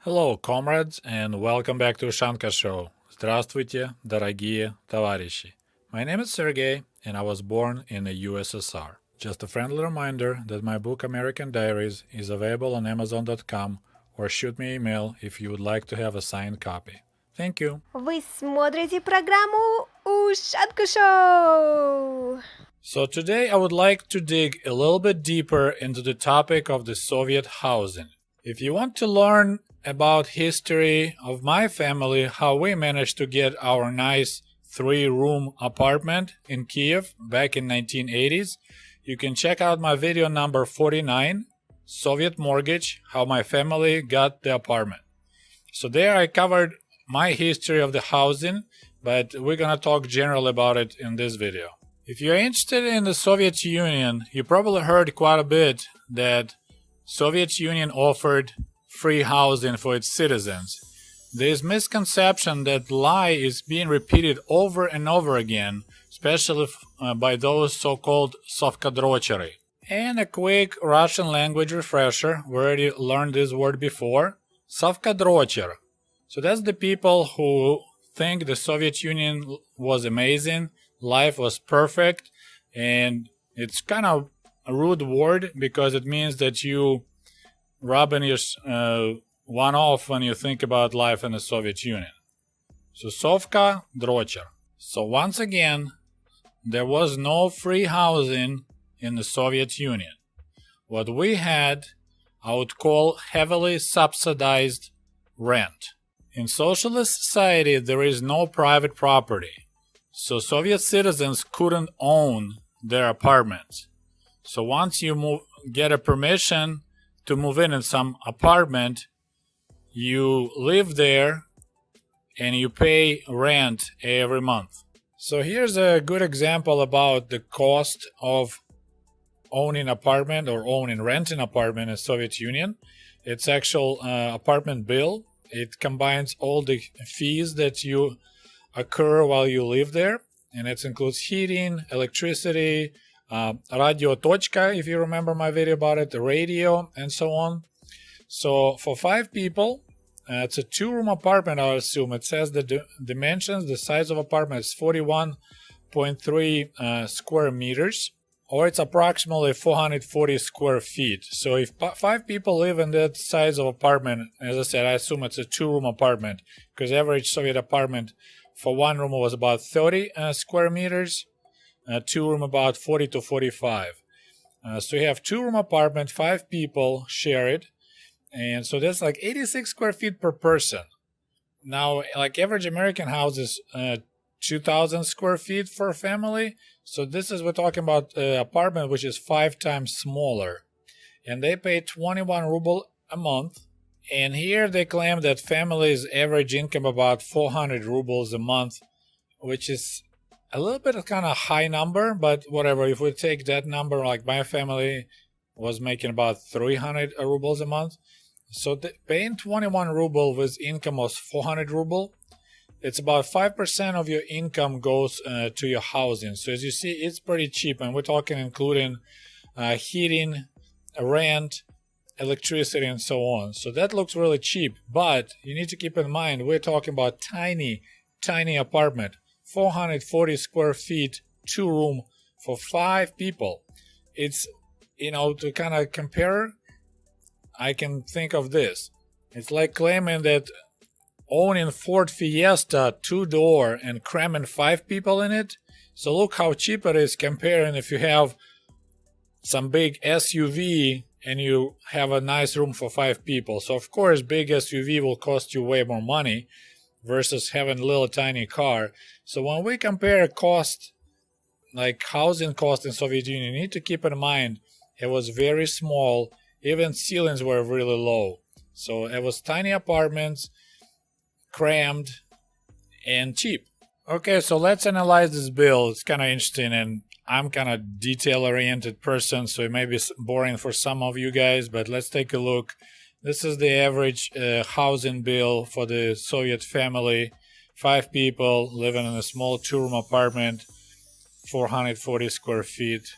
Hello, comrades, and welcome back to Ushanka Show. Здравствуйте, дорогие товарищи. My name is Sergey, and I was born in the USSR. Just a friendly reminder that my book American Diaries is available on Amazon.com, or shoot me an email if you would like to have a signed copy. Thank you. Вы смотрите программу Ushanka Show. So today I would like to dig a little bit deeper into the topic of the Soviet housing. If you want to learn about history of my family, how we managed to get our nice 3-room apartment in Kiev back in 1980s, you can check out my video number 49, Soviet Mortgage, how my family got the apartment. So there I covered my history of the housing, but we're gonna talk general about it in this video. If you're interested in the Soviet Union, you probably heard quite a bit that Soviet Union offered free housing for its citizens. This misconception, that lie, is being repeated over and over again, especially by those so-called sovkadrochery. And a quick Russian language refresher, we already learned this word before, sovkadrocher. So that's the people who think the Soviet Union was amazing, life was perfect, and it's kind of a rude word because it means that you rubbing your one off when you think about life in the Soviet Union. So Sovka Drocher. So once again, there was no free housing in the Soviet Union. What we had, I would call heavily subsidized rent. In socialist society, there is no private property. So Soviet citizens couldn't own their apartments. So once you get a permission to move in some apartment, you live there and you pay rent every month. So here's a good example about the cost of owning apartment or renting apartment in Soviet Union. It's actual apartment bill. It combines all the fees that you occur while you live there, and it includes heating, electricity, radio tochka, if you remember my video about it, the radio, and so on. So for 5 people, it's a 2-room apartment, I assume. It says the dimensions, the size of apartment is 41.3 square meters, or it's approximately 440 square feet. So if 5 people live in that size of apartment, as I said, I assume it's a 2-room apartment, because average Soviet apartment for 1 room was about 30 square meters. 2-room about 40 to 45. So you have 2-room apartment, 5 people share it, and so that's like 86 square feet per person. Now, like average American house is 2,000 square feet for a family. So this is, we're talking about an apartment which is 5 times smaller, and they pay 21 ruble a month. And here they claim that families' average income about 400 rubles a month, which is a little bit of kind of high number, but whatever. If we take that number, like my family was making about 300 rubles a month. So paying 21 ruble with income of 400 ruble, it's about 5% of your income goes to your housing. So as you see, it's pretty cheap, and we're talking including heating, rent, electricity, and so on. So that looks really cheap, but you need to keep in mind we're talking about tiny apartment. 440 square feet, 2-room for 5 people. It's, to kind of compare, I can think of this. It's like claiming that owning Ford Fiesta 2-door and cramming 5 people in it. So look how cheap it is comparing if you have some big SUV and you have a nice room for 5 people. So of course, big SUV will cost you way more money versus having a little tiny car. So when we compare cost, like housing cost in Soviet Union, you need to keep in mind it was very small. Even ceilings were really low. So it was tiny apartments, crammed, and cheap. Okay, so let's analyze this bill. It's kind of interesting, and I'm kind of detail-oriented person, so it may be boring for some of you guys, but let's take a look. This is the average housing bill for the Soviet family. 5 people living in a small 2-room apartment, 440 square feet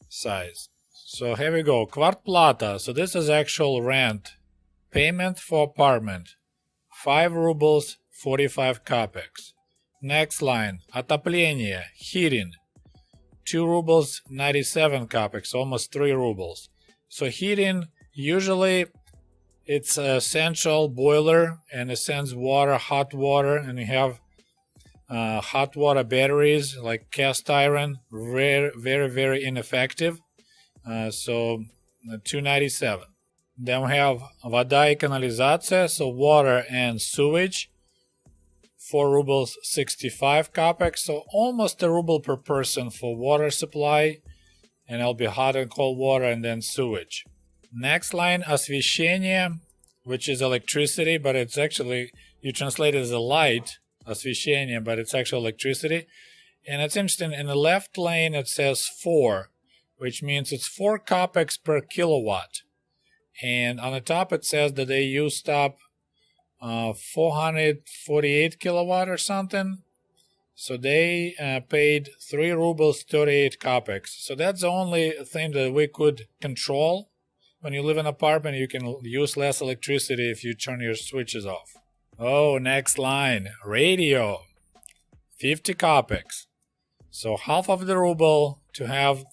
size. So here we go. Kvartplata. So this is actual rent Payment for apartment 5 rubles 45 kopecks. Next line, отопление, heating, 2 rubles 97 kopecks, almost 3 rubles. So heating, usually it's a central boiler and it sends water, hot water, and you have hot water batteries like cast iron, very ineffective. So 297. Then we have вода и канализация, so water and sewage, 4 rubles 65 kopecks, so almost a ruble per person for water supply, and it'll be hot and cold water and then sewage. Next line, освещение, which is electricity, but it's actually, you translate it as a light, освещение, but it's actually electricity. And it's interesting, in the left lane it says 4, which means it's 4 kopecks per kilowatt. And on the top it says that they used up 448 kilowatt or something. So they paid 3 rubles 38 kopecks. So that's the only thing that we could control. When you live in an apartment, you can use less electricity if you turn your switches off. Oh, next line. Radio. 50 kopecks. So half of the ruble to have,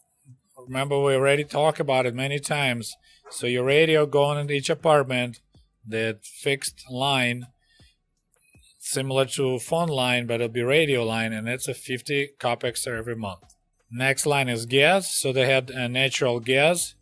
remember we already talked about it many times. So your radio going in each apartment, that fixed line, similar to phone line, but it'll be radio line, and it's a 50 kopecks every month. Next line is gas. So they had natural gas,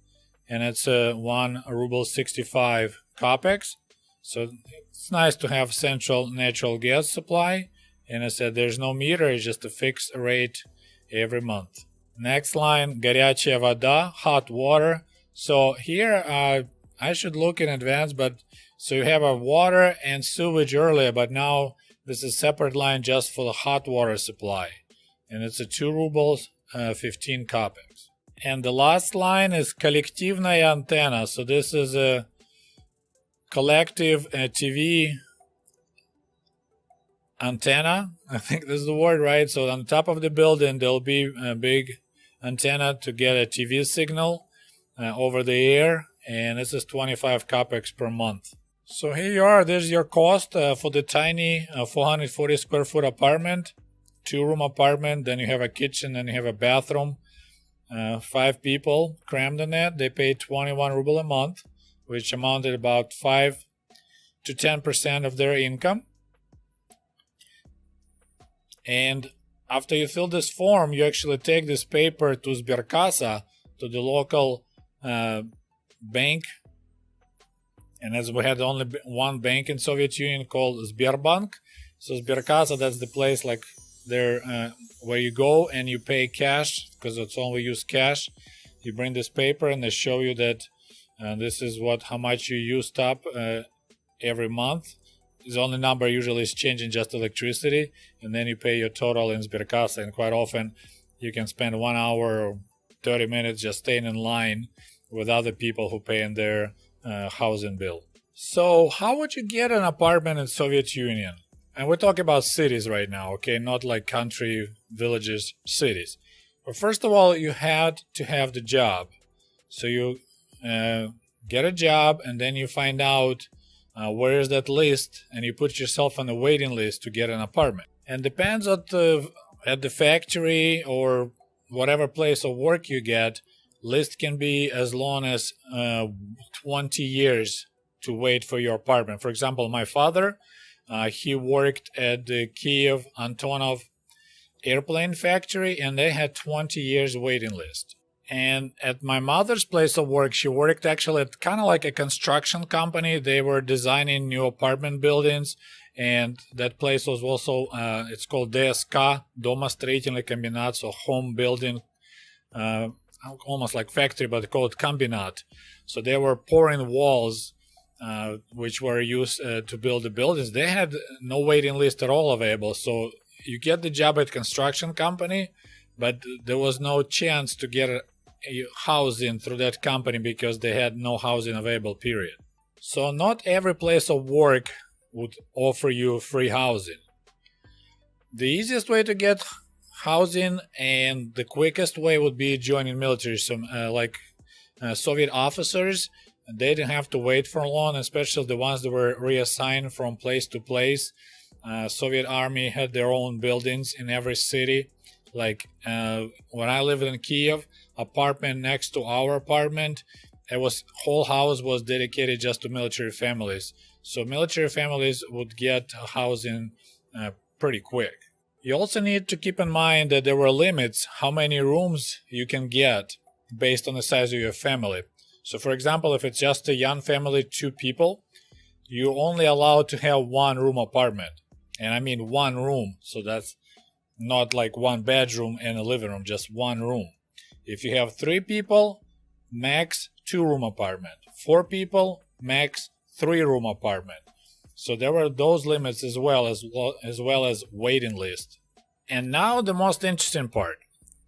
and it's 1 ruble 65 kopecks. So it's nice to have central natural gas supply. And I said there's no meter, it's just a fixed rate every month. Next line, горячая вода, hot water. So here I should look in advance, but so you have a water and sewage earlier, but now this is a separate line just for the hot water supply. And it's a 2 rubles 15 kopecks. And the last line is коллективная антенна. So this is a collective TV antenna. I think this is the word, right? So on top of the building, there'll be a big antenna to get a TV signal over the air. And this is 25 kopecks per month. So here you are. There's your cost for the tiny 440 square foot apartment, 2-room apartment. Then you have a kitchen, then you have a bathroom. 5 people crammed in it. They pay 21 ruble a month, which amounted about 5 to 10% of their income. And after you fill this form, you actually take this paper to Sberkassa, to the local bank. And as we had only one bank in Soviet Union called Sberbank, so Sberkassa, that's the place like there where you go and you pay cash, because it's only use cash. You bring this paper and they show you that this is how much you used up every month. The only number usually is changing just electricity, and then you pay your total in Sberkassa. And quite often you can spend 1 hour or 30 minutes just staying in line with other people who pay in their housing bill. So how would you get an apartment in Soviet Union? And we're talking about cities right now, okay? Not like country, villages, cities. But first of all, you had to have the job. So you get a job, and then you find out where is that list, and you put yourself on the waiting list to get an apartment. And depends on at the factory or whatever place of work you get, list can be as long as 20 years to wait for your apartment. For example, my father, he worked at the Kiev Antonov airplane factory, and they had 20 years waiting list. And at my mother's place of work, she worked actually at kind of like a construction company. They were designing new apartment buildings, and that place was also, it's called DSK, Дома строительный комбинат, so home building, almost like factory, but called kombinat. So they were pouring walls, which were used to build the buildings. They had no waiting list at all available. So you get the job at construction company, but there was no chance to get housing through that company because they had no housing available, period. So not every place of work would offer you free housing. The easiest way to get housing and the quickest way would be joining military. So like Soviet officers, They didn't have to wait for long, especially the ones that were reassigned from place to place. Soviet army had their own buildings in every city. Like when I lived in Kiev, apartment next to our apartment, whole house was dedicated just to military families. So military families would get housing pretty quick. You also need to keep in mind that there were limits how many rooms you can get based on the size of your family. So for example, if it's just a young family, 2 people, you're only allowed to have 1-room apartment. And I mean 1 room. So that's not like 1 bedroom and a living room, just 1 room. If you have 3 people, max 2-room apartment. 4 people, max 3-room apartment. So there were those limits as well as waiting list. And now the most interesting part.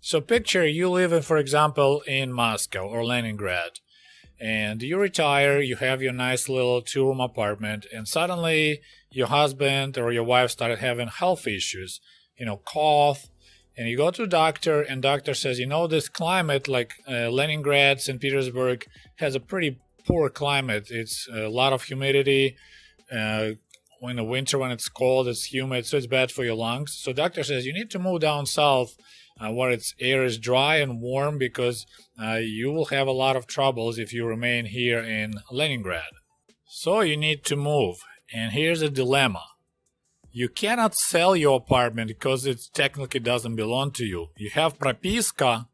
So picture you living, for example, in Moscow or Leningrad, and you retire, you have your nice little 2-room apartment, and suddenly your husband or your wife started having health issues, cough, and you go to a doctor, and doctor says, this climate, like Leningrad, St. Petersburg, has a pretty poor climate. It's a lot of humidity. In the winter, when it's cold, it's humid, so it's bad for your lungs. So doctor says you need to move down south where its air is dry and warm, because you will have a lot of troubles if you remain here in Leningrad. So you need to move. And here's a dilemma. You cannot sell your apartment because it technically doesn't belong to you. You have propiska,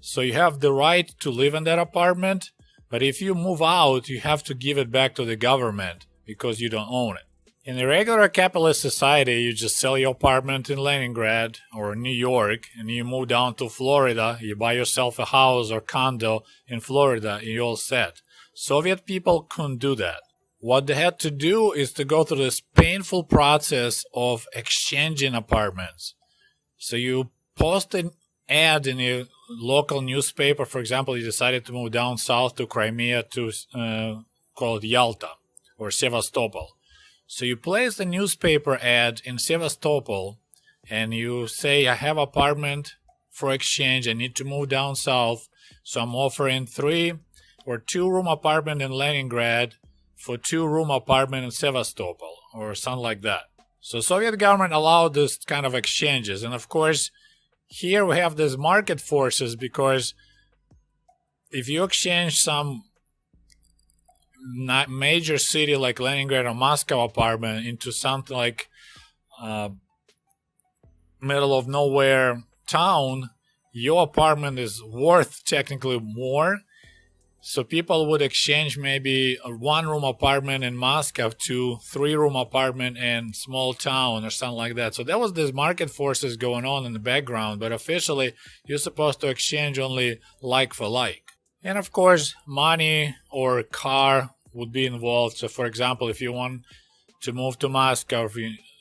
so you have the right to live in that apartment. But if you move out, you have to give it back to the government because you don't own it. In a regular capitalist society, you just sell your apartment in Leningrad or New York and you move down to Florida, you buy yourself a house or condo in Florida and you're all set. Soviet people couldn't do that. What they had to do is to go through this painful process of exchanging apartments. So you post an ad in your local newspaper. For example, you decided to move down south to Crimea to call it Yalta or Sevastopol. So you place the newspaper ad in Sevastopol and you say, I have apartment for exchange. I need to move down south. So I'm offering 3 or 2-room apartment in Leningrad for 2-room apartment in Sevastopol or something like that. So Soviet government allowed this kind of exchanges. And of course, here we have these market forces, because if you exchange some major city like Leningrad or Moscow apartment into something like middle of nowhere town, your apartment is worth technically more. So people would exchange maybe a 1-room apartment in Moscow to 3-room apartment in small town or something like that. So there was this market forces going on in the background, but officially you're supposed to exchange only like for like. And of course, money or car would be involved. So for example, if you want to move to Moscow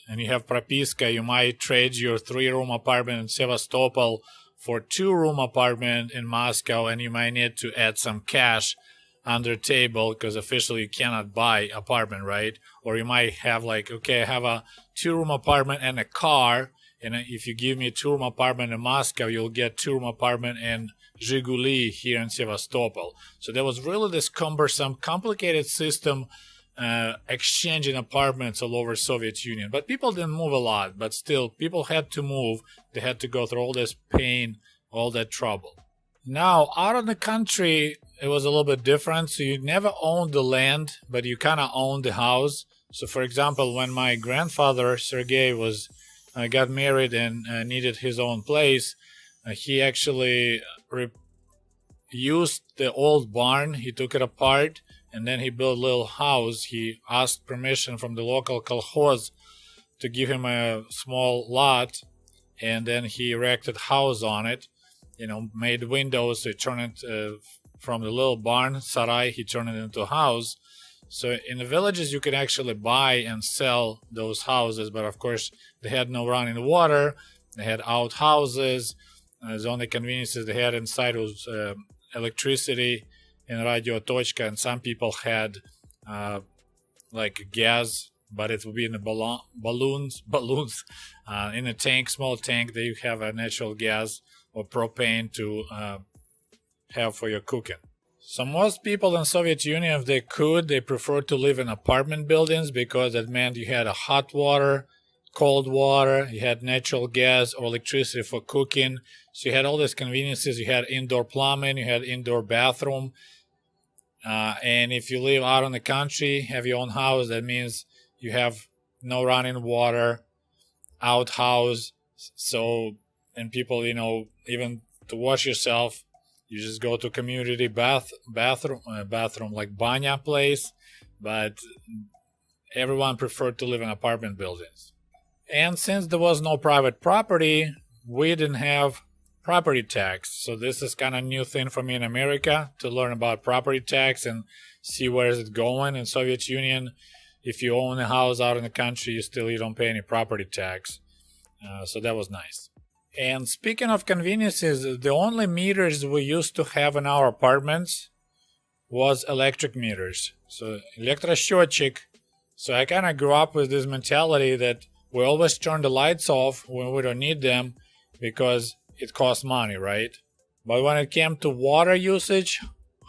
and you have propiska, you might trade your 3-room apartment in Sevastopol for 2-room apartment in Moscow, and you might need to add some cash under table because officially you cannot buy apartment, right? Or you might have like, okay, I have a 2-room apartment and a car, and if you give me a 2-room apartment in Moscow, you'll get 2-room apartment in Zhiguli here in Sevastopol. So there was really this cumbersome, complicated system exchanging apartments all over Soviet Union. But people didn't move a lot, but still people had to move. They had to go through all this pain, all that trouble. Now, out of the country, it was a little bit different. So you never owned the land, but you kind of owned the house. So for example, when my grandfather, Sergei, got married and needed his own place, he actually used the old barn. He took it apart, and then he built a little house. He asked permission from the local kolkhoz to give him a small lot, and then he erected house on it, made windows. He turned it from the little barn, sarai, he turned it into a house. So in the villages, you could actually buy and sell those houses, but of course, they had no running water. They had outhouses. The only conveniences they had inside was electricity and radio tochka, and some people had like gas, but it would be in the balloons in a tank, small tank. There you have a natural gas or propane to have for your cooking. So most people in Soviet Union, if they could, they preferred to live in apartment buildings because that meant you had a hot water, cold water, you had natural gas or electricity for cooking. So you had all these conveniences. You had indoor plumbing, you had indoor bathroom. And if you live out in the country, have your own house, that means you have no running water, outhouse. So, and people, even to wash yourself, you just go to community bathroom like banya place. But everyone preferred to live in apartment buildings. And since there was no private property, we didn't have property tax. So this is kind of new thing for me in America, to learn about property tax and see where is it going. In Soviet Union, if you own a house out in the country, you don't pay any property tax. So that was nice. And speaking of conveniences, the only meters we used to have in our apartments was electric meters. So электросчетчик. So I kind of grew up with this mentality that we always turn the lights off when we don't need them because it costs money, right? But when it came to water usage,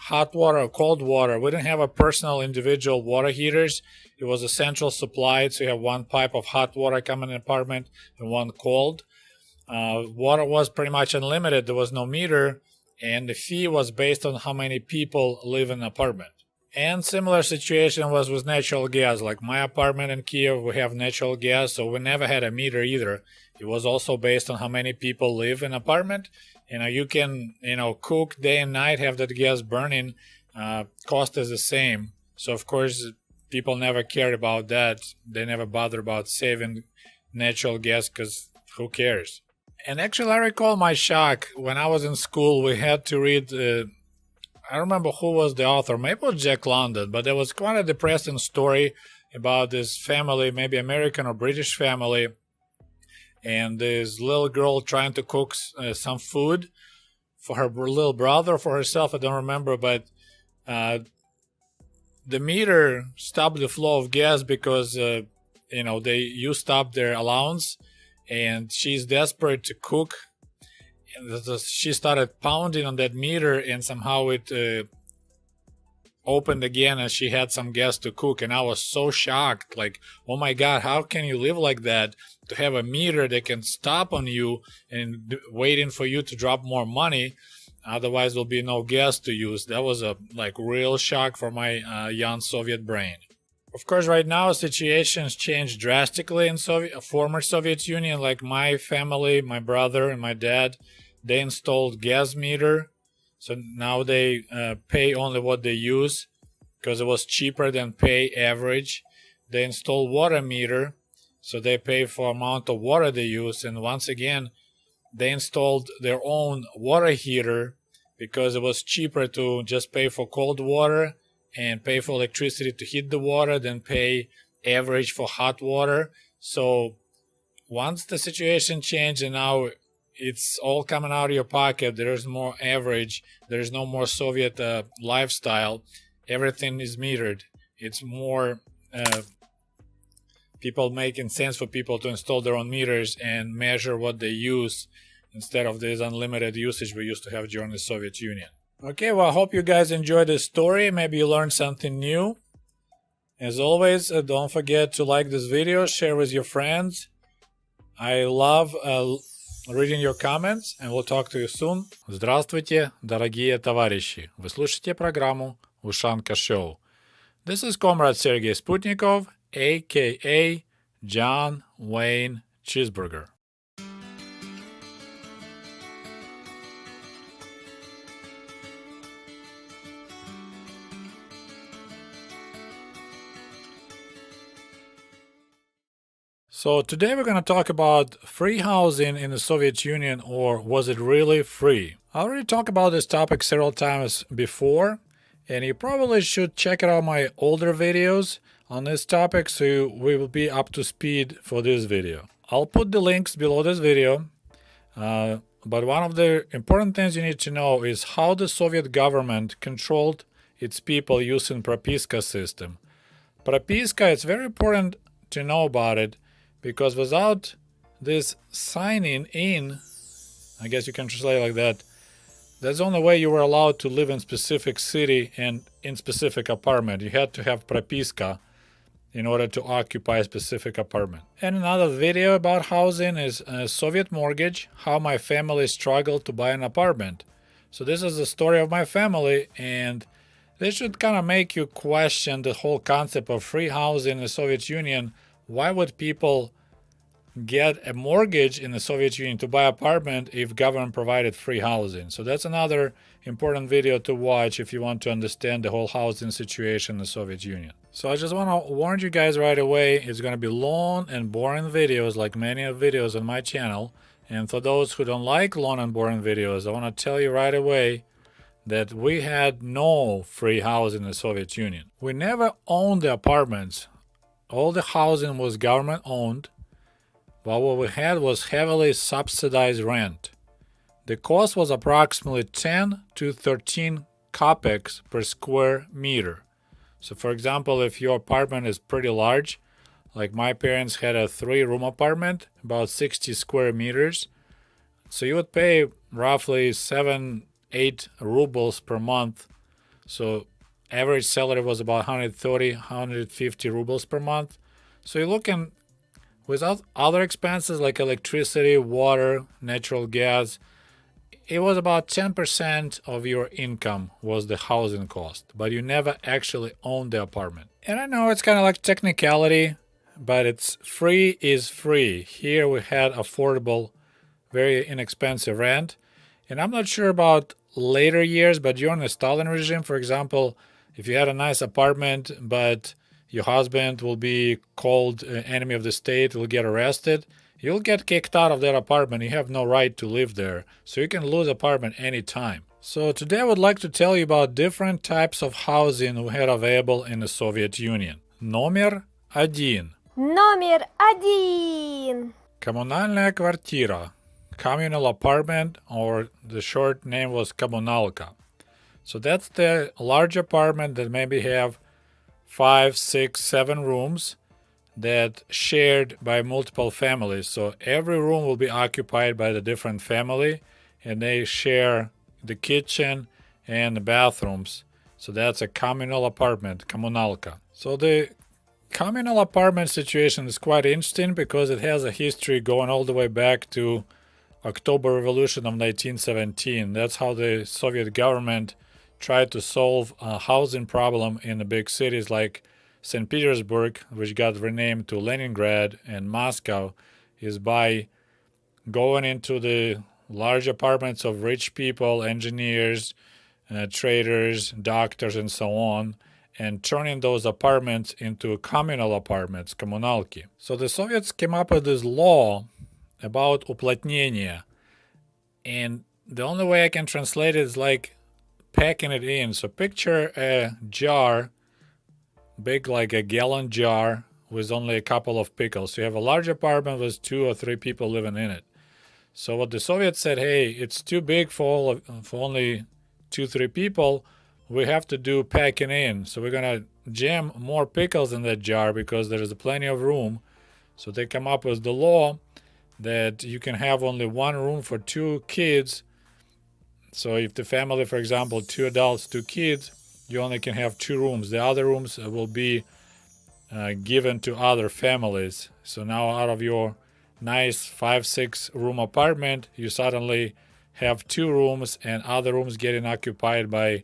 hot water or cold water, we didn't have a personal individual water heaters. It was a central supply, so you have one pipe of hot water coming in an apartment and one cold. Water was pretty much unlimited. There was no meter, and the fee was based on how many people live in an apartment. And similar situation was with natural gas. Like my apartment in Kiev, we have natural gas, so we never had a meter either. It was also based on how many people live in an apartment. You can, cook day and night, have that gas burning. Cost is the same. So of course, people never cared about that. They never bothered about saving natural gas because who cares? And actually, I recall my shock when I was in school. We had to read. I don't remember who was the author. Maybe it was Jack London, but there was quite a depressing story about this family, maybe American or British family, and this little girl trying to cook some food for her little brother, for herself. I don't remember, but the meter stopped the flow of gas because they used up their allowance. And she's desperate to cook, and she started pounding on that meter, and somehow it opened again, and she had some gas to cook. And I was so shocked, like, oh my God, how can you live like that? To have a meter that can stop on you and waiting for you to drop more money, otherwise there'll be no gas to use. That was a real shock for my young Soviet brain. Of course, right now situations changed drastically in former Soviet Union. Like my family, my brother and my dad, they installed gas meter. So now they pay only what they use because it was cheaper than pay average. They installed water meter, so they pay for amount of water they use. And once again, they installed their own water heater because it was cheaper to just pay for cold water and pay for electricity to heat the water than pay average for hot water. So once the situation changed and now it's all coming out of your pocket, there's more average, there's no more Soviet lifestyle, everything is metered. It's more people making sense for people to install their own meters and measure what they use instead of this unlimited usage we used to have during the Soviet Union. Okay, well, I hope you guys enjoyed this story. Maybe you learned something new. As always, don't forget to like this video, share with your friends. I love reading your comments, and we'll talk to you soon. Здравствуйте, дорогие товарищи. Вы слушаете программу Ushanka Show. This is Comrade Sergey Sputnikov, a.k.a. John Wayne Cheeseburger. So today we're going to talk about free housing in the Soviet Union, or was it really free? I already talked about this topic several times before, and you probably should check out my older videos on this topic so we will be up to speed for this video. I'll put the links below this video, but one of the important things you need to know is how the Soviet government controlled its people using Propiska system. Propiska, it's very important to know about it, because without this signing in, I guess you can translate like that, That's the only way you were allowed to live in specific city and in specific apartment. You had to have propiska in order to occupy a specific apartment. And another video about housing is a Soviet mortgage, how my family struggled to buy an apartment. So this is the story of my family, and this should kind of make you question the whole concept of free housing in the Soviet Union. Why would people get a mortgage in the Soviet Union to buy an apartment if government provided free housing? So that's another important video to watch if you want to understand the whole housing situation in the Soviet Union. So I just want to warn you guys right away, it's going to be long and boring videos like many videos on my channel. And for those who don't like long and boring videos, I want to tell you right away that we had no free housing in the Soviet Union. We never owned the apartments. All the housing was government owned, but what we had was heavily subsidized rent. The cost was approximately 10 to 13 kopecks per square meter. So for example, if your apartment is pretty large, like my parents had a 3-room apartment, about 60 square meters, so you would pay roughly 7-8 rubles per month. So average salary was about 130-150 rubles per month. So you're looking, without other expenses like electricity, water, natural gas, it was about 10% of your income was the housing cost, but you never actually owned the apartment. And I know it's kind of like technicality, but it's free is free. Here we had affordable, very inexpensive rent. And I'm not sure about later years, but during the Stalin regime, for example, if you had a nice apartment, but your husband will be called enemy of the state, will get arrested, you'll get kicked out of that apartment. You have no right to live there. So you can lose apartment anytime. So today I would like to tell you about different types of housing we had available in the Soviet Union. Номер один. Номер один. Коммунальная квартира. Communal apartment, or the short name was коммуналка. So that's the large apartment that maybe have 5, 6, 7 rooms that shared by multiple families. So every room will be occupied by the different family, and they share the kitchen and the bathrooms. So that's a communal apartment, коммуналка. So the communal apartment situation is quite interesting because it has a history going all the way back to October Revolution of 1917. That's how the Soviet government tried to solve a housing problem in the big cities like St. Petersburg, which got renamed to Leningrad, and Moscow, is by going into the large apartments of rich people, engineers, traders, doctors, and so on, and turning those apartments into communal apartments, коммуналки. So the Soviets came up with this law about уплотнение, and the only way I can translate it is like packing it in. So picture a jar, big like a gallon jar with only a couple of pickles. So you have a large apartment with 2 or 3 people living in it. So what the Soviets said, hey, it's too big for only 2-3 people. We have to do packing in. So we're gonna jam more pickles in that jar because there is plenty of room. So they come up with the law that you can have only 1 room for 2 kids. So if the family, for example, 2 adults, 2 kids, you only can have 2 rooms. The other rooms will be given to other families. So now out of your nice 5-6 room apartment, you suddenly have 2 rooms and other rooms getting occupied by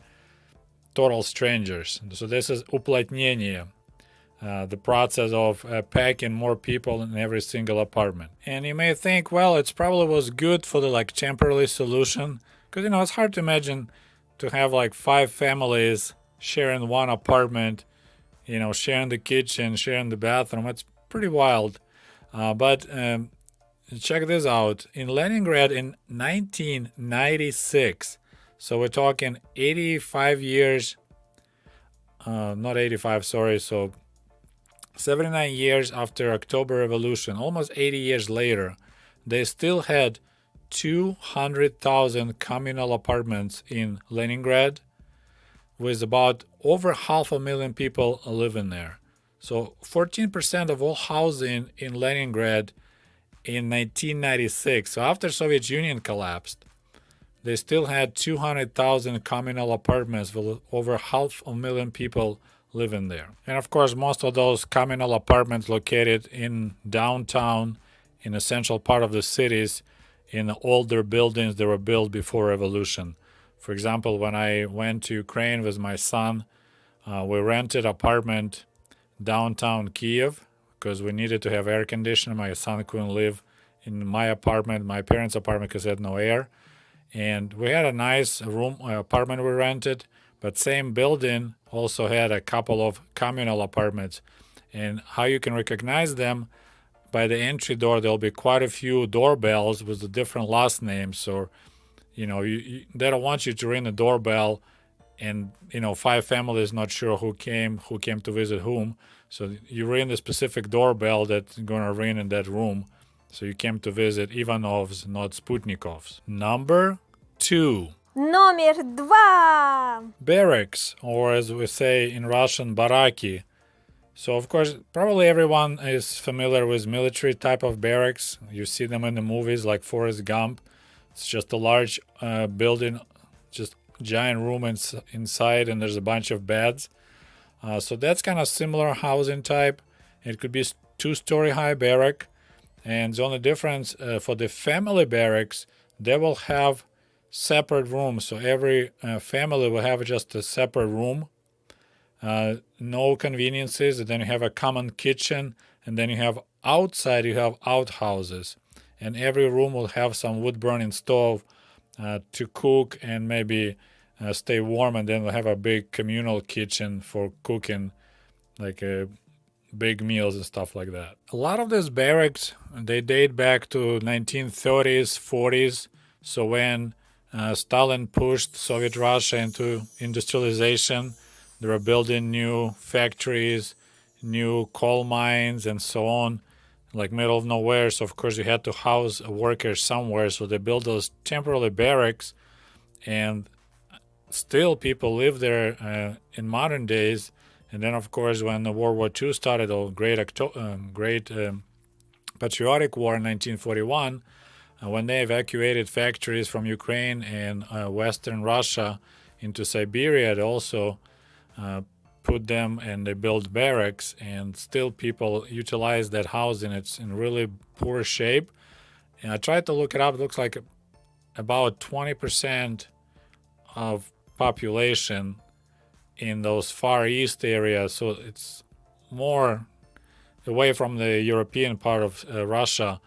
total strangers. So this is уплотнение, the process of packing more people in every single apartment. And you may think, well, it probably was good for the like temporary solution, because it's hard to imagine to have like 5 families sharing 1 apartment, sharing the kitchen, sharing the bathroom. It's pretty wild. But check this out. In Leningrad in 1996, so we're talking 85 years, not 85, sorry, so 79 years after October Revolution, almost 80 years later, they still had 200,000 communal apartments in Leningrad, with about over 500,000 people living there. So 14% of all housing in Leningrad in 1996, so after Soviet Union collapsed, they still had 200,000 communal apartments with over 500,000 people living there. And of course, most of those communal apartments located in downtown, in the central part of the cities, in older buildings that were built before revolution. For example, when I went to Ukraine with my son, we rented apartment downtown Kiev because we needed to have air conditioning. My son couldn't live in my apartment, my parents' apartment, because it had no air. And we had a nice apartment we rented, but same building also had a couple of communal apartments. And how you can recognize them, by the entry door there'll be quite a few doorbells with the different last names. So they don't want you to ring the doorbell and 5 families not sure who came to visit whom. So you ring the specific doorbell that's gonna ring in that room. So you came to visit Ivanovs, not Sputnikovs. Number 2. Номер 2. Barracks, or as we say in Russian, baraki. So of course, probably everyone is familiar with military type of barracks. You see them in the movies like Forrest Gump. It's just a large building, just giant room inside, and there's a bunch of beds. So that's kind of similar housing type. It could be 2-story high barrack. And the only difference for the family barracks, they will have separate rooms. So every family will have just a separate room. No conveniences. And then you have a common kitchen. And then you have outside, you have outhouses. And every room will have some wood burning stove to cook and maybe stay warm. And then we'll have a big communal kitchen for cooking, like big meals and stuff like that. A lot of these barracks, they date back to 1930s, 40s. So when Stalin pushed Soviet Russia into industrialization, they were building new factories, new coal mines, and so on, like middle of nowhere. So of course you had to house workers somewhere. So they built those temporary barracks, and still people live there in modern days. And then, of course, when the World War II started, or Great Patriotic War in 1941, when they evacuated factories from Ukraine and Western Russia into Siberia, they also put them and they built barracks. And still, people utilize that housing. It's in really poor shape. And I tried to look it up. It looks like about 20% of population in those Far East areas, so it's more away from the European part of Russia.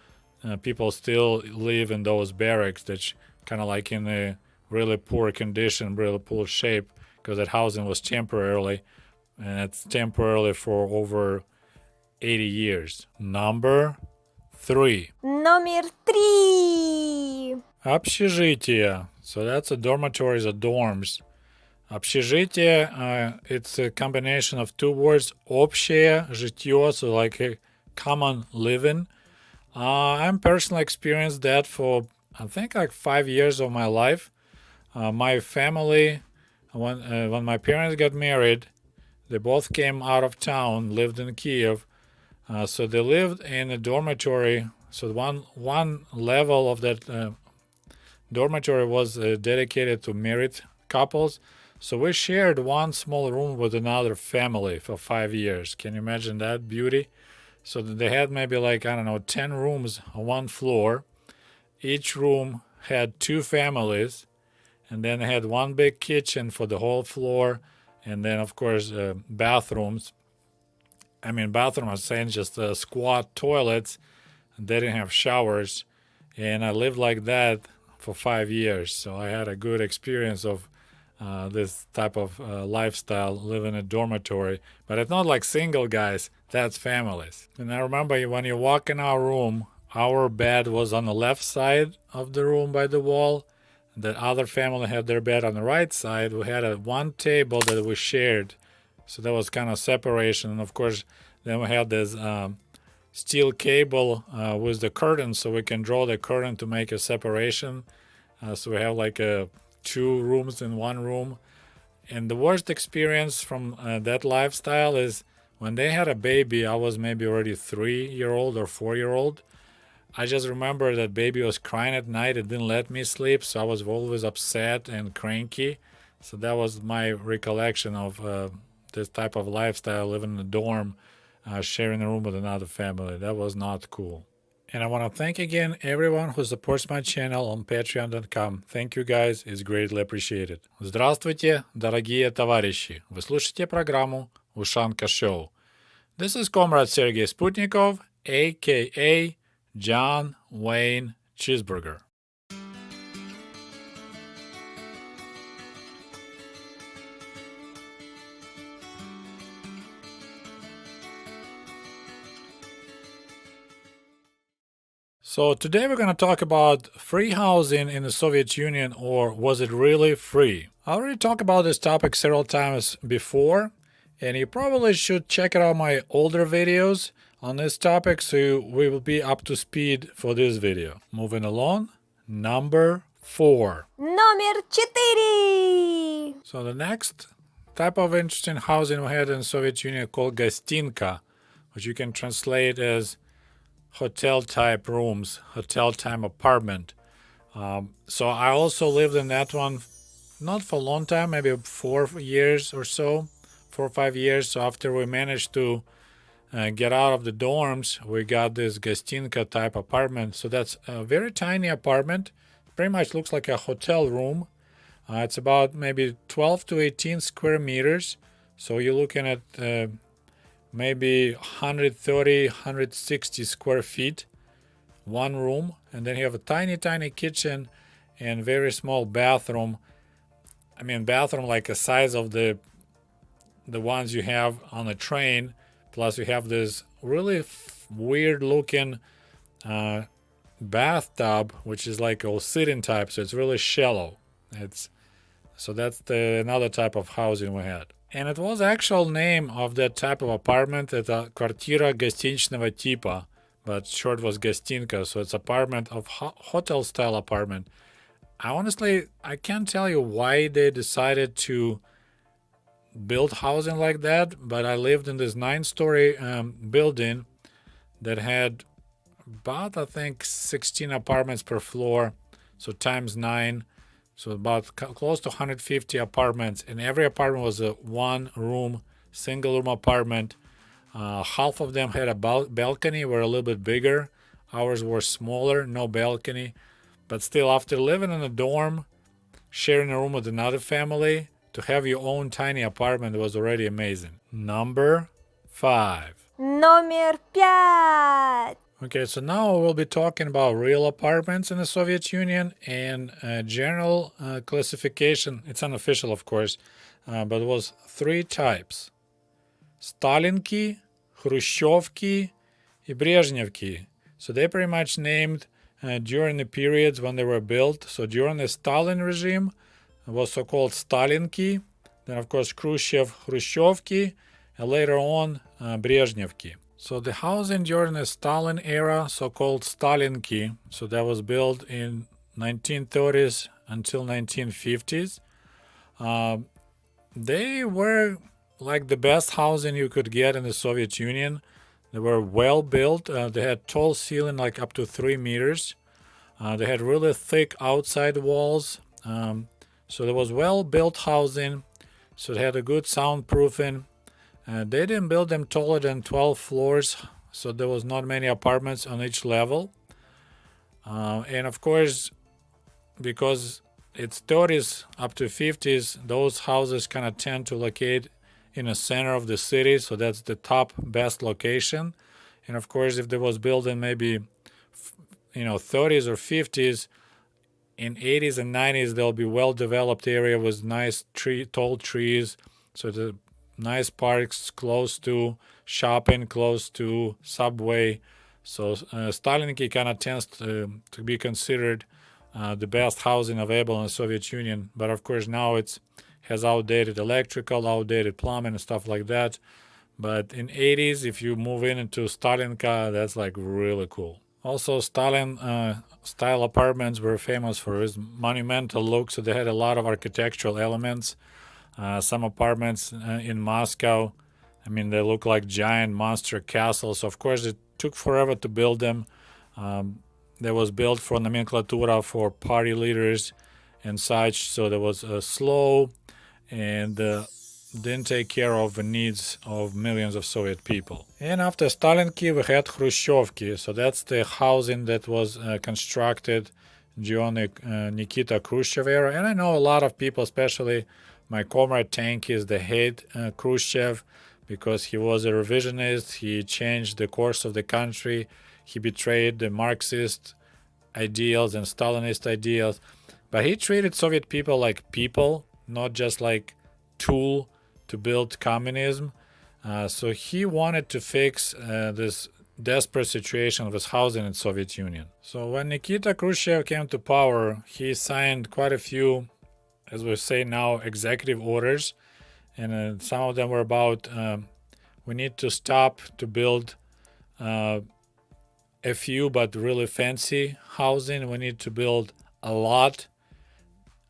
People still live in those barracks that's kind of like in a really poor condition, really poor shape, because that housing was temporarily, and it's temporarily for over 80 years. Number 3. Номер 3. Общежитие. So that's a dormitories or dorms. Общежитие, it's a combination of 2 words, общее житье, so like a common living. I'm personally experienced that for, I think, like 5 years of my life. My family, when my parents got married, they both came out of town, lived in Kiev. So they lived in a dormitory. So one level of that dormitory was dedicated to married couples. So we shared one small room with another family for 5 years. Can you imagine that beauty? So they had maybe 10 rooms on one floor. Each room had 2 families. And then they had one big kitchen for the whole floor. And then, of course, bathrooms. I mean, bathroom, I was saying just squat toilets. They didn't have showers. And I lived like that for 5 years. So I had a good experience of this type of lifestyle, live in a dormitory. But it's not like single guys, that's families. And I remember when you walk in our room, our bed was on the left side of the room by the wall. The other family had their bed on the right side. We had one table that we shared. So that was kind of separation. And of course, then we had this steel cable with the curtain, so we can draw the curtain to make a separation. So we have like 2 rooms in one room. And the worst experience from that lifestyle is when they had a baby. I was maybe already 3-year-old or 4-year-old. I just remember that baby was crying at night. It didn't let me sleep, so I was always upset and cranky. So that was my recollection of this type of lifestyle, living in a dorm, sharing a room with another family. That was not cool. And I want to thank again everyone who supports my channel on patreon.com. Thank you guys, it's greatly appreciated. Здравствуйте, дорогие товарищи. Вы слушаете программу Ushanka Show. This is Comrade Sergey Sputnikov, aka John Wayne Cheeseburger. So today we're going to talk about free housing in the Soviet Union, or was it really free? I already talked about this topic several times before, and you probably should check out my older videos on this topic so we will be up to speed for this video. Moving along, number 4. Номер 4. So the next type of interesting housing we had in the Soviet Union called гостинка, which you can translate as hotel type rooms, hotel type apartment. So I also lived in that one, not for a long time, maybe 4 years or so, 4 or 5 years. So after we managed to get out of the dorms, we got this гостинка type apartment. So that's a very tiny apartment, pretty much looks like a hotel room. It's about maybe 12 to 18 square meters. So you're looking at maybe 130, 160 square feet, one room, and then you have a tiny kitchen and very small bathroom. I mean, bathroom like the size of the ones you have on a train, plus you have this really weird looking bathtub, which is like a sitting type, so it's really shallow. So that's another type of housing we had. And it was actual name of that type of apartment. It's a квартира гостиничного типа, but short was гостинка, so it's apartment of hotel style apartment. I can't tell you why they decided to build housing like that, but I lived in this 9-story building that had about, I think, 16 apartments per floor, so times 9. So about close to 150 apartments, and every apartment was a one-room, single-room apartment. Half of them had a balcony, were a little bit bigger. Ours were smaller, no balcony. But still, after living in a dorm, sharing a room with another family, to have your own tiny apartment was already amazing. Number 5. Номер 5. Okay, so now we'll be talking about real apartments in the Soviet Union and general classification. It's unofficial, of course, but it was 3 types. Stalinki, Хрущевки, и Брежневки. So they pretty much named during the periods when they were built. So during the Stalin regime, it was so-called Stalinki. Then, of course, Khrushchev, Хрущевки, and later on, Брежневки. So the housing during the Stalin era, so-called Stalinki, so that was built in 1930s until 1950s. They were like the best housing you could get in the Soviet Union. They were well built. They had tall ceiling, like up to 3 meters. They had really thick outside walls. So there was well built housing. So they had a good soundproofing. They didn't build them taller than 12 floors, so there was not many apartments on each level. And of course, because it's 30s up to 50s, those houses kind of tend to locate in the center of the city, so that's the top best location. And of course, if there was built in maybe 30s or 50s, in 80s and 90s, there'll be well-developed area with nice tall trees, so the nice parks close to shopping, close to subway. So Stalinki kind of tends to be considered the best housing available in the Soviet Union. But of course now it has outdated electrical, outdated plumbing and stuff like that. But in 80s, if you move into Stalinka, that's like really cool. Also, Stalin style apartments were famous for his monumental look, so they had a lot of architectural elements. Some apartments in Moscow, I mean, they look like giant monster castles. Of course, it took forever to build them. that was built for nomenclatura for party leaders and such. So that was slow and didn't take care of the needs of millions of Soviet people. And after Stalinki, we had Khrushchevki. So that's the housing that was constructed during the Nikita Khrushchev era. And I know a lot of people, especially my comrade Tankis, they hate Khrushchev because he was a revisionist. He changed the course of the country. He betrayed the Marxist ideals and Stalinist ideals. But he treated Soviet people like people, not just like tool to build communism. So he wanted to fix this desperate situation with housing in Soviet Union. So when Nikita Khrushchev came to power, he signed quite a few, as we say now, executive orders. And some of them were about we need to stop to build a few but really fancy housing. We need to build a lot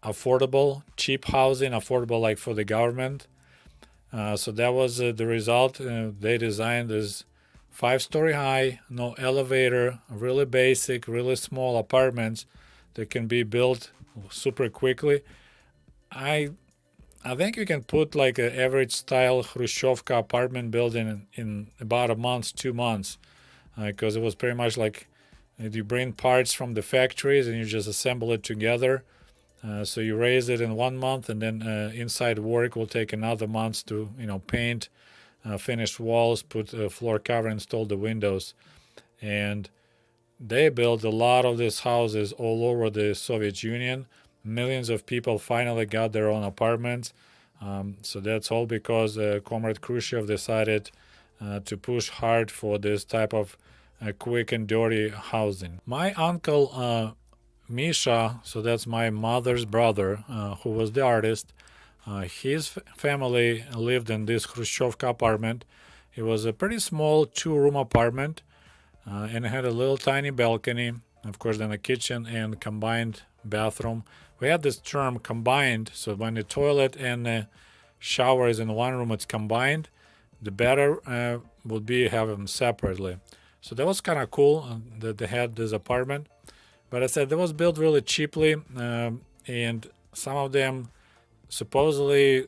affordable, cheap housing, affordable like for the government. So that was the result. They designed this 5-story high, no elevator, really basic, really small apartments that can be built super quickly. I think you can put like an average style Khrushchevka apartment building in about a month, 2 months, because it was pretty much like you bring parts from the factories and you just assemble it together. So you raise it in 1 month, and then inside work will take another month to paint, finish walls, put a floor cover, install the windows. And they built a lot of these houses all over the Soviet Union. Millions of people finally got their own apartments. So that's all because Comrade Khrushchev decided to push hard for this type of quick and dirty housing. My uncle Misha, so that's my mother's brother, who was the artist, his family lived in this Khrushchevka apartment. It was a pretty small 2-room apartment, and it had a little tiny balcony, of course, then a kitchen and combined bathroom. We had this term combined, so when the toilet and the shower is in one room, it's combined. The better would be have them separately. So that was kind of cool that they had this apartment. But I said that was built really cheaply, and some of them supposedly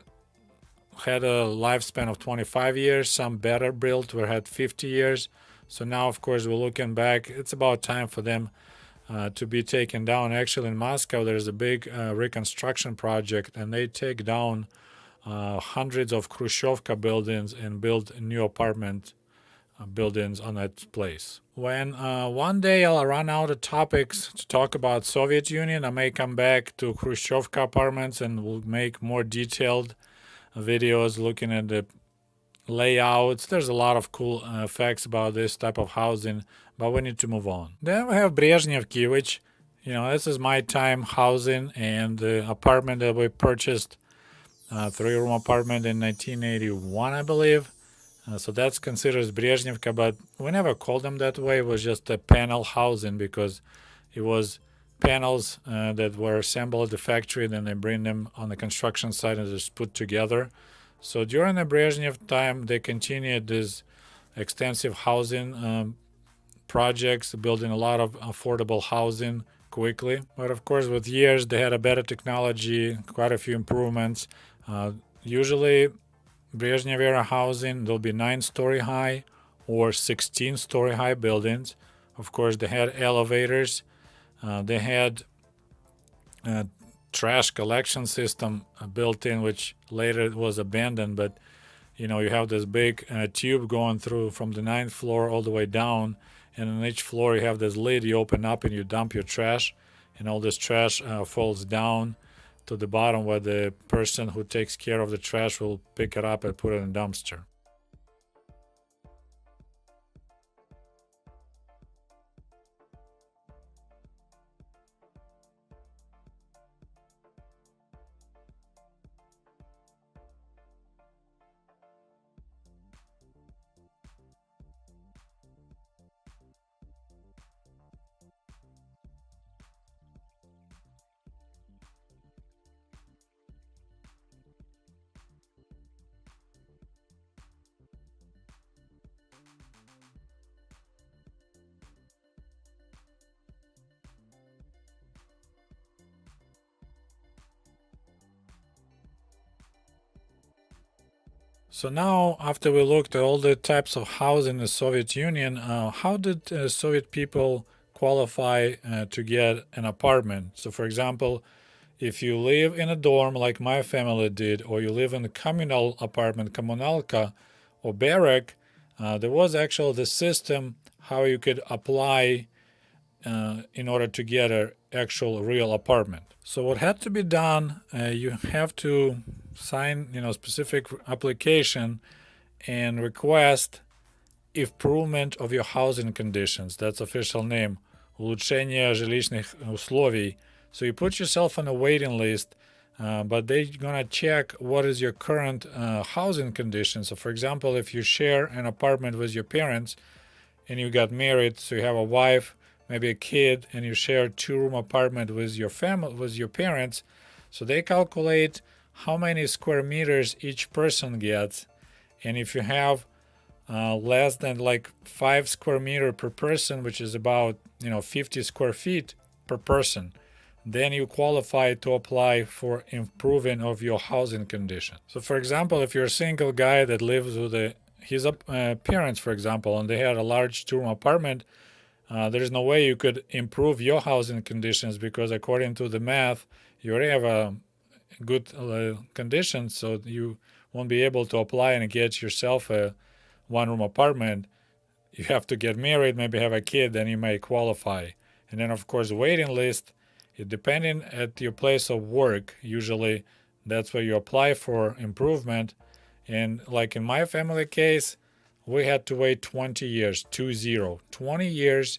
had a lifespan of 25 years. Some better built were had 50 years. So now, of course, we're looking back. It's about time for them to be taken down. Actually, in Moscow, there's a big reconstruction project, and they take down hundreds of Khrushchevka buildings and build new apartment buildings on that place. When one day I'll run out of topics to talk about Soviet Union, I may come back to Khrushchevka apartments and we'll make more detailed videos looking at the layouts. There's a lot of cool facts about this type of housing, but we need to move on. Then we have Brezhnevki, which, this is my time housing, and the apartment that we purchased, 3-room apartment in 1981, I believe. So that's considered as Brezhnevka, but we never called them that way. It was just a panel housing because it was panels that were assembled at the factory, then they bring them on the construction site and just put together. So during the Brezhnev time, they continued this extensive housing projects, building a lot of affordable housing quickly. But of course, with years, they had a better technology, quite a few improvements. Usually, Brezhnev era housing, there'll be 9-story high or 16-story high buildings. Of course, they had elevators. They had a trash collection system built in, which later was abandoned. But, you have this big tube going through from the 9th floor all the way down. And on each floor, you have this lid you open up and you dump your trash. And all this trash falls down to the bottom where the person who takes care of the trash will pick it up and put it in a dumpster. So now, after we looked at all the types of housing in the Soviet Union, how did Soviet people qualify to get an apartment? So, for example, if you live in a dorm like my family did, or you live in a communal apartment, kommunalka, or barrack, there was actually the system how you could apply in order to get an actual real apartment. So what had to be done, you have to sign, specific application and request improvement of your housing conditions. That's official name, улучшение жилищных условий. So you put yourself on a waiting list, but they're gonna check what is your current housing conditions. So, for example, if you share an apartment with your parents and you got married, so you have a wife, maybe a kid, and you share a 2-room apartment with your family, with your parents, so they calculate how many square meters each person gets, and if you have less than like 5 square meter per person, which is about 50 square feet per person, then you qualify to apply for improving of your housing condition. So, for example, if you're a single guy that lives with his parents, for example, and they had a large 2-room apartment, there's no way you could improve your housing conditions because according to the math, you already have a good conditions, so you won't be able to apply and get yourself a 1-room apartment. You have to get married, maybe have a kid, then you may qualify. And then, of course, waiting list, depending at your place of work, usually that's where you apply for improvement. And like in my family case, we had to wait 20 years, 20 years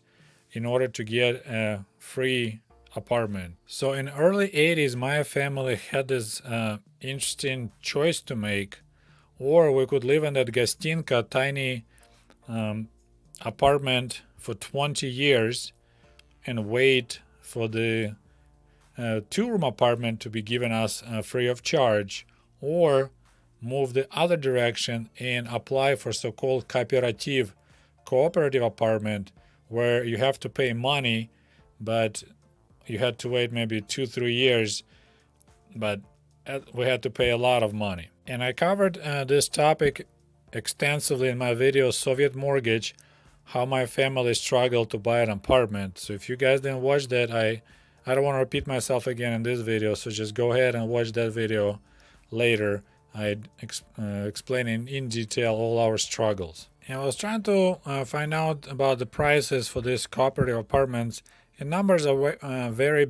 in order to get a free apartment. So in early 80s, my family had this interesting choice to make, or we could live in that Gostinka, tiny apartment for 20 years and wait for the 2-room apartment to be given us free of charge, or move the other direction and apply for so-called cooperative apartment, where you have to pay money, but you had to wait maybe 2-3 years, but we had to pay a lot of money. And I covered this topic extensively in my video Soviet Mortgage, how my family struggled to buy an apartment. So if you guys didn't watch that, I don't want to repeat myself again in this video, so just go ahead and watch that video later. I explain in detail all our struggles. And I was trying to find out about the prices for these cooperative apartments, and numbers are vary.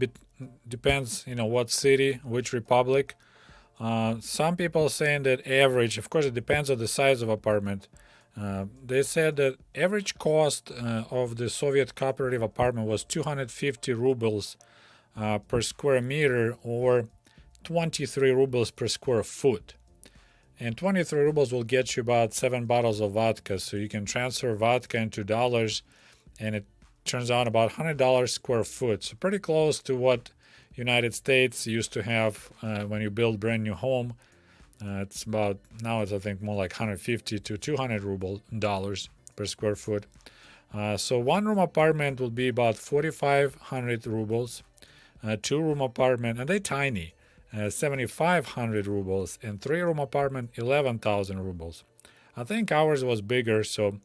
Depends, what city, which republic. Some people saying that average, of course, it depends on the size of apartment. They said that average cost of the Soviet cooperative apartment was 250 rubles per square meter, or 23 rubles per square foot. And 23 rubles will get you about 7 bottles of vodka. So you can transfer vodka into dollars, and it turns out about $100 square foot. So pretty close to what United States used to have when you build brand new home. It's about, now it's I think more like 150 to 200 dollars per square foot. So 1-room apartment will be about 4,500 rubles. 2-room apartment, and they're tiny, 7,500 rubles, and 3-room apartment 11,000 rubles. I think ours was bigger, so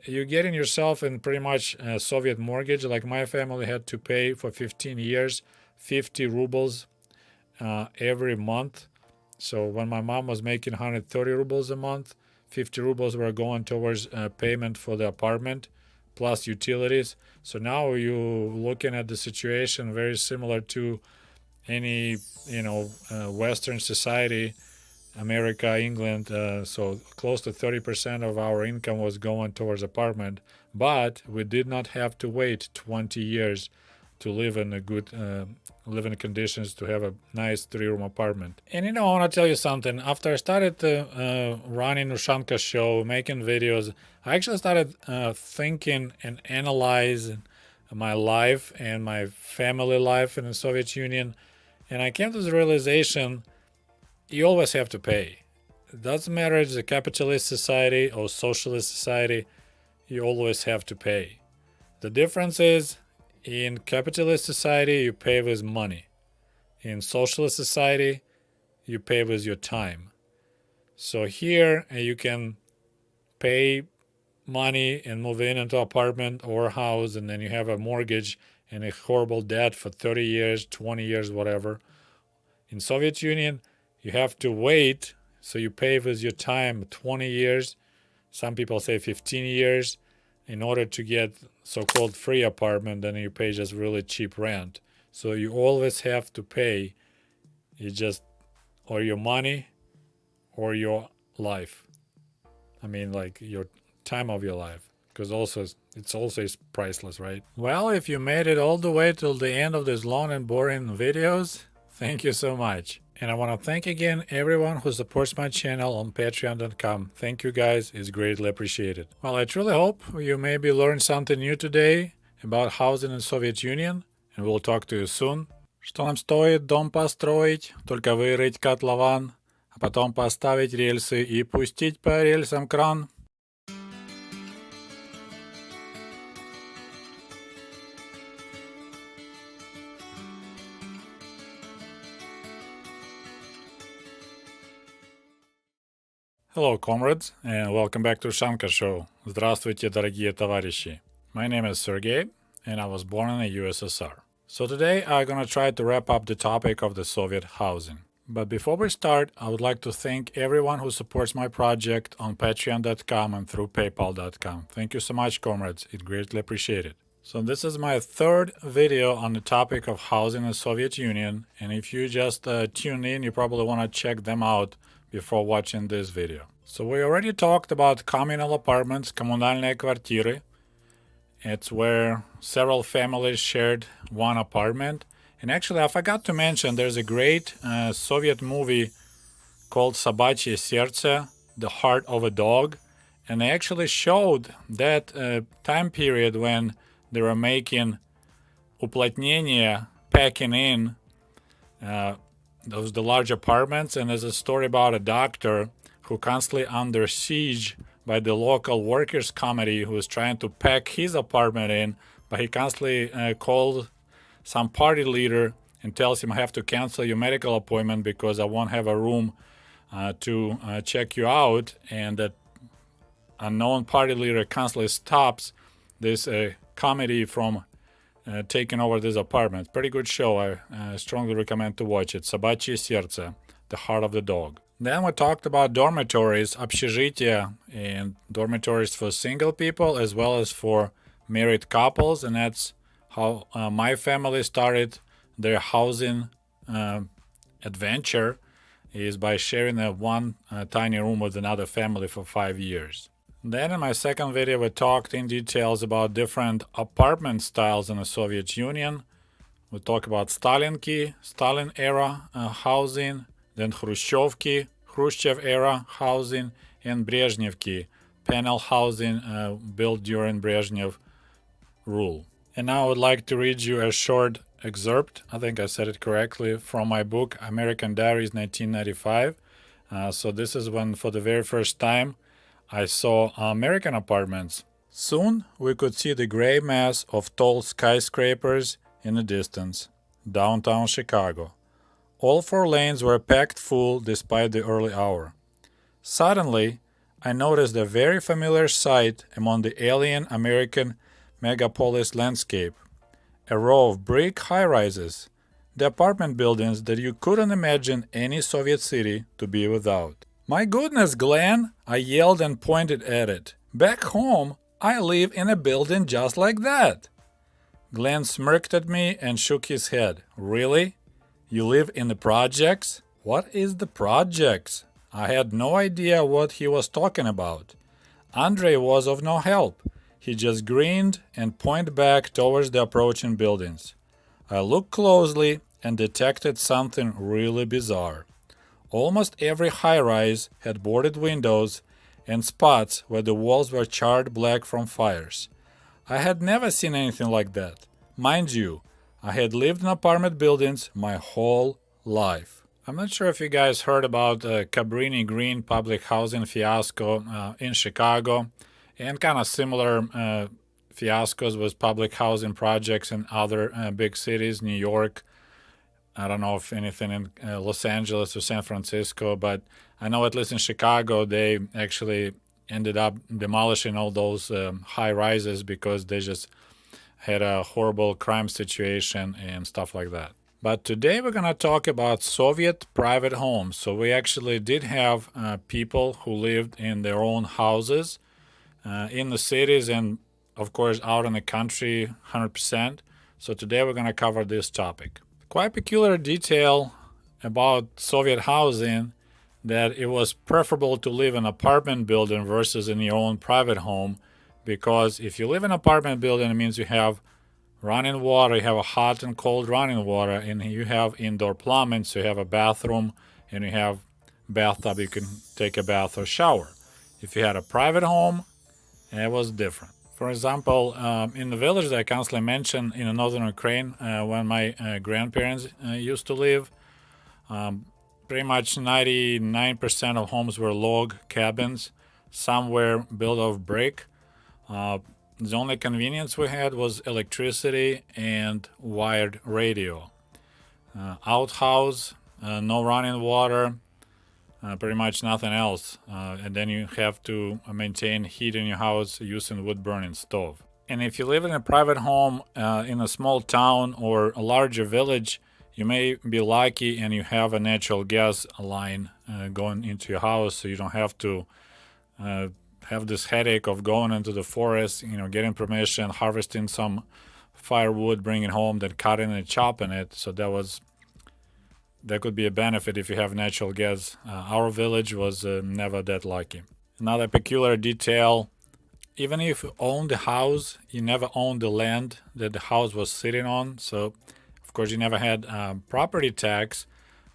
you're getting yourself in pretty much a Soviet mortgage. Like my family had to pay for 15 years 50 rubles every month. So when my mom was making 130 rubles a month, 50 rubles were going towards payment for the apartment plus utilities. So now you're looking at the situation very similar to any Western society, America, England. So close to 30% of our income was going towards apartment, but we did not have to wait 20 years to live in a good living conditions, to have a nice 3-room apartment. And I want to tell you something. After I started running Ushanka Show, making videos, I actually started thinking and analyzing my life and my family life in the Soviet Union, and I came to the realization you always have to pay. It doesn't matter if it's a capitalist society or socialist society, you always have to pay. The difference is, in capitalist society, you pay with money. In socialist society, you pay with your time. So here you can pay money and move into apartment or house, and then you have a mortgage and a horrible debt for 30 years, 20 years, whatever. In Soviet Union, you have to wait, so you pay with your time 20 years, some people say 15 years, in order to get so-called free apartment. Then you pay just really cheap rent. So you always have to pay, you just, or your money or your life. I mean, like your time of your life, because also it's also priceless, right? Well, if you made it all the way till the end of these long and boring videos, thank you so much. And I want to thank again everyone who supports my channel on patreon.com. Thank you guys, it's greatly appreciated. Well, I truly hope you maybe learned something new today about housing in Soviet Union, and we'll talk to you soon. Что нам стоит дом построить, только вырыть котлован, а потом поставить рельсы и пустить по рельсам кран. Hello, comrades, and welcome back to Ushanka Show. Здравствуйте, дорогие товарищи. My name is Sergey, and I was born in the USSR. So today I'm gonna try to wrap up the topic of the Soviet housing. But before we start, I would like to thank everyone who supports my project on patreon.com and through paypal.com. Thank you so much, comrades. It's greatly appreciated. So this is my third video on the topic of housing in the Soviet Union, and if you just tune in, you probably want to check them out before watching this video. So we already talked about communal apartments, коммунальные квартиры. It's where several families shared one apartment. And actually, I forgot to mention there's a great Soviet movie called Собачье сердце, The Heart of a Dog. And they actually showed that time period when they were making уплотнение, packing in those the large apartments. And there's a story about a doctor who constantly under siege by the local workers committee who was trying to pack his apartment in, but he constantly called some party leader and tells him, I have to cancel your medical appointment because I won't have a room to check you out. And that unknown party leader constantly stops this committee from taking over this apartment. Pretty good show. I strongly recommend to watch it. Собачье сердце, The Heart of the Dog. Then we talked about dormitories, общежития, and dormitories for single people as well as for married couples. And that's how my family started their housing adventure, is by sharing one tiny room with another family for 5 years. Then in my second video we talked in details about different apartment styles in the Soviet Union. We talked about Stalinki, Stalin era housing, then Khrushchevki, Khrushchev era housing, and Brezhnevki, panel housing built during Brezhnev rule. And now I would like to read you a short excerpt, I think I said it correctly, from my book American Diaries 1995. So this is when for the very first time I saw American apartments. Soon we could see the gray mass of tall skyscrapers in the distance, downtown Chicago. All 4 lanes were packed full despite the early hour. Suddenly, I noticed a very familiar sight among the alien American megapolis landscape. A row of brick high-rises, the apartment buildings that you couldn't imagine any Soviet city to be without. My goodness, Glenn, I yelled and pointed at it. Back home, I live in a building just like that. Glenn smirked at me and shook his head. Really? You live in the projects? What is the projects? I had no idea what he was talking about. Andrei was of no help. He just grinned and pointed back towards the approaching buildings. I looked closely and detected something really bizarre. Almost every high-rise had boarded windows and spots where the walls were charred black from fires. I had never seen anything like that. Mind you, I had lived in apartment buildings my whole life. I'm not sure if you guys heard about Cabrini Green public housing fiasco in Chicago, and kind of similar fiascos with public housing projects in other big cities, New York, I don't know if anything in Los Angeles or San Francisco, but I know at least in Chicago they actually ended up demolishing all those high rises because they just had a horrible crime situation and stuff like that. But today we're going to talk about Soviet private homes. So we actually did have people who lived in their own houses in the cities and, of course, out in the country 100%. So today we're going to cover this topic. Quite peculiar detail about Soviet housing that it was preferable to live in an apartment building versus in your own private home, because if you live in an apartment building, it means you have running water, you have a hot and cold running water, and you have indoor plumbing, so you have a bathroom and you have bathtub, you can take a bath or shower. If you had a private home, it was different. For example, in the village that I constantly mention in northern Ukraine, when my grandparents used to live, pretty much 99% of homes were log cabins. Some were built of brick. The only convenience we had was electricity and wired radio. Outhouse, no running water, pretty much nothing else. And then you have to maintain heat in your house using wood burning stove. And if you live in a private home in a small town or a larger village, you may be lucky and you have a natural gas line going into your house, so you don't have to have this headache of going into the forest, getting permission, harvesting some firewood, bringing it home, then cutting and chopping it. So that could be a benefit if you have natural gas. Our village was never that lucky. Another peculiar detail, even if you own the house, you never owned the land that the house was sitting on. So, of course, you never had property tax,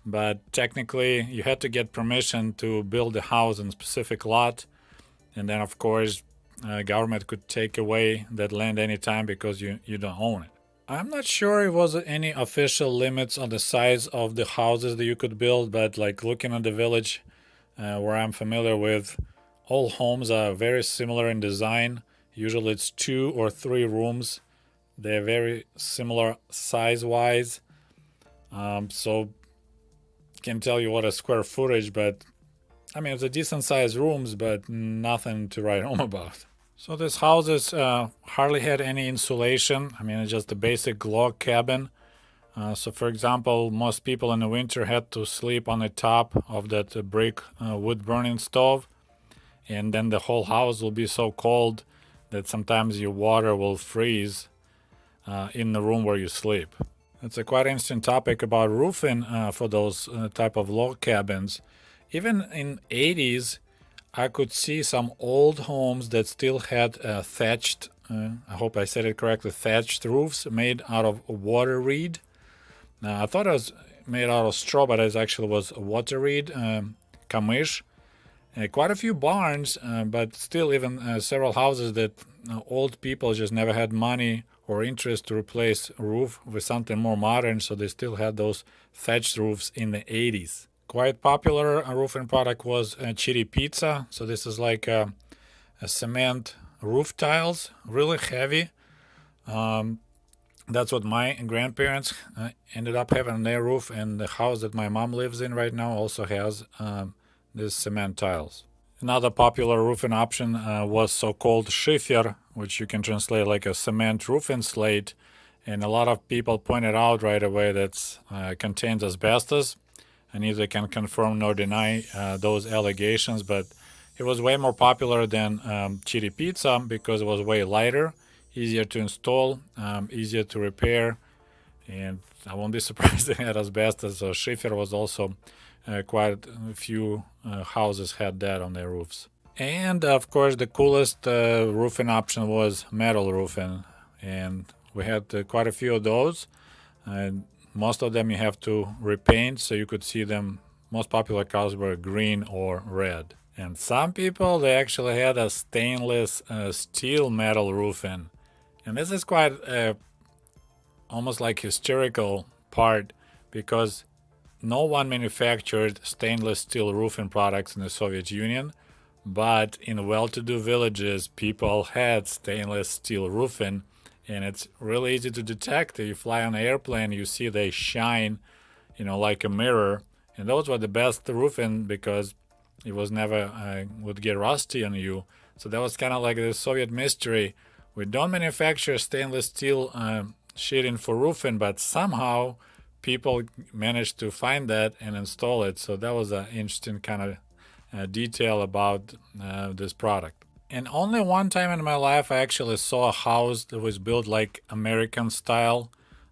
but technically you had to get permission to build a house in a specific lot. And then, of course, government could take away that land anytime because you don't own it. I'm not sure it was any official limits on the size of the houses that you could build, but like looking at the village where I'm familiar with, all homes are very similar in design. Usually it's 2 or 3 rooms. They're very similar size-wise. So can't tell you what a square footage, but I mean, it's a decent sized rooms, but nothing to write home about. So these houses hardly had any insulation. I mean, it's just a basic log cabin. So for example, most people in the winter had to sleep on the top of that brick wood burning stove. And then the whole house will be so cold that sometimes your water will freeze in the room where you sleep. It's a quite interesting topic about roofing for those type of log cabins. Even in 80s, I could see some old homes that still had thatched, I hope I said it correctly, thatched roofs made out of water reed. I thought it was made out of straw, but it actually was water reed, kamish. Quite a few barns, but still even several houses that old people just never had money or interest to replace roof with something more modern, so they still had those thatched roofs in the 80s. Quite popular roofing product was chiri pizza. So this is like a cement roof tiles, really heavy. That's what my grandparents ended up having on their roof, and the house that my mom lives in right now also has these cement tiles. Another popular roofing option was so-called shiffer, which you can translate like a cement roofing slate. And a lot of people pointed out right away that contains asbestos. I neither can confirm nor deny those allegations, but it was way more popular than chiri pizza because it was way lighter, easier to install, easier to repair, and I won't be surprised it had asbestos. So schiffer was also quite a few houses had that on their roofs. And of course, the coolest roofing option was metal roofing, and we had quite a few of those. Most of them you have to repaint, so you could see them. Most popular colors were green or red. And some people, they actually had a stainless steel metal roofing. And this is quite almost like historical part, because no one manufactured stainless steel roofing products in the Soviet Union, but in well-to-do villages, people had stainless steel roofing, and it's really easy to detect. You fly on an airplane, you see they shine like a mirror. And those were the best roofing because it was never would get rusty on you. So that was kind of like the Soviet mystery. We don't manufacture stainless steel sheeting for roofing, but somehow people managed to find that and install it. So that was an interesting kind of detail about this product. And only one time in my life I actually saw a house that was built like American style.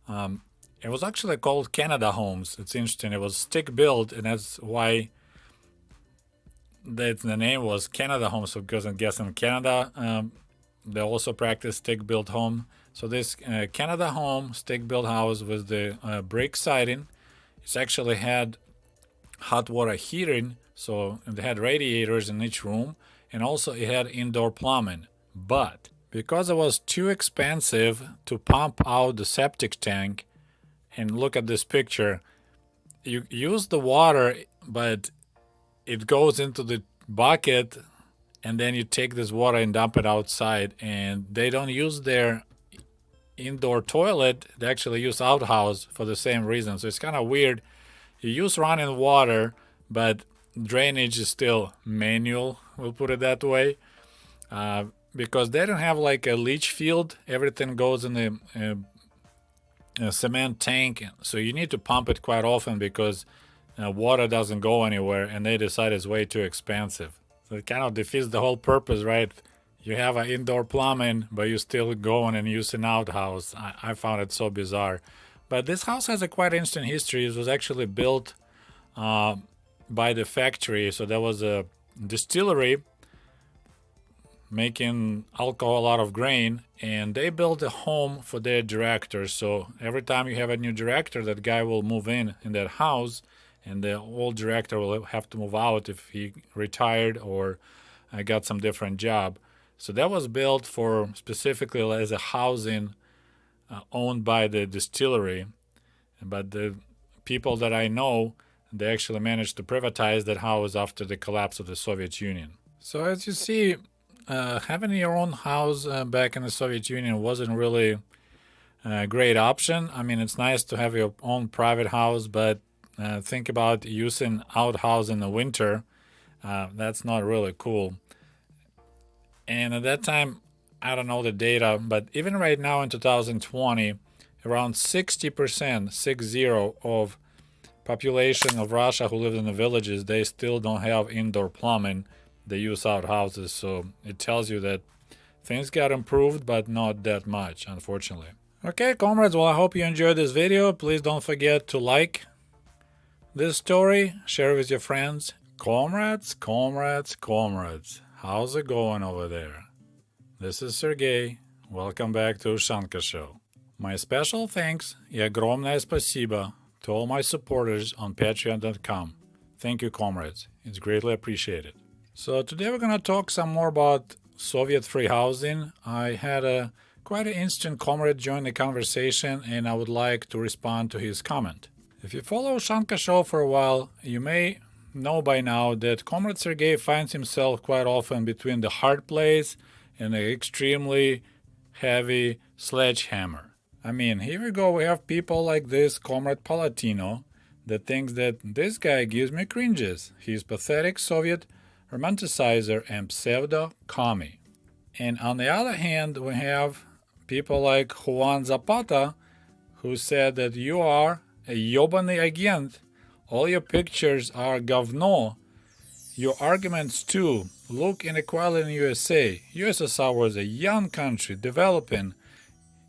It was actually called Canada Homes. It's interesting. It was stick built, and that's why the name was Canada Homes, because I guess in Canada they also practice stick built home. So this Canada Home stick built house with the brick siding, it's actually had hot water heating, so it had radiators in each room, and also it had indoor plumbing. But because it was too expensive to pump out the septic tank, and look at this picture, you use the water, but it goes into the bucket, and then you take this water and dump it outside, and they don't use their indoor toilet, they actually use outhouse for the same reason. So it's kind of weird. You use running water, but drainage is still manual, we'll put it that way, because they don't have like a leach field. Everything goes in the cement tank, so you need to pump it quite often because water doesn't go anywhere, and they decide it's way too expensive. So it kind of defeats the whole purpose, right? You have an indoor plumbing, but you still going and use an outhouse. I found it so bizarre. But this house has a quite interesting history. It was actually built by the factory. So there was a distillery making alcohol out of grain, and they built a home for their director. So every time you have a new director, that guy will move in that house, and the old director will have to move out if he retired or got some different job. So that was built for specifically as a housing owned by the distillery. But the people that I know, they actually managed to privatize that house after the collapse of the Soviet Union. So as you see, having your own house back in the Soviet Union wasn't really a great option. I mean, it's nice to have your own private house, but think about using outhouse in the winter. That's not really cool. And at that time, I don't know the data, but even right now in 2020, around 60%, 60, of population of Russia who live in the villages, they still don't have indoor plumbing. They use outhouses, so it tells you that things got improved, but not that much, unfortunately. Okay, comrades, well, I hope you enjoyed this video. Please don't forget to like this story, share it with your friends. Comrades, how's it going over there? This is Sergey. Welcome back to Ushanka Show. My special thanks и огромное спасибо to all my supporters on patreon.com. Thank you, comrades. It's greatly appreciated. So today we're going to talk some more about Soviet free housing. I had quite an interesting comrade join the conversation, and I would like to respond to his comment. If you follow Ushanka Show for a while, you may know by now that Comrade Sergey finds himself quite often between the hard place and the extremely heavy sledgehammer. I mean, here we go, we have people like this Comrade Palatino that thinks that this guy gives me cringes. He's pathetic Soviet romanticizer and pseudo-commie. And on the other hand, we have people like Juan Zapata, who said that you are a ёбаный agent. All your pictures are говно. Your arguments too. Look, inequality in USA. USSR was a young country, developing.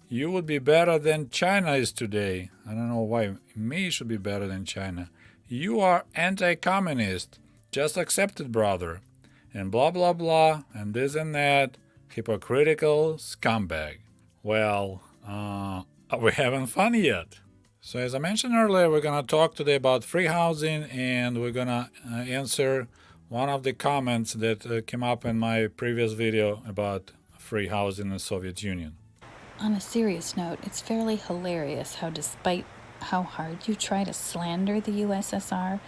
You would be better than China is today. I don't know why me should be better than China. You are anti-communist. Just accept it, brother. And blah blah blah, and this and that. Hypocritical scumbag. Well, are we having fun yet? So as I mentioned earlier, we're going to talk today about free housing, and we're going to answer one of the comments that came up in my previous video about free housing in the Soviet Union. On a serious note, it's fairly hilarious how despite how hard you try to slander the USSR,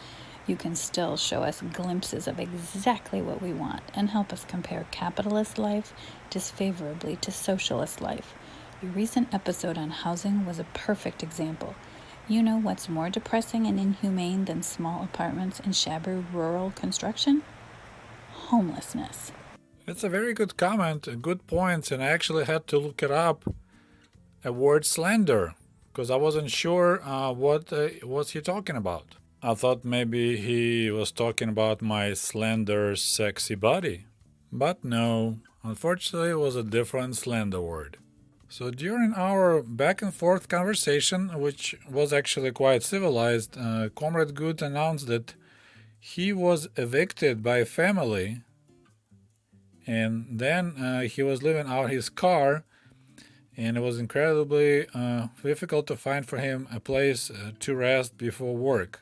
you can still show us glimpses of exactly what we want and help us compare capitalist life disfavorably to socialist life. Your recent episode on housing was a perfect example. You know what's more depressing and inhumane than small apartments and shabby rural construction? Homelessness. It's a very good comment, a good point, and I actually had to look it up. A word slender, because I wasn't sure what was he talking about. I thought maybe he was talking about my slender, sexy body. But no, unfortunately, it was a different slender word. So during our back and forth conversation, which was actually quite civilized, Comrade Good announced that he was evicted by a family, and then he was leaving out his car, and it was incredibly difficult to find for him a place to rest before work.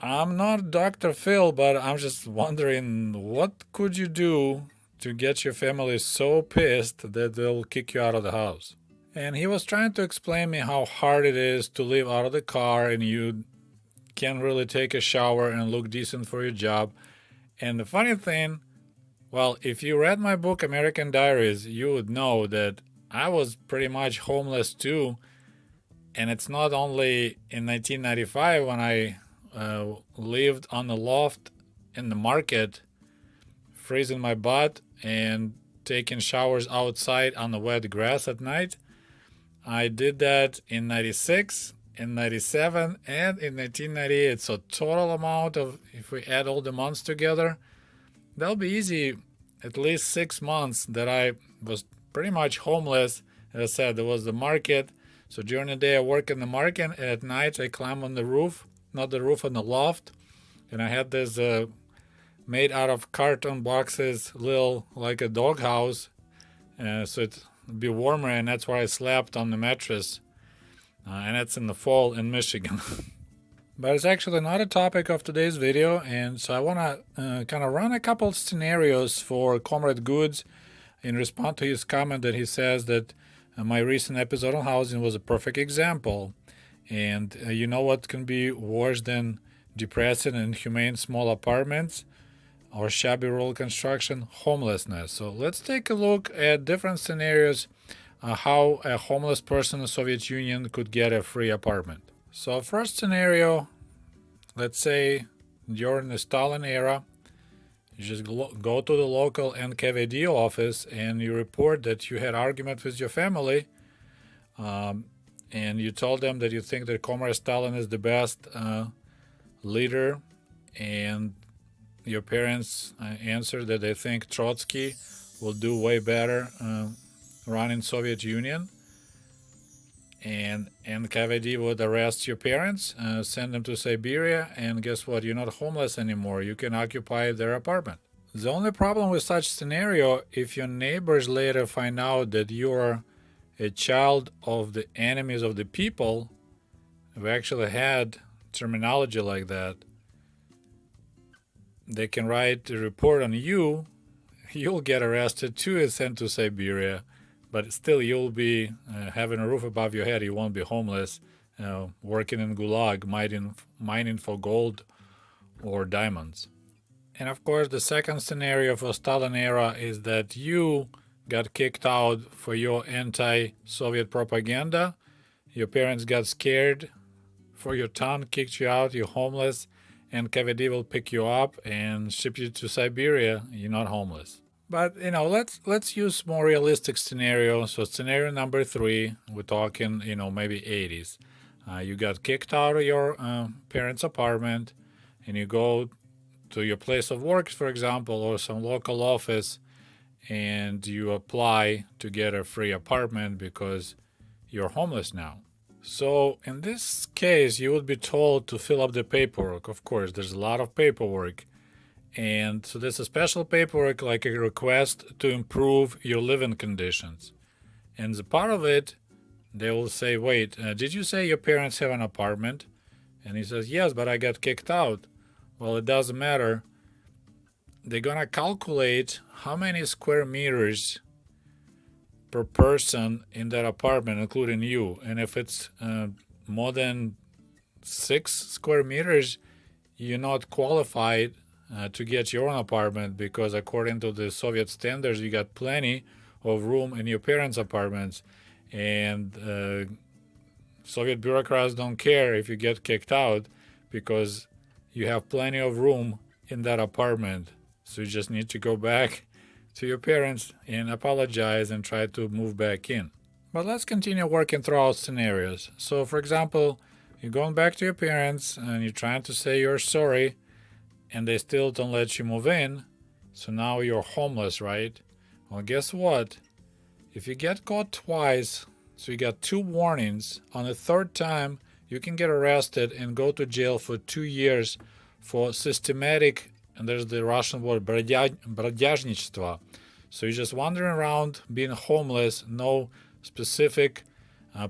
I'm not Dr. Phil, but I'm just wondering, what could you do to get your family so pissed that they'll kick you out of the house? And he was trying to explain me how hard it is to live out of the car and you can't really take a shower and look decent for your job. And the funny thing, well, if you read my book American Diaries, you would know that I was pretty much homeless too. And it's not only in 1995 when I lived on the loft in the market, freezing my butt and taking showers outside on the wet grass at night. I did that in 96, in 97, and in 1998. So total amount of, if we add all the months together, that'll be easy, at least 6 months that I was pretty much homeless. As I said, there was the market. So during the day I work in the market, and at night I climb on the roof, not the roof, on the loft. And I had this made out of carton boxes, little like a doghouse, so it'd be warmer, and that's where I slept on the mattress. And that's in the fall in Michigan. But it's actually not a topic of today's video, and so I want to kind of run a couple scenarios for Comrade Goods in response to his comment that he says that my recent episode on housing was a perfect example. And you know what can be worse than depressing and inhumane small apartments or shabby rural construction? Homelessness. So let's take a look at different scenarios how a homeless person in the Soviet Union could get a free apartment. So first scenario, let's say during the Stalin era, you just go to the local NKVD office and you report that you had argument with your family, and you told them that you think that Comrade Stalin is the best leader, and your parents answered that they think Trotsky will do way better running Soviet Union, and NKVD would arrest your parents, send them to Siberia, and guess what? You're not homeless anymore. You can occupy their apartment. The only problem with such scenario, if your neighbors later find out that you're a child of the enemies of the people, we actually had terminology like that. They can write a report on you. You'll get arrested too and sent to Siberia, but still you'll be having a roof above your head. You won't be homeless, working in Gulag, mining for gold or diamonds. And of course, the second scenario for Stalin era is that you got kicked out for your anti-Soviet propaganda. Your parents got scared for your town, kicked you out, you're homeless, and KVD will pick you up and ship you to Siberia. You're not homeless. But let's use more realistic scenario. So scenario number 3, we're talking maybe 80s. You got kicked out of your parents' apartment, and you go to your place of work, for example, or some local office, and you apply to get a free apartment because you're homeless now. So in this case, you would be told to fill up the paperwork. Of course, there's a lot of paperwork. And so there's a special paperwork, like a request to improve your living conditions. And the part of it, they will say, wait, did you say your parents have an apartment? And he says, yes, but I got kicked out. Well, it doesn't matter. They're going to calculate how many square meters per person in that apartment, including you. And if it's more than 6 square meters, you're not qualified to get your own apartment, because according to the Soviet standards, you got plenty of room in your parents' apartments. And Soviet bureaucrats don't care if you get kicked out because you have plenty of room in that apartment. So you just need to go back to your parents and apologize and try to move back in. But let's continue working through our scenarios. So, for example, you're going back to your parents and you're trying to say you're sorry and they still don't let you move in. So now you're homeless, right? Well, guess what? If you get caught twice, so you got 2 warnings, on the 3rd time, you can get arrested and go to jail for 2 years for systematic, and there's the Russian word, бродяжничество. So you're just wandering around, being homeless, no specific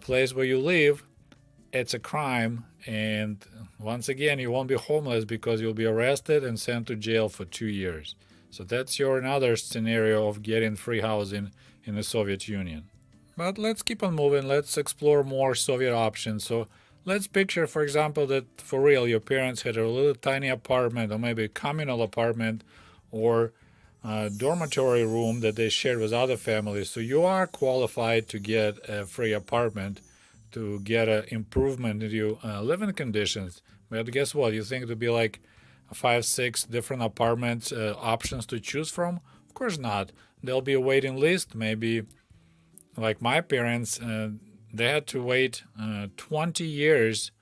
place where you live. It's a crime, and once again, you won't be homeless because you'll be arrested and sent to jail for 2 years. So that's your another scenario of getting free housing in the Soviet Union. But let's keep on moving. Let's explore more Soviet options. So let's picture, for example, that for real your parents had a little tiny apartment or maybe a communal apartment or a dormitory room that they shared with other families. So you are qualified to get a free apartment, to get an improvement in your living conditions. But guess what? You think it would be like 5-6 different apartment options to choose from? Of course not. There'll be a waiting list. Maybe like my parents, they had to wait 20 years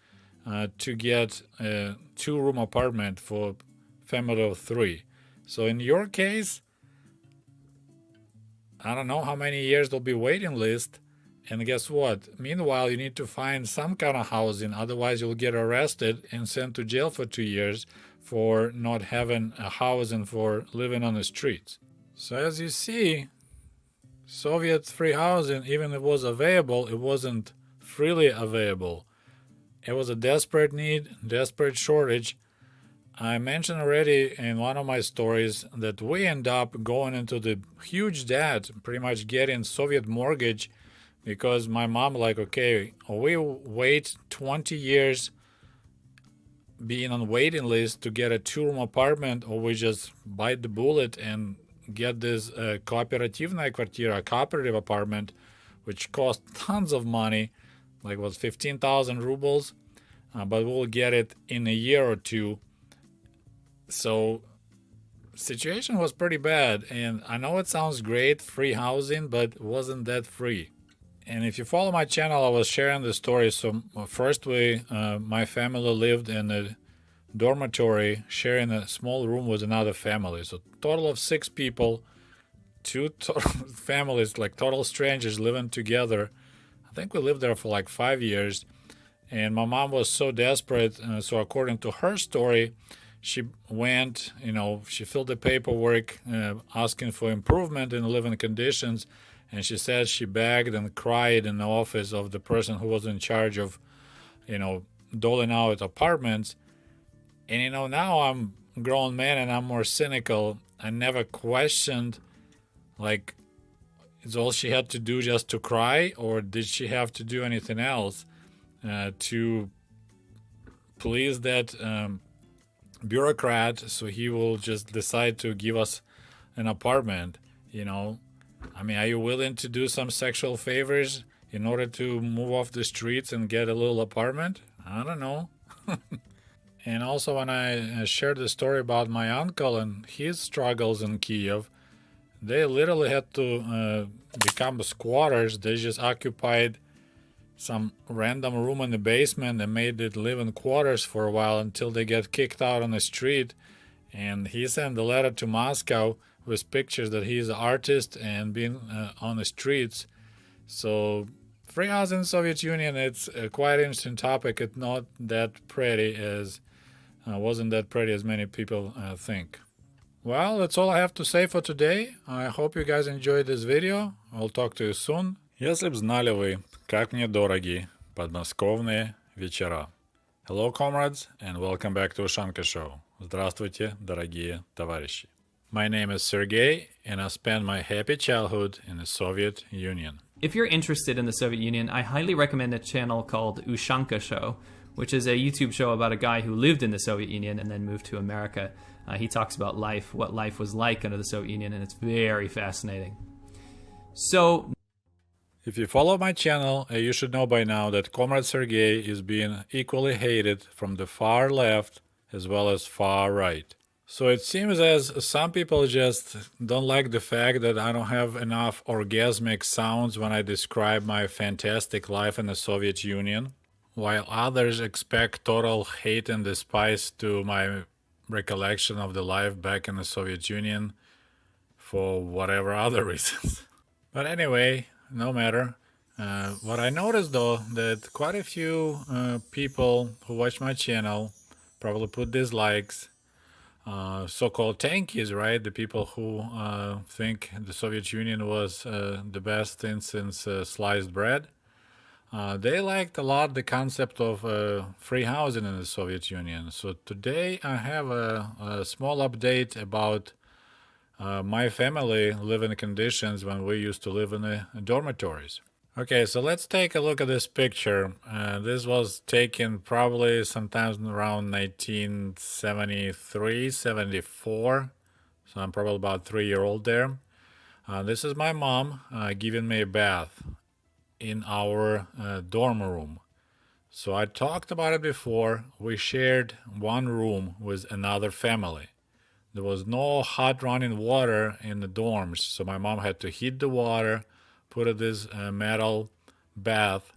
to get a 2-room apartment for a family of 3. So in your case, I don't know how many years there'll be waiting list. And guess what? Meanwhile, you need to find some kind of housing. Otherwise, you'll get arrested and sent to jail for 2 years for not having a housing, for living on the streets. So as you see, Soviet free housing, even if it was available, it wasn't freely available. It was a desperate need, desperate shortage. I mentioned already in one of my stories that we end up going into the huge debt, pretty much getting Soviet mortgage, because my mom like, okay, we wait 20 years being on waiting list to get a 2-room apartment, or we just bite the bullet and get this кооперативная квартира, cooperative apartment, which costs tons of money, like was 15,000 rubles, but we'll get it in a year or 2. So situation was pretty bad, and I know it sounds great, free housing, but it wasn't that free. And if you follow my channel, I was sharing the story. So first my family lived in a dormitory, sharing a small room with another family. So total of 6 people, 2 total families, like total strangers living together. I think we lived there for like 5 years. And my mom was so desperate. So according to her story, she went, she filled the paperwork asking for improvement in living conditions. And she said she begged and cried in the office of the person who was in charge of, doling out apartments. And, now I'm a grown man and I'm more cynical. I never questioned, like, is all she had to do just to cry? Or did she have to do anything else to please that bureaucrat so he will just decide to give us an apartment, I mean, are you willing to do some sexual favors in order to move off the streets and get a little apartment? I don't know. And also when I shared the story about my uncle and his struggles in Kiev, they literally had to become squatters. They just occupied some random room in the basement and made it live in quarters for a while until they get kicked out on the street. And he sent a letter to Moscow with pictures that he's an artist and being on the streets. So free housing in the Soviet Union, it's a quite interesting topic. It's not that pretty as wasn't that pretty as many people think. Well, that's all I have to say for today. I hope you guys enjoyed this video. I'll talk to you soon. Если б знали вы, как мне дороги подмосковные вечера. Hello, comrades, and welcome back to Ushanka Show. Здравствуйте, дорогие товарищи. My name is Sergey, and I spent my happy childhood in the Soviet Union. If you're interested in the Soviet Union, I highly recommend a channel called Ushanka Show, which is a YouTube show about a guy who lived in the Soviet Union and then moved to America. He talks about life, what life was like under the Soviet Union, and it's very fascinating. So, If you follow my channel, you should know by now that Comrade Sergei is being equally hated from the far left as well as far right. So it seems as some people just don't like the fact that I don't have enough orgasmic sounds when I describe my fantastic life in the Soviet Union, while others expect total hate and despise to my recollection of the life back in the Soviet Union for whatever other reasons. But anyway, no matter. What I noticed though, that quite a few people who watch my channel probably put dislikes, so-called tankies, right? The people who think the Soviet Union was the best thing since sliced bread. They liked a lot the concept of free housing in the Soviet Union. So today I have a small update about my family living conditions when we used to live in the dormitories. Okay, so let's take a look at this picture. This was taken probably sometime around 1973, 74. So I'm probably about 3-year-old there. This is my mom giving me a bath in our dorm room. So I talked about it before. We shared one room with another family. There was no hot running water in the dorms, so my mom had to heat the water, put it in this metal bath,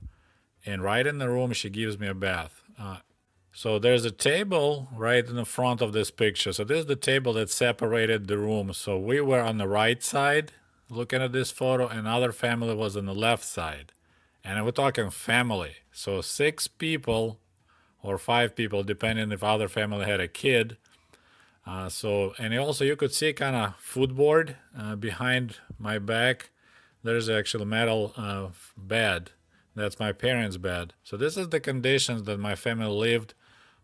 and right in the room she gives me a bath. So there's a table right in the front of this picture. So this is the table that separated the room. So we were on the right side looking at this photo, and another family was on the left side. And we're talking family. So 6 people or 5 people, depending if other family had a kid. And also you could see kind of footboard behind my back. There's actually metal bed. That's my parents' bed. So this is the conditions that my family lived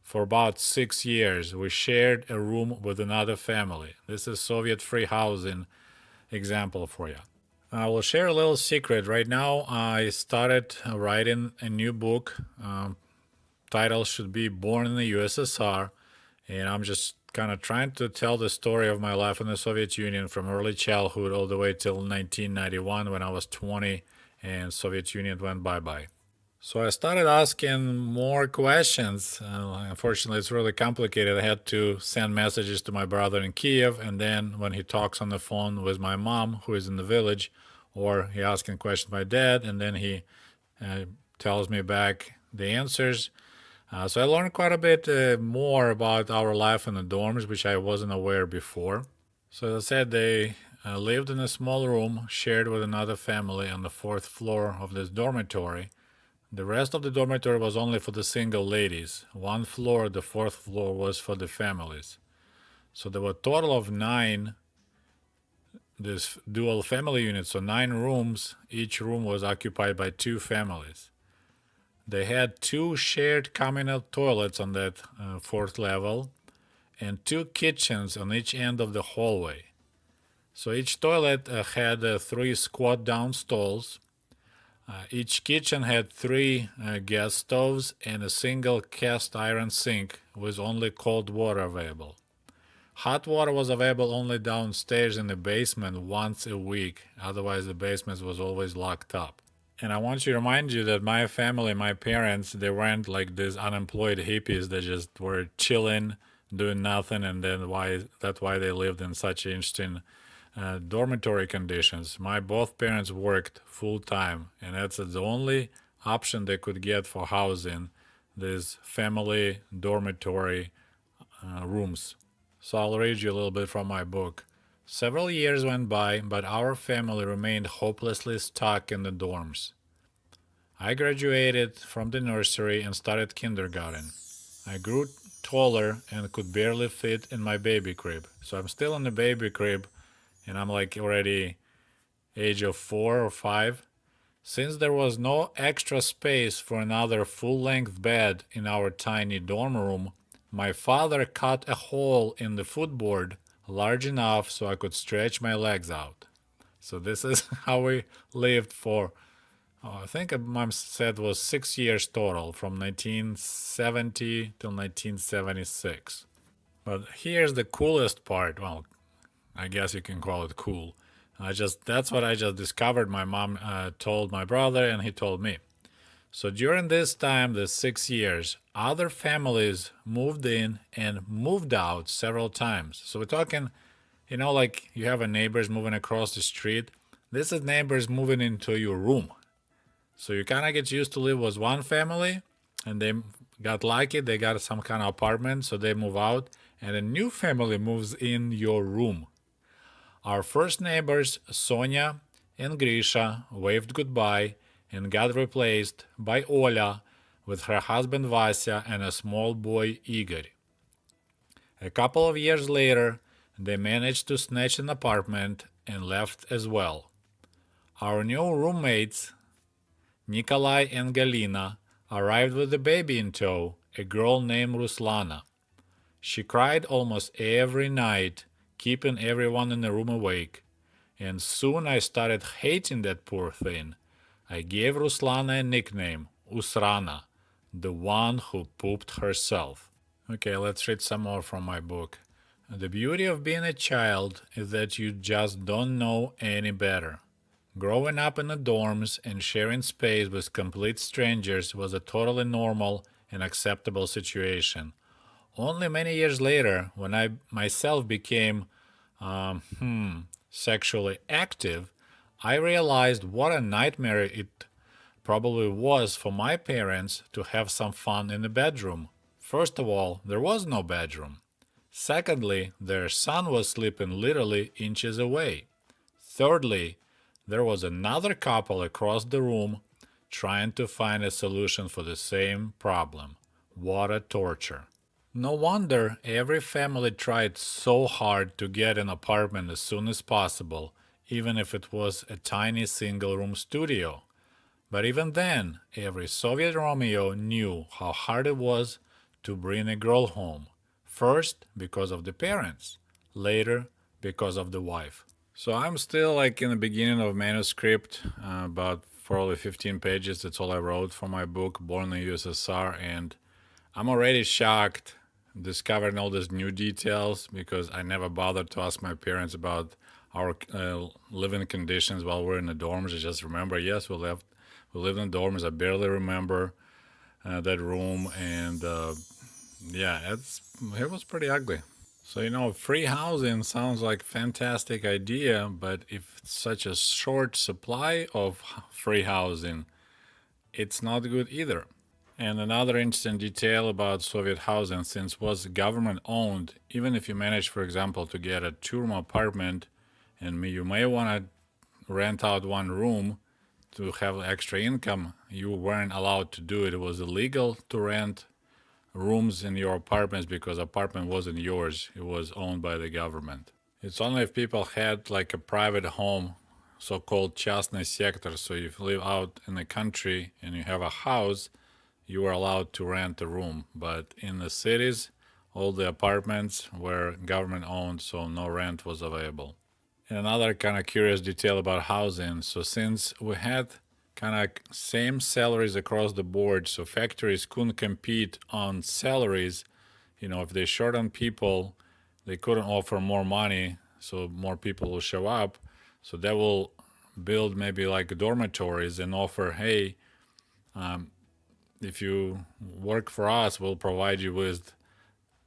for about 6 years. We shared a room with another family. This is Soviet free housing example for you. I will share a little secret. Right now I started writing a new book. Title should be Born in the USSR. And I'm just kind of trying to tell the story of my life in the Soviet Union from early childhood all the way till 1991 when I was 20 and Soviet Union went bye-bye. So I started asking more questions. Unfortunately, it's really complicated. I had to send messages to my brother in Kiev, and then when he talks on the phone with my mom, who is in the village, or he asking questions to my dad, and then he tells me back the answers. So I learned quite a bit more about our life in the dorms, which I wasn't aware before. So as I said, they lived in a small room shared with another family on the 4th floor of this dormitory. The rest of the dormitory was only for the single ladies. One floor, the 4th floor, was for the families. So there were a total of 9 this dual family units, so 9 rooms. Each room was occupied by 2 families. They had 2 shared communal toilets on that 4th level and 2 kitchens on each end of the hallway. So each toilet had 3 squat down stalls. Each kitchen had 3 gas stoves and a single cast iron sink with only cold water available. Hot water was available only downstairs in the basement once a week, otherwise the basement was always locked up. And I want to remind you that my family, my parents, they weren't like these unemployed hippies that just were chilling, doing nothing, and then that's why they lived in such interesting dormitory conditions. My both parents worked full time, and that's the only option they could get for housing, these family dormitory rooms. So I'll read you a little bit from my book. Several years went by, but our family remained hopelessly stuck in the dorms. I graduated from the nursery and started kindergarten. I grew taller and could barely fit in my baby crib. So I'm still in the baby crib, and I'm like already age of 4 or 5. Since there was no extra space for another full-length bed in our tiny dorm room, my father cut a hole in the footboard large enough so I could stretch my legs out. So this is how we lived for, I think mom said was 6 years total, from 1970 till 1976. But here's the coolest part. Well, I guess you can call it cool. That's what I just discovered. My mom told my brother, and he told me. So during this time, the 6 years, other families moved in and moved out several times. So we're talking, like you have a neighbors moving across the street. This is neighbors moving into your room. So you kind of get used to live with one family, and they got lucky. They got some kind of apartment, so they move out, and a new family moves in your room. Our first neighbors, Sonia and Grisha, waved goodbye and got replaced by Oля with her husband Vasya and a small boy Igor. A couple of years later, they managed to snatch an apartment and left as well. Our new roommates, Nikolai and Galina, arrived with a baby in tow, a girl named Ruslana. She cried almost every night, keeping everyone in the room awake, and soon I started hating that poor thing. I gave Ruslana a nickname, Usrana, the one who pooped herself. Okay, let's read some more from my book. The beauty of being a child is that you just don't know any better. Growing up in the dorms and sharing space with complete strangers was a totally normal and acceptable situation. Only many years later, when I myself became sexually active, I realized what a nightmare it probably was for my parents to have some fun in the bedroom. First of all, there was no bedroom. Secondly, their son was sleeping literally inches away. Thirdly, there was another couple across the room trying to find a solution for the same problem. What a torture. No wonder every family tried so hard to get an apartment as soon as possible, even if it was a tiny single-room studio. But even then, every Soviet Romeo knew how hard it was to bring a girl home. First, because of the parents. Later, because of the wife. So I'm still like in the beginning of manuscript, about probably 15 pages. That's all I wrote for my book, Born in the USSR. And I'm already shocked discovering all these new details because I never bothered to ask my parents about our living conditions while we're in the dorms. I just remember, yes, we lived in dorms. I barely remember that room, and it was pretty ugly. So free housing sounds like a fantastic idea, but if it's such a short supply of free housing, it's not good either. And another interesting detail about Soviet housing, since it was government owned, even if you manage, for example, to get a two-room apartment, and you may want to rent out one room to have extra income, you weren't allowed to do it. It was illegal to rent rooms in your apartments because apartment wasn't yours. It was owned by the government. It's only if people had like a private home, so-called частный сектор. So if you live out in the country and you have a house, you were allowed to rent a room. But in the cities, all the apartments were government owned, so no rent was available. And another kind of curious detail about housing. So since we had kind of same salaries across the board, so factories couldn't compete on salaries. If they short on people, they couldn't offer more money, so more people will show up. So they will build maybe like dormitories and offer, hey, if you work for us, we'll provide you with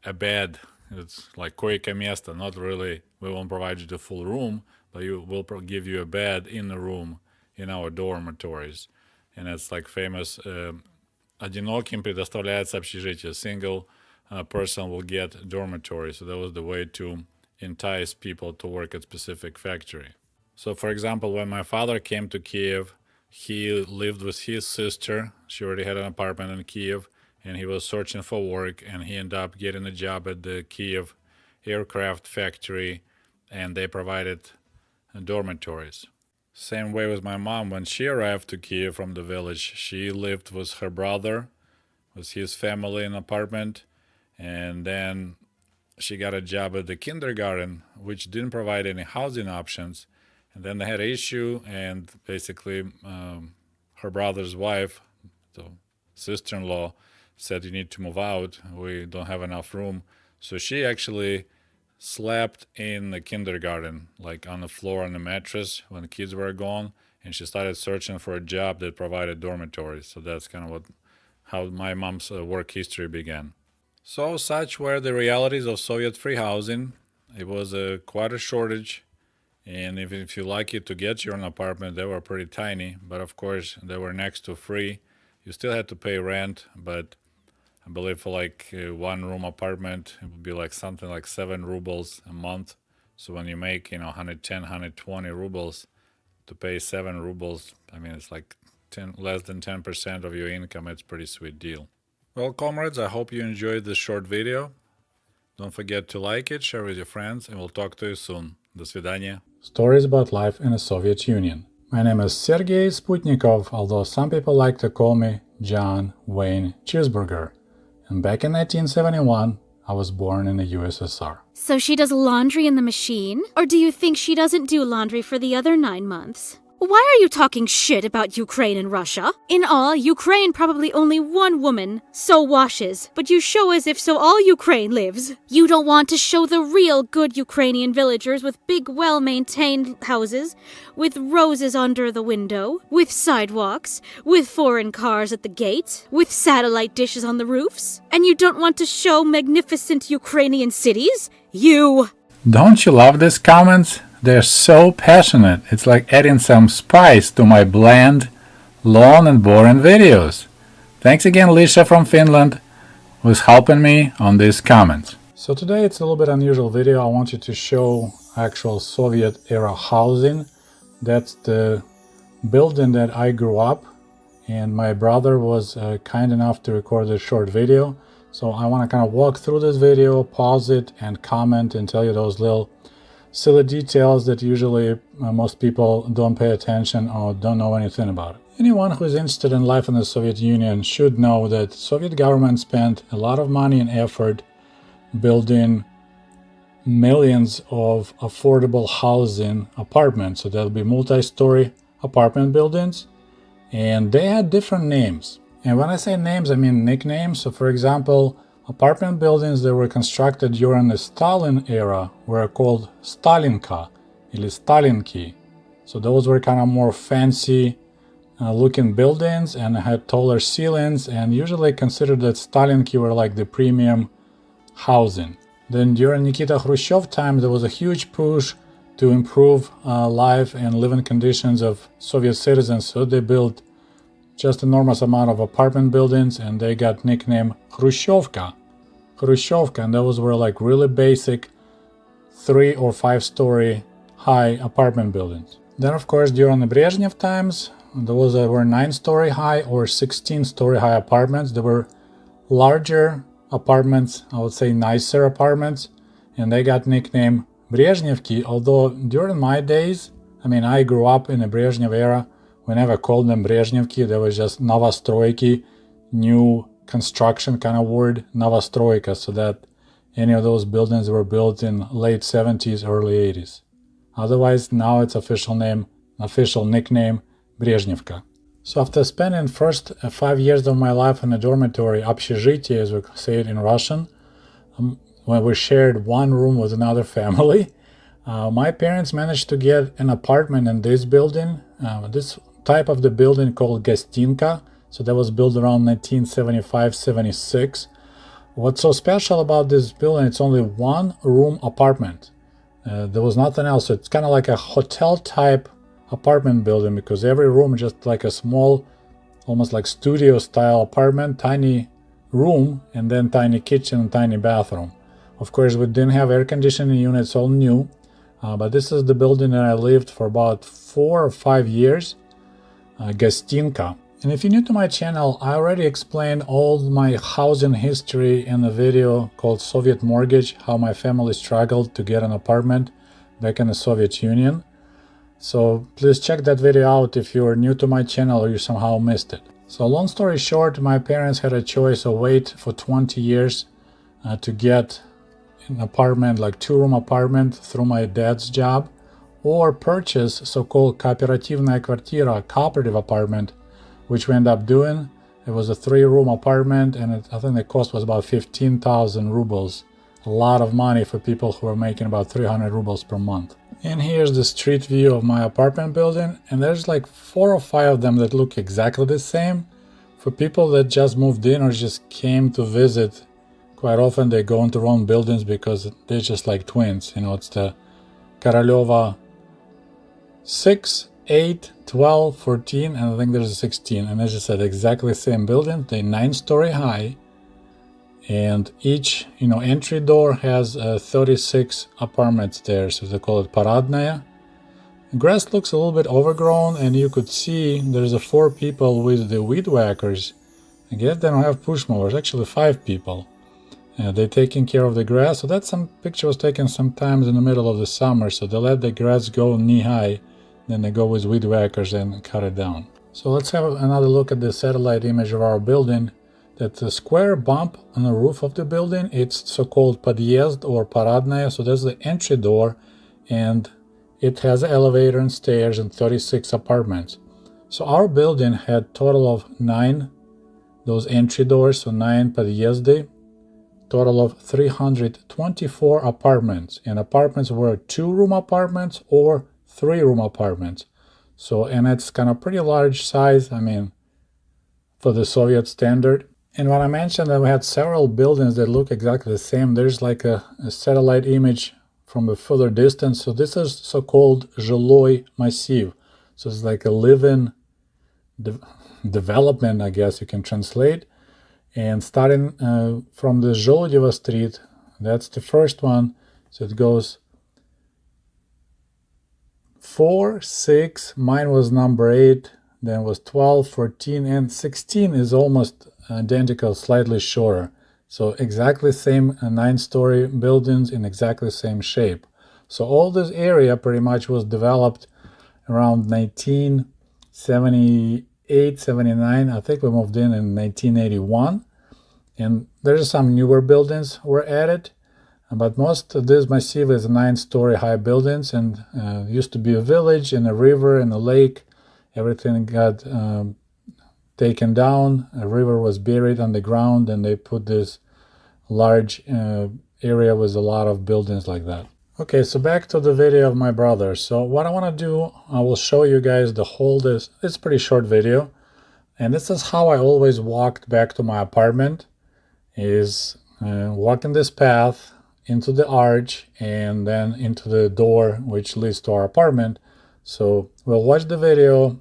a bed. It's like койка место, not really, we won't provide you the full room, but we'll give you a bed in the room in our dormitories. And it's like famous, одиноким предоставляется общежитие, single person will get dormitory. So that was the way to entice people to work at specific factory. So for example, when my father came to Kiev, he lived with his sister. She already had an apartment in Kiev, and he was searching for work, and he ended up getting a job at the Kiev aircraft factory, and they provided dormitories. Same way with my mom. When she arrived to Kiev from the village, she lived with her brother, with his family in an apartment, and then she got a job at the kindergarten, which didn't provide any housing options. And then they had an issue, and basically her brother's wife, the sister-in-law, said, you need to move out. We don't have enough room. So she actually slept in the kindergarten, like on the floor on the mattress when the kids were gone, and she started searching for a job that provided dormitories. So that's kind of how my mom's work history began. So such were the realities of Soviet free housing. It was quite a shortage, and if you lucky to get your own apartment, they were pretty tiny, but of course they were next to free. You still had to pay rent, but I believe for like a one room apartment, it would be like something like 7 rubles a month. So when you make, 110, 120 rubles, to pay 7 rubles, I mean, it's like less than 10% of your income. It's a pretty sweet deal. Well, comrades, I hope you enjoyed this short video. Don't forget to like it, share with your friends, and we'll talk to you soon. До свидания. Stories about life in the Soviet Union. My name is Sergei Sputnikov, although some people like to call me John Wayne Cheeseburger. And back in 1971, I was born in the USSR. So she does laundry in the machine? Or do you think she doesn't do laundry for the other 9 months? Why are you talking shit about Ukraine and Russia? In all, Ukraine probably only one woman so washes, but you show as if so all Ukraine lives. You don't want to show the real good Ukrainian villagers with big, well-maintained houses, with roses under the window, with sidewalks, with foreign cars at the gate, with satellite dishes on the roofs. And you don't want to show magnificent Ukrainian cities? You! Don't you love these comments? They're so passionate. It's like adding some spice to my bland, long and boring videos. Thanks again, Lisha from Finland, who's helping me on these comments. So today it's a little bit unusual video. I want you to show actual Soviet era housing. That's the building that I grew up, and my brother was kind enough to record this short video. So I want to kind of walk through this video, pause it, and comment and tell you those little silly details that usually most people don't pay attention or don't know anything about. Anyone who is interested in life in the Soviet Union should know that Soviet government spent a lot of money and effort building millions of affordable housing apartments. So there'll be multi-story apartment buildings, and they had different names. And when I say names, I mean nicknames. So for example, apartment buildings that were constructed during the Stalin era were called Stalinka или Stalinki. So those were kind of more fancy looking buildings and had taller ceilings, and usually considered that Stalinki were like the premium housing. Then during Nikita Khrushchev time, there was a huge push to improve life and living conditions of Soviet citizens. So they built just enormous amount of apartment buildings, and they got nicknamed Khrushchevka, and those were like really basic 3 or 5 story high apartment buildings. Then of course during the Brezhnev times, those were 9-story high or 16-story high apartments. They were larger apartments, I would say nicer apartments, and they got nicknamed Brezhnevki. Although during my days, I mean, I grew up in the Brezhnev era, we never called them Brezhnevki. They was just Novostroyki, new construction kind of word, Novostroyka, so that any of those buildings were built in late 70s, early 80s. Otherwise, now it's official nickname, Brezhnevka. So after spending first 5 years of my life in a dormitory, общежитие, as we say it in Russian, when we shared one room with another family, my parents managed to get an apartment in this building. This type of the building called Gastinka. So that was built around 1975-76. What's so special about this building, it's only 1 room apartment. There was nothing else. So it's kind of like a hotel type apartment building, because every room just like a small, almost like studio style apartment, tiny room, and then tiny kitchen and tiny bathroom. Of course, we didn't have air conditioning units, all new. But this is the building that I lived for about 4 or 5 years, Gastinka. And if you're new to my channel, I already explained all my housing history in a video called Soviet Mortgage, how my family struggled to get an apartment back in the Soviet Union. So please check that video out if you're new to my channel or you somehow missed it. So long story short, my parents had a choice of wait for 20 years to get an apartment, like 2-room apartment through my dad's job, or purchase so-called кооперативная квартира, cooperative apartment, which we ended up doing. It was a 3-room apartment, and I think the cost was about 15,000 rubles a lot of money for people who are making about 300 rubles per month. And here's the street view of my apartment building, and there's like 4 or 5 of them that look exactly the same. For people that just moved in or just came to visit, quite often they go into wrong buildings because they're just like twins. You know, it's the Koroleva 6, 8, 12, 14, and I think there's a 16. And as I said, exactly the same building. They're 9-story high. And each, entry door has 36 apartments there, so they call it Paradnaya. The grass looks a little bit overgrown, and you could see there's 4 people with the weed whackers. I guess they don't have push mowers, actually 5 people. They're taking care of the grass, so that picture was taken sometimes in the middle of the summer, so they let the grass go knee-high, then they go with weed whackers and cut it down. So let's have another look at the satellite image of our building. That's a square bump on the roof of the building. It's so-called подъезд or paradnaya, so that's the entry door, and it has an elevator and stairs and 36 apartments. So our building had total of 9 those entry doors, so 9 подъезды, total of 324 apartments, and apartments were 2-room apartments or 3-room apartments. So, and it's kind of pretty large size, for the Soviet standard. And when I mentioned that we had several buildings that look exactly the same, there's like a satellite image from a further distance. So this is so-called жилой массив. So it's like a living development, I guess you can translate. And starting from the Zholodeva Street, that's the first one. So it goes 4, 6, mine was number 8, then was 12, 14, and 16 is almost identical, slightly shorter. So exactly same 9-story buildings in exactly same shape. So all this area pretty much was developed around 1978, 79. I think we moved in 1981. And there's some newer buildings were added. But most of this massive is 9-story high buildings, and used to be a village and a river and a lake. Everything got taken down. A river was buried underground, and they put this large area with a lot of buildings like that. Okay, so back to the video of my brother. So what I want to do, I will show you guys the whole it's a pretty short video, and this is how I always walked back to my apartment, is walking this path into the arch and then into the door which leads to our apartment. So we'll watch the video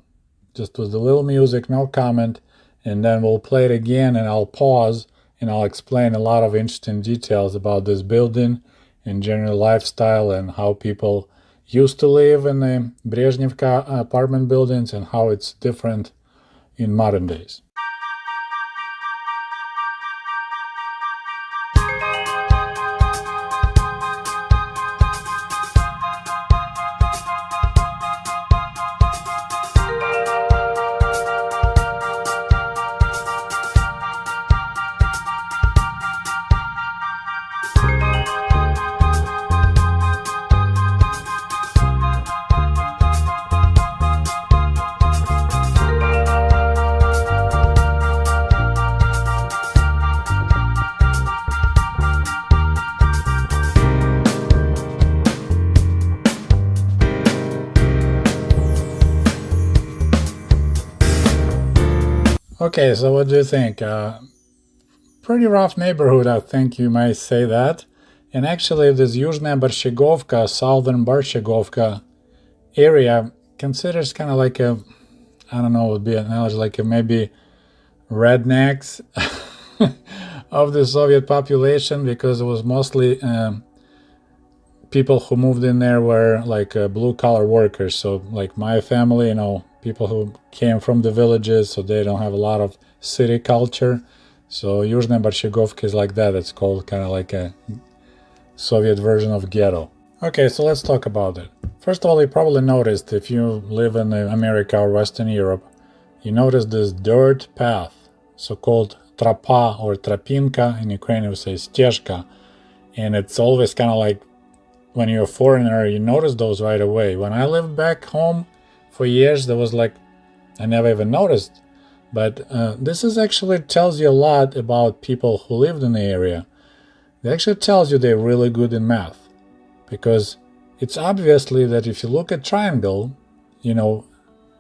just with the little music, no comment, and then we'll play it again, and I'll pause and I'll explain a lot of interesting details about this building and general lifestyle and how people used to live in the Brezhnevka apartment buildings and how it's different in modern days. Okay, so what do you think? Pretty rough neighborhood, I think you might say that. And actually this Yuzhnaya Borщegovka, southern Borщegovka area considers kind of like a, I don't know, would be an analogy like a maybe rednecks of the Soviet population, because it was mostly people who moved in there were like blue-collar workers. So like my family, people who came from the villages, so they don't have a lot of city culture. So Yuzhnaya Borщegovka is like that. It's called kind of like a Soviet version of ghetto. Okay, so let's talk about it. First of all, you probably noticed, if you live in America or Western Europe, you notice this dirt path, so-called tropa or tropinka. In Ukrainian we say stezhka. And it's always kind of like, when you're a foreigner, you notice those right away. When I lived back home for years, there was like, I never even noticed. But this is actually tells you a lot about people who lived in the area. it actually tells you they're really good in math. Because it's obviously that if you look at triangle,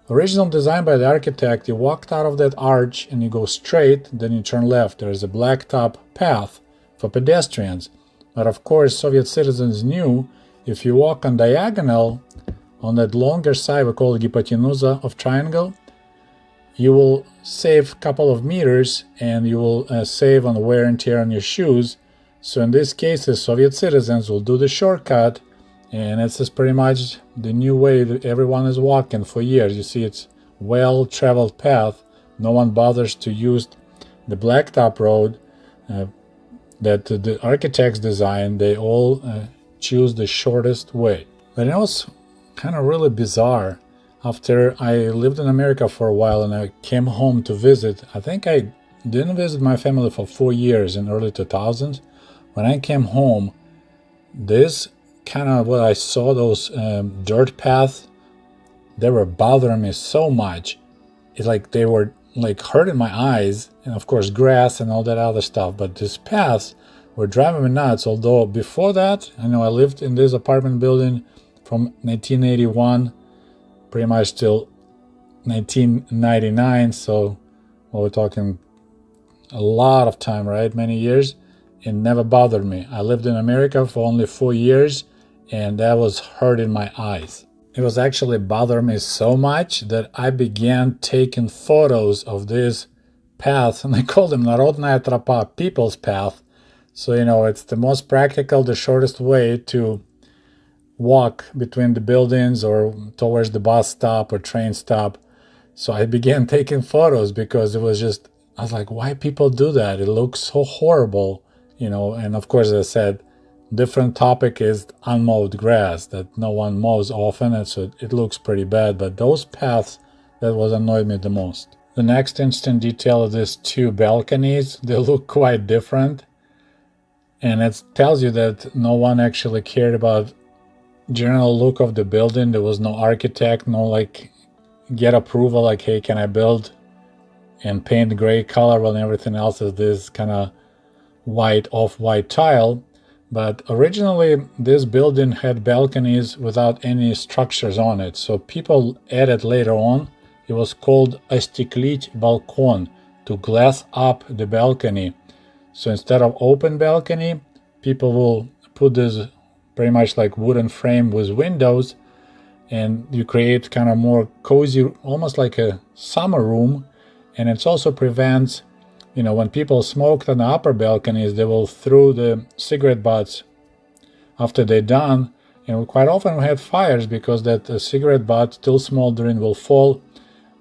original design by the architect, you walked out of that arch and you go straight, then you turn left. There is a blacktop path for pedestrians. But of course, Soviet citizens knew if you walk on diagonal, on that longer side, we call it hypotenusa of triangle, you will save a couple of meters and you will save on wear and tear on your shoes. So in this case, the Soviet citizens will do the shortcut, and it's just pretty much the new way that everyone is walking for years. You see, it's well-traveled path. No one bothers to use the blacktop road that the architects designed. They all choose the shortest way. But it was kind of really bizarre. After I lived in America for a while and I came home to visit, I think I didn't visit my family for 4 years in early 2000s. When I came home, this kind of what I saw, those dirt paths, they were bothering me so much. It's like they were like hurting my eyes, and of course grass and all that other stuff. But these paths were driving me nuts. Although before that, I lived in this apartment building from 1981 pretty much till 1999. So we're talking a lot of time, right? Many years. It never bothered me. I lived in America for only 4 years, and that was hurting my eyes. It was actually bothering me so much that I began taking photos of this path, and I call them Narodnaya Tropa, people's path. So, it's the most practical, the shortest way to walk between the buildings or towards the bus stop or train stop. So I began taking photos because I was like, why people do that? It looks so horrible. And of course, as I said, different topic is unmowed grass that no one mows often, and so it looks pretty bad. But those paths, that was annoyed me the most. The next interesting detail is these two balconies. They look quite different, and it tells you that no one actually cared about general look of the building. There was no architect, no get approval like, hey, can I build and paint gray color when everything else is this kind of white off-white tile. But originally this building had balconies without any structures on it, so people added later on, it was called остеклить balkon, to glass up the balcony. So instead of open balcony, people will put this pretty much like wooden frame with windows, and you create kind of more cozy, almost like a summer room. And it also prevents, when people smoked on the upper balconies, they will throw the cigarette butts after they're done. Quite often we had fires because that cigarette butt, still smoldering, will fall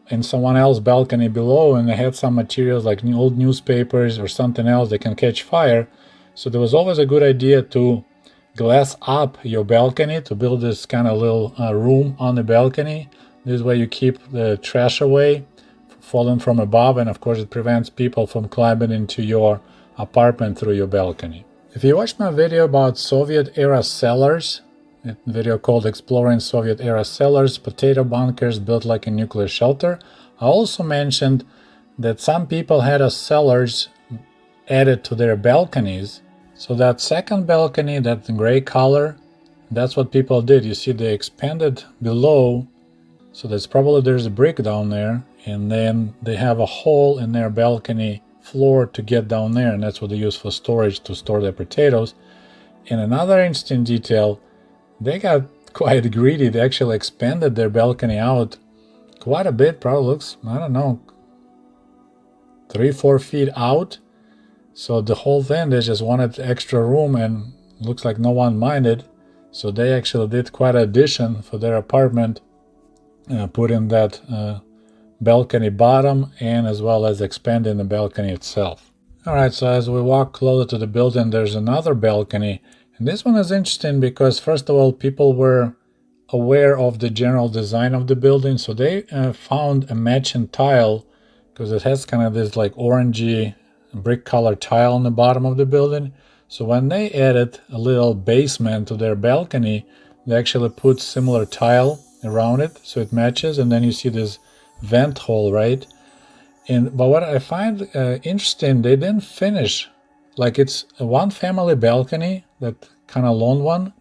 in someone else's balcony below, and they had some materials like old newspapers or something else that can catch fire. So there was always a good idea to glass up your balcony, to build this kind of little room on the balcony. This way you keep the trash away falling from above, and of course it prevents people from climbing into your apartment through your balcony. If you watched my video about Soviet era cellars, a video called Exploring Soviet era cellars, potato bunkers built like a nuclear shelter, I also mentioned that some people had a cellars added to their balconies. So that second balcony, that gray color, that's what people did. You see, they expanded below, so there's a brick down there, and then they have a hole in their balcony floor to get down there, and that's what they use for storage, to store their potatoes. And another interesting detail, they got quite greedy. They actually expanded their balcony out quite a bit, probably looks, 3-4 feet out. So the whole thing, they just wanted extra room, and looks like no one minded. So they actually did quite an addition for their apartment, put in that balcony bottom, and as well as expanding the balcony itself. Alright, so as we walk closer to the building, there's another balcony. And this one is interesting because, first of all, people were aware of the general design of the building. So they found a matching tile, because it has kind of this like orangey brick color tile on the bottom of the building. So when they added a little basement to their balcony, they actually put similar tile around it so it matches, and then you see this vent hole, right? But what I find interesting, they didn't finish like it's a one family balcony, that kind of long one,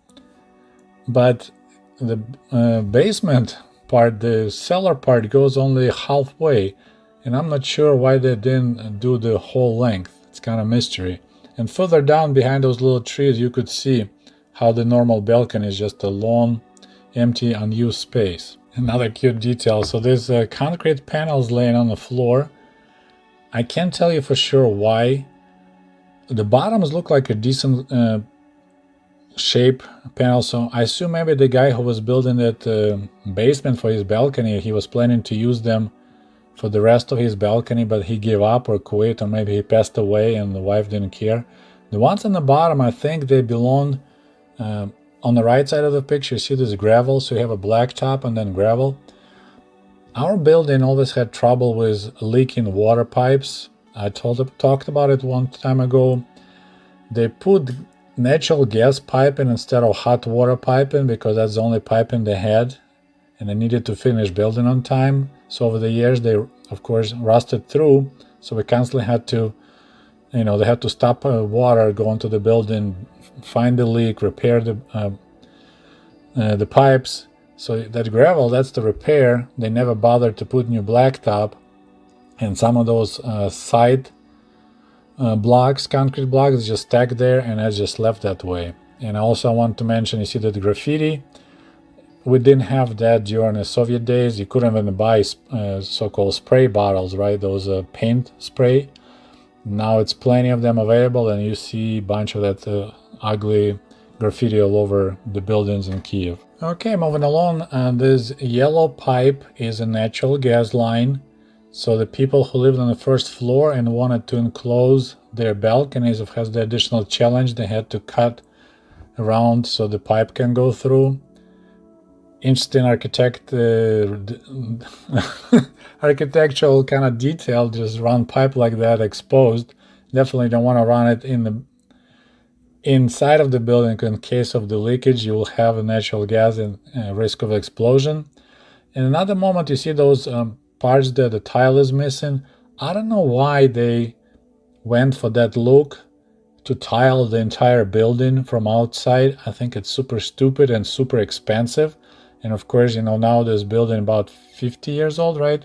but the basement part, the cellar part, goes only halfway, and I'm not sure why they didn't do the whole length. It's kind of mystery. And further down behind those little trees, you could see how the normal balcony is just a long, empty, unused space. Another cute detail. So there's concrete panels laying on the floor. I can't tell you for sure why. The bottoms look like a decent shape panel, so I assume maybe the guy who was building that basement for his balcony, he was planning to use them for the rest of his balcony, but he gave up or quit, or maybe he passed away and the wife didn't care. The ones on the bottom, I think they belong on the right side of the picture. You see this gravel, so you have a black top and then gravel. Our building always had trouble with leaking water pipes. I talked about it one time ago. They put natural gas piping instead of hot water piping because that's the only piping they had, and they needed to finish building on time. So over the years they of course rusted through, so we constantly had to, they had to stop water going to the building, find the leak, repair the pipes. So that gravel, that's the repair. They never bothered to put new blacktop, and some of those side blocks, concrete blocks, just stacked there, and I just left that way. And also I want to mention, you see that graffiti, we didn't have that during the Soviet days. You couldn't even buy so-called spray bottles, right? Those paint spray. Now it's plenty of them available, and you see a bunch of that ugly graffiti all over the buildings in Kiev. Okay, moving along. This yellow pipe is a natural gas line. So the people who lived on the first floor and wanted to enclose their balconies, has the additional challenge, they had to cut around so the pipe can go through. Interesting architectural kind of detail, just run pipe like that exposed. Definitely don't want to run it in the inside of the building. In case of the leakage, you will have a natural gas and risk of explosion. In another moment, you see those parts that the tile is missing. I don't know why they went for that look to tile the entire building from outside. I think it's super stupid and super expensive. And of course, now this building about 50 years old, right?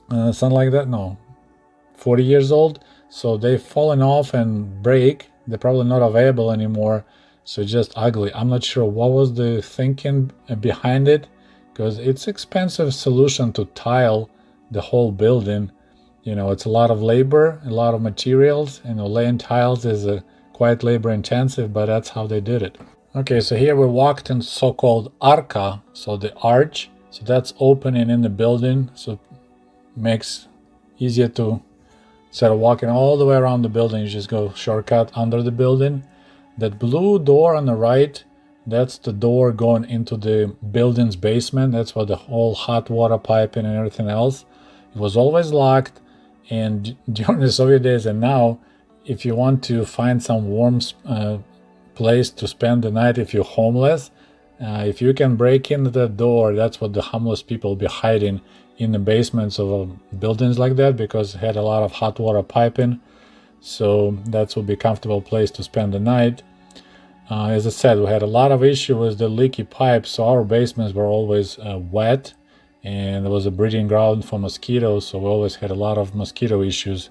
Something like that. No, 40 years old. So they've fallen off and break. They're probably not available anymore. So just ugly. I'm not sure what was the thinking behind it, because it's expensive solution to tile the whole building. It's a lot of labor, a lot of materials. Laying tiles is quite labor intensive, but that's how they did it. Okay, so here we walked in so-called arka, so the arch. So that's opening in the building, so it makes easier to, instead of walking all the way around the building, you just go shortcut under the building. That blue door on the right, that's the door going into the building's basement. That's where the whole hot water piping and everything else. It was always locked, and during the Soviet days and now, if you want to find some warm place to spend the night, if you're homeless, if you can break into the door, that's what the homeless people will be hiding, in the basements of buildings like that, because it had a lot of hot water piping. So that would be a comfortable place to spend the night. As I said, we had a lot of issue with the leaky pipes, so our basements were always wet, and there was a breeding ground for mosquitoes, so we always had a lot of mosquito issues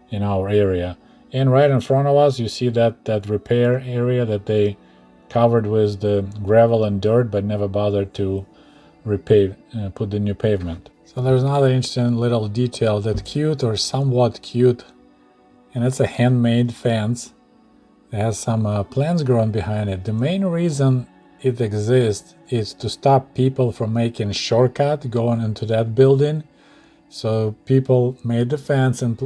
in our area. And right in front of us, you see that repair area that they covered with the gravel and dirt, but never bothered to put the new pavement. So there's another interesting little detail, that cute or somewhat cute, and it's a handmade fence. It has some plants growing behind it. The main reason it exists is to stop people from making shortcut going into that building. So people made the fence and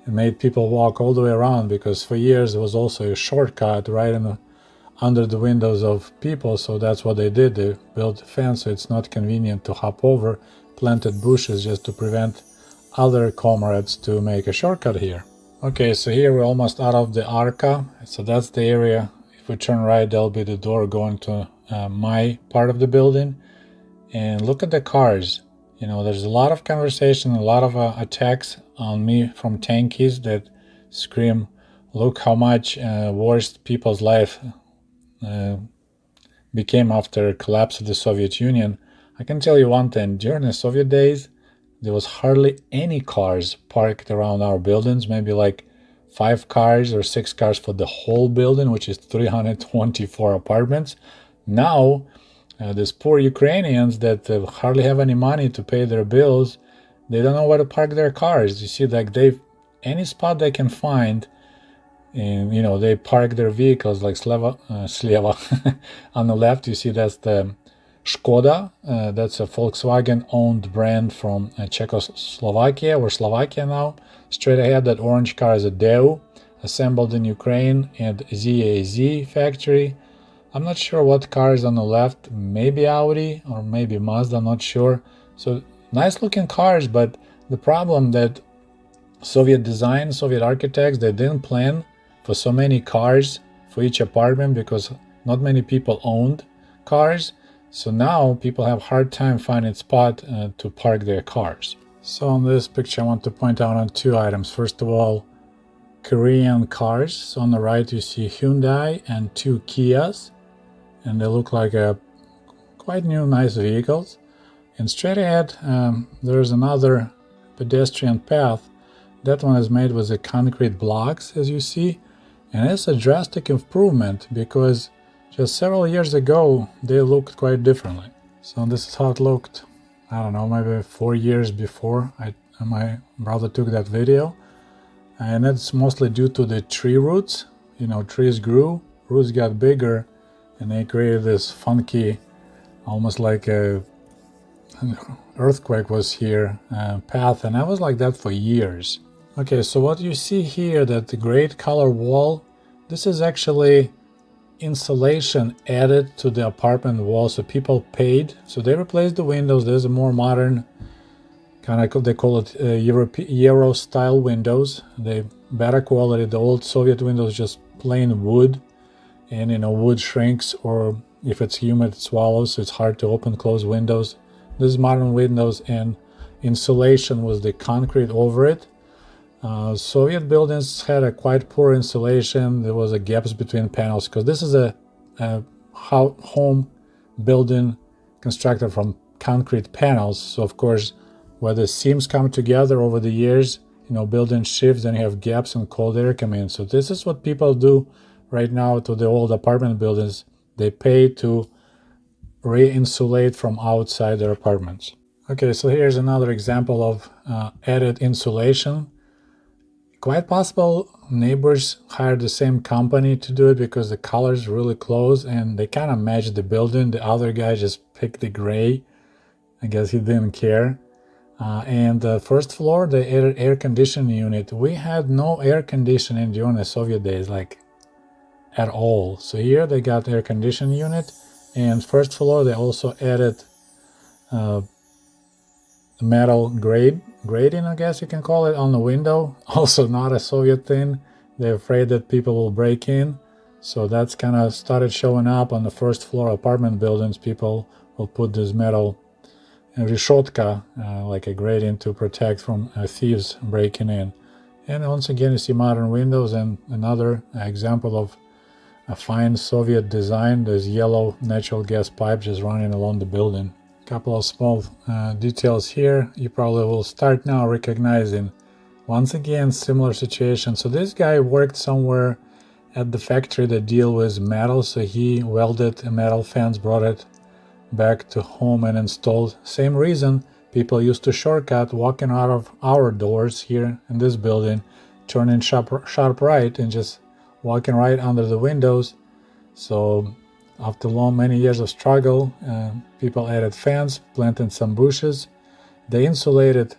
made people walk all the way around, because for years it was also a shortcut right under the windows of people. So that's what they did. They built a fence so it's not convenient to hop over, planted bushes just to prevent other comrades to make a shortcut here. Okay, so here we're almost out of the arka. So that's the area. If we turn right, there'll be the door going to my part of the building. And look at the cars. There's a lot of conversation, a lot of attacks on me from tankies that scream look how much worse people's life became after collapse of the Soviet Union. I can tell you one thing, during the Soviet days, there was hardly any cars parked around our buildings, maybe like 5 cars or 6 cars for the whole building, which is 324 apartments. Now, these poor Ukrainians that hardly have any money to pay their bills, they don't know where to park their cars. You see, like any spot they can find, and they park their vehicles, like sleva on the left. You see that's the Škoda. That's a Volkswagen-owned brand from Czechoslovakia or Slovakia now. Straight ahead, that orange car is a Deu, assembled in Ukraine and ZAZ factory. I'm not sure what car is on the left. Maybe Audi or maybe Mazda. I'm not sure. So nice looking cars, but the problem that Soviet design, Soviet architects, they didn't plan for so many cars for each apartment because not many people owned cars. So now people have hard time finding spot to park their cars. So on this picture I want to point out on 2 items. First of all, Korean cars. So on the right you see Hyundai and 2 Kias, and they look like quite new, nice vehicles. And straight ahead there's another pedestrian path. That one is made with the concrete blocks, as you see, and it's a drastic improvement because just several years ago they looked quite differently. So this is how it looked, I don't know, maybe 4 years before my brother took that video. And that's mostly due to the tree roots. Trees grew, roots got bigger, and they created this funky, almost like an earthquake was here, path, and I was like that for years. Okay, so what you see here, that the great color wall, this is actually insulation added to the apartment wall. So people paid, so they replaced the windows. There's a more modern kind of, they call it Euro style windows. They better quality. The old Soviet windows just plain wood, and wood shrinks, or if it's humid it swallows, so it's hard to open close windows. This is modern windows, and insulation was the concrete over it. Soviet buildings had a quite poor insulation. There was a gaps between panels because this is a home building constructed from concrete panels. So of course, where the seams come together over the years, building shifts, then you have gaps and cold air come in. So this is what people do right now to the old apartment buildings. They pay to re-insulate from outside their apartments. Okay, so here's another example of added insulation. Quite possible neighbors hired the same company to do it because the colors really close and they kind of match the building. The other guy just picked the gray. I guess he didn't care. And the first floor, they added air conditioning unit. We had no air conditioning during the Soviet days, like at all. So here they got air conditioning unit, and first floor they also added metal grating, I guess you can call it, on the window. Also not a Soviet thing. They're afraid that people will break in. So that's kind of started showing up on the first floor apartment buildings. People will put this metal reshotka, like a grating, to protect from thieves breaking in. And once again you see modern windows, and another example of a fine Soviet design. There's yellow natural gas pipe just running along the building. Couple of small details here you probably will start now recognizing. Once again, similar situation. So this guy worked somewhere at the factory that deal with metal, so he welded a metal fence, brought it back to home and installed. Same reason people used to shortcut walking out of our doors here in this building, turning sharp right and just walking right under the windows. So after many years of struggle, people added fence, planted some bushes. They insulated.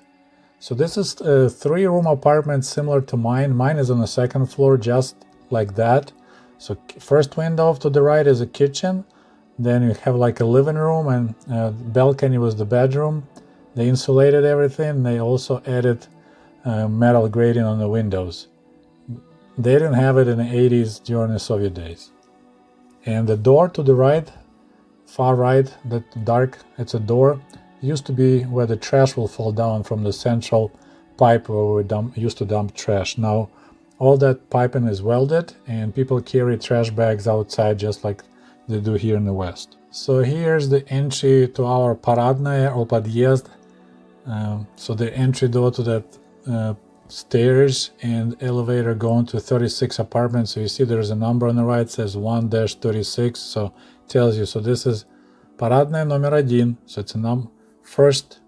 So this is a 3-room apartment similar to mine. Mine is on the 2nd floor, just like that. So first window to the right is a kitchen. Then you have like a living room, and balcony was the bedroom. They insulated everything. They also added metal grating on the windows. They didn't have it in the 80s during the Soviet days. And the door to the right, far right, that dark, it's a door, used to be where the trash will fall down from the central pipe where we used to dump trash. Now All that piping is welded, and people carry trash bags outside just like they do here in the West. So here's the entry to our paradная or подъезд. So the entry door to that stairs and elevator going to 36 apartments. So you see there's a number on the right, says 1-36, so it tells you. So this is paradная номер 1. So it's a first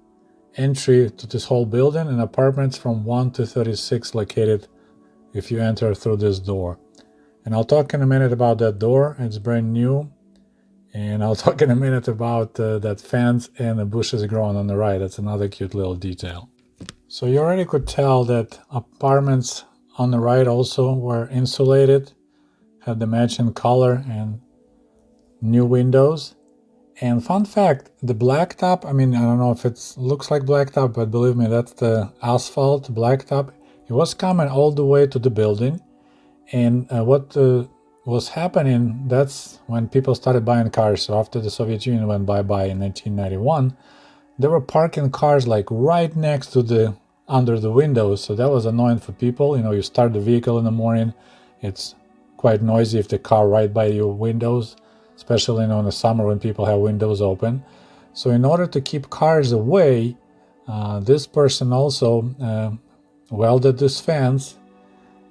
entry to this whole building, and apartments from 1 to 36 located if you enter through this door. And I'll talk in a minute about that door. It's brand new. And I'll talk in a minute about that fence and the bushes growing on the right. That's another cute little detail. So you already could tell that apartments on the right also were insulated, had the matching color and new windows. And fun fact, the blacktop, I mean, I don't know if it looks like blacktop, but believe me, that's the asphalt blacktop. It was coming all the way to the building. And what was happening, that's when people started buying cars. So after the Soviet Union went bye-bye in 1991, they were parking cars like right next to under the windows. So that was annoying for people. You know, you start the vehicle in the morning, it's quite noisy if the car right by your windows, especially in the summer when people have windows open. So in order to keep cars away, this person also welded this fence,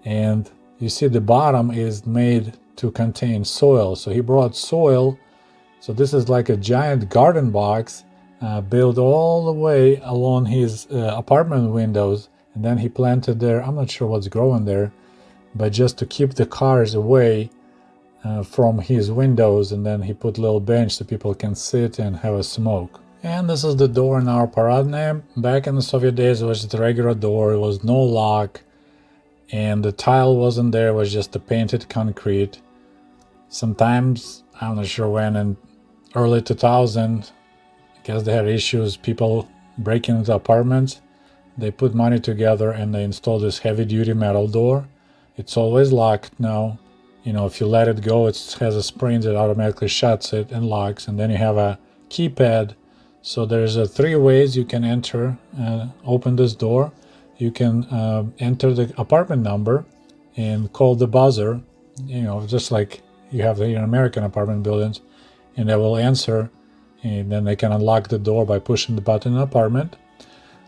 and you see the bottom is made to contain soil. So he brought soil. So this is like a giant garden box built all the way along his apartment windows, and then he planted there, I'm not sure what's growing there, but just to keep the cars away from his windows. And then he put a little bench so people can sit and have a smoke. And this is the door in our paradная. Back in the Soviet days it was just a regular door, it was no lock, and the tile wasn't there, it was just a painted concrete. Sometimes, I'm not sure when, in early 2000, because they had issues, people breaking into apartments, they put money together and they installed this heavy-duty metal door. It's always locked now. You know, if you let it go, it has a spring that automatically shuts it and locks, and then you have a keypad. So there's 3 ways you can enter, open this door. You can enter the apartment number and call the buzzer, you know, just like you have in American apartment buildings, and they will answer, and then they can unlock the door by pushing the button in the apartment.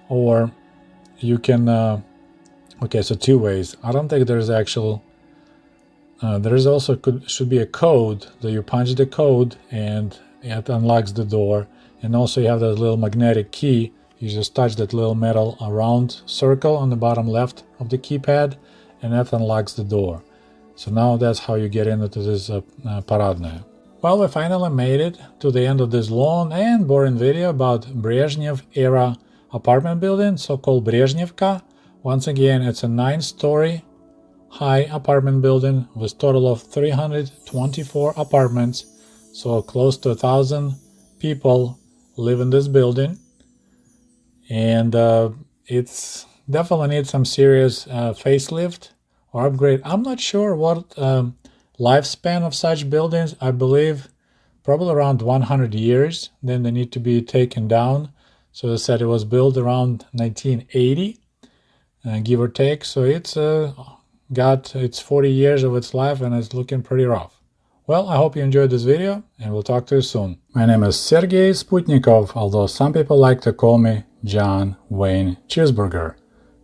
Or you can, okay, so 2 ways. I don't think there's actual, there is also should be a code that you punch the code and it unlocks the door. And also you have that little magnetic key. You just touch that little metal round circle on the bottom left of the keypad, and that unlocks the door. So now that's how you get into this paradная. Well, we finally made it to the end of this long and boring video about Brezhnev era apartment building, so-called Brezhnevka. Once again, it's a 9-story high apartment building with total of 324 apartments. So close to 1,000 people live in this building. And it's definitely needs some serious facelift or upgrade. I'm not sure what lifespan of such buildings. I believe probably around 100 years. Then they need to be taken down. So they said it was built around 1980, give or take. So it's got its 40 years of its life, and it's looking pretty rough. Well, I hope you enjoyed this video, and we'll talk to you soon. My name is Sergey Sputnikov, although some people like to call me John Wayne Cheeseburger.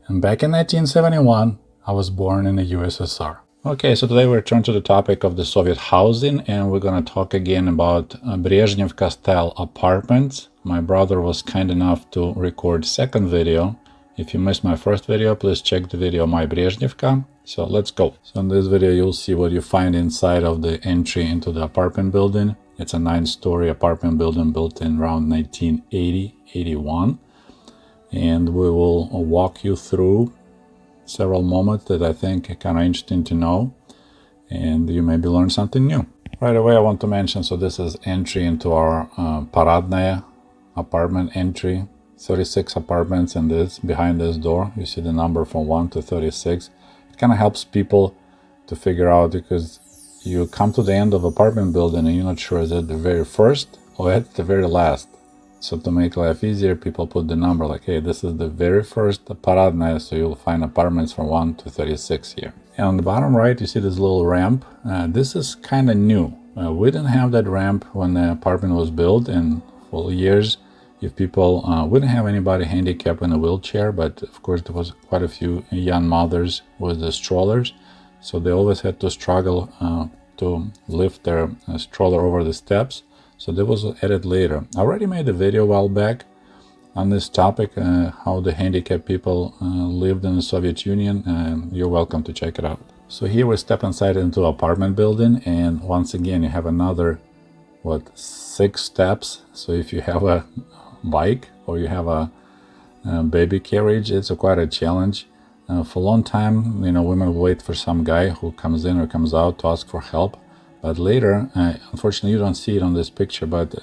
And back in 1971, I was born in the USSR. Okay, so today we return to the topic of the Soviet housing, and we're going to talk again about Brezhnevka style apartments. My brother was kind enough to record second video. If you missed my first video, please check the video My Brezhnevka. So let's go. So in this video you'll see what you find inside of the entry into the apartment building. It's a 9-story apartment building built in around 1980-81. And we will walk you through several moments that I think are kind of interesting to know, and you maybe learn something new. Right away I want to mention, so this is entry into our paradная apartment entry. 36 apartments, and this behind this door you see the number from 1 to 36. It kind of helps people to figure out, because you come to the end of apartment building and you're not sure is it the very first or at the very last. So to make life easier, people put the number like, hey, this is the very first paradная, so you'll find apartments from 1 to 36 here. And on the bottom right, you see this little ramp. This is kind of new. We didn't have that ramp when the apartment was built, and for years, if people, we didn't have anybody handicapped in a wheelchair, but of course there was quite a few young mothers with the strollers, so they always had to struggle to lift their stroller over the steps. So that was added later. I already made a video a while back on this topic, how the handicapped people lived in the Soviet Union, and you're welcome to check it out. So here we step inside into an apartment building, and once again you have another 6 steps. So if you have a bike or you have a baby carriage, it's quite a challenge. For a long time, women wait for some guy who comes in or comes out to ask for help, but later, unfortunately you don't see it on this picture, but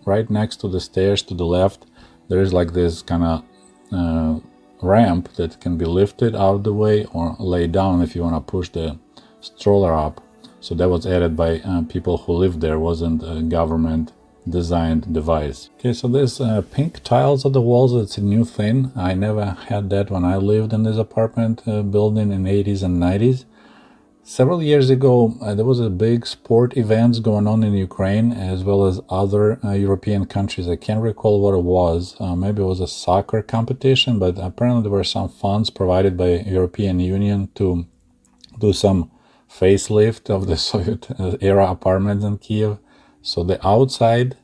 right next to the stairs to the left, there is like this kind of ramp that can be lifted out of the way or laid down if you want to push the stroller up. So that was added by people who lived there, wasn't a government designed device. Okay, so there's pink tiles on the walls. It's a new thing. I never had that when I lived in this apartment building in 80s and 90s. Several years ago, there was a big sport events going on in Ukraine as well as other European countries. I can't recall what it was. Maybe it was a soccer competition, but apparently there were some funds provided by European Union to do some facelift of the Soviet era apartments in Kiev. So the outside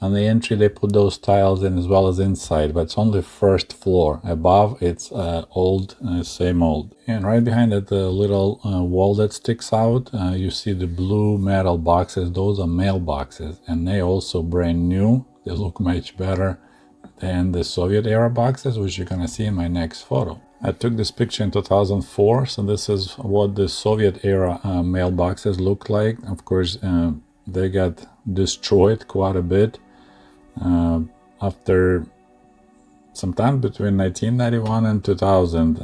on the entry, they put those tiles in as well as inside, but it's only first floor. Above, it's old, same old. And right behind that little wall that sticks out, you see the blue metal boxes. Those are mailboxes, and they also brand new. They look much better than the Soviet era boxes, which you're gonna see in my next photo. I took this picture in 2004, so this is what the Soviet era mailboxes looked like. Of course, they got destroyed quite a bit after some time between 1991 and 2000.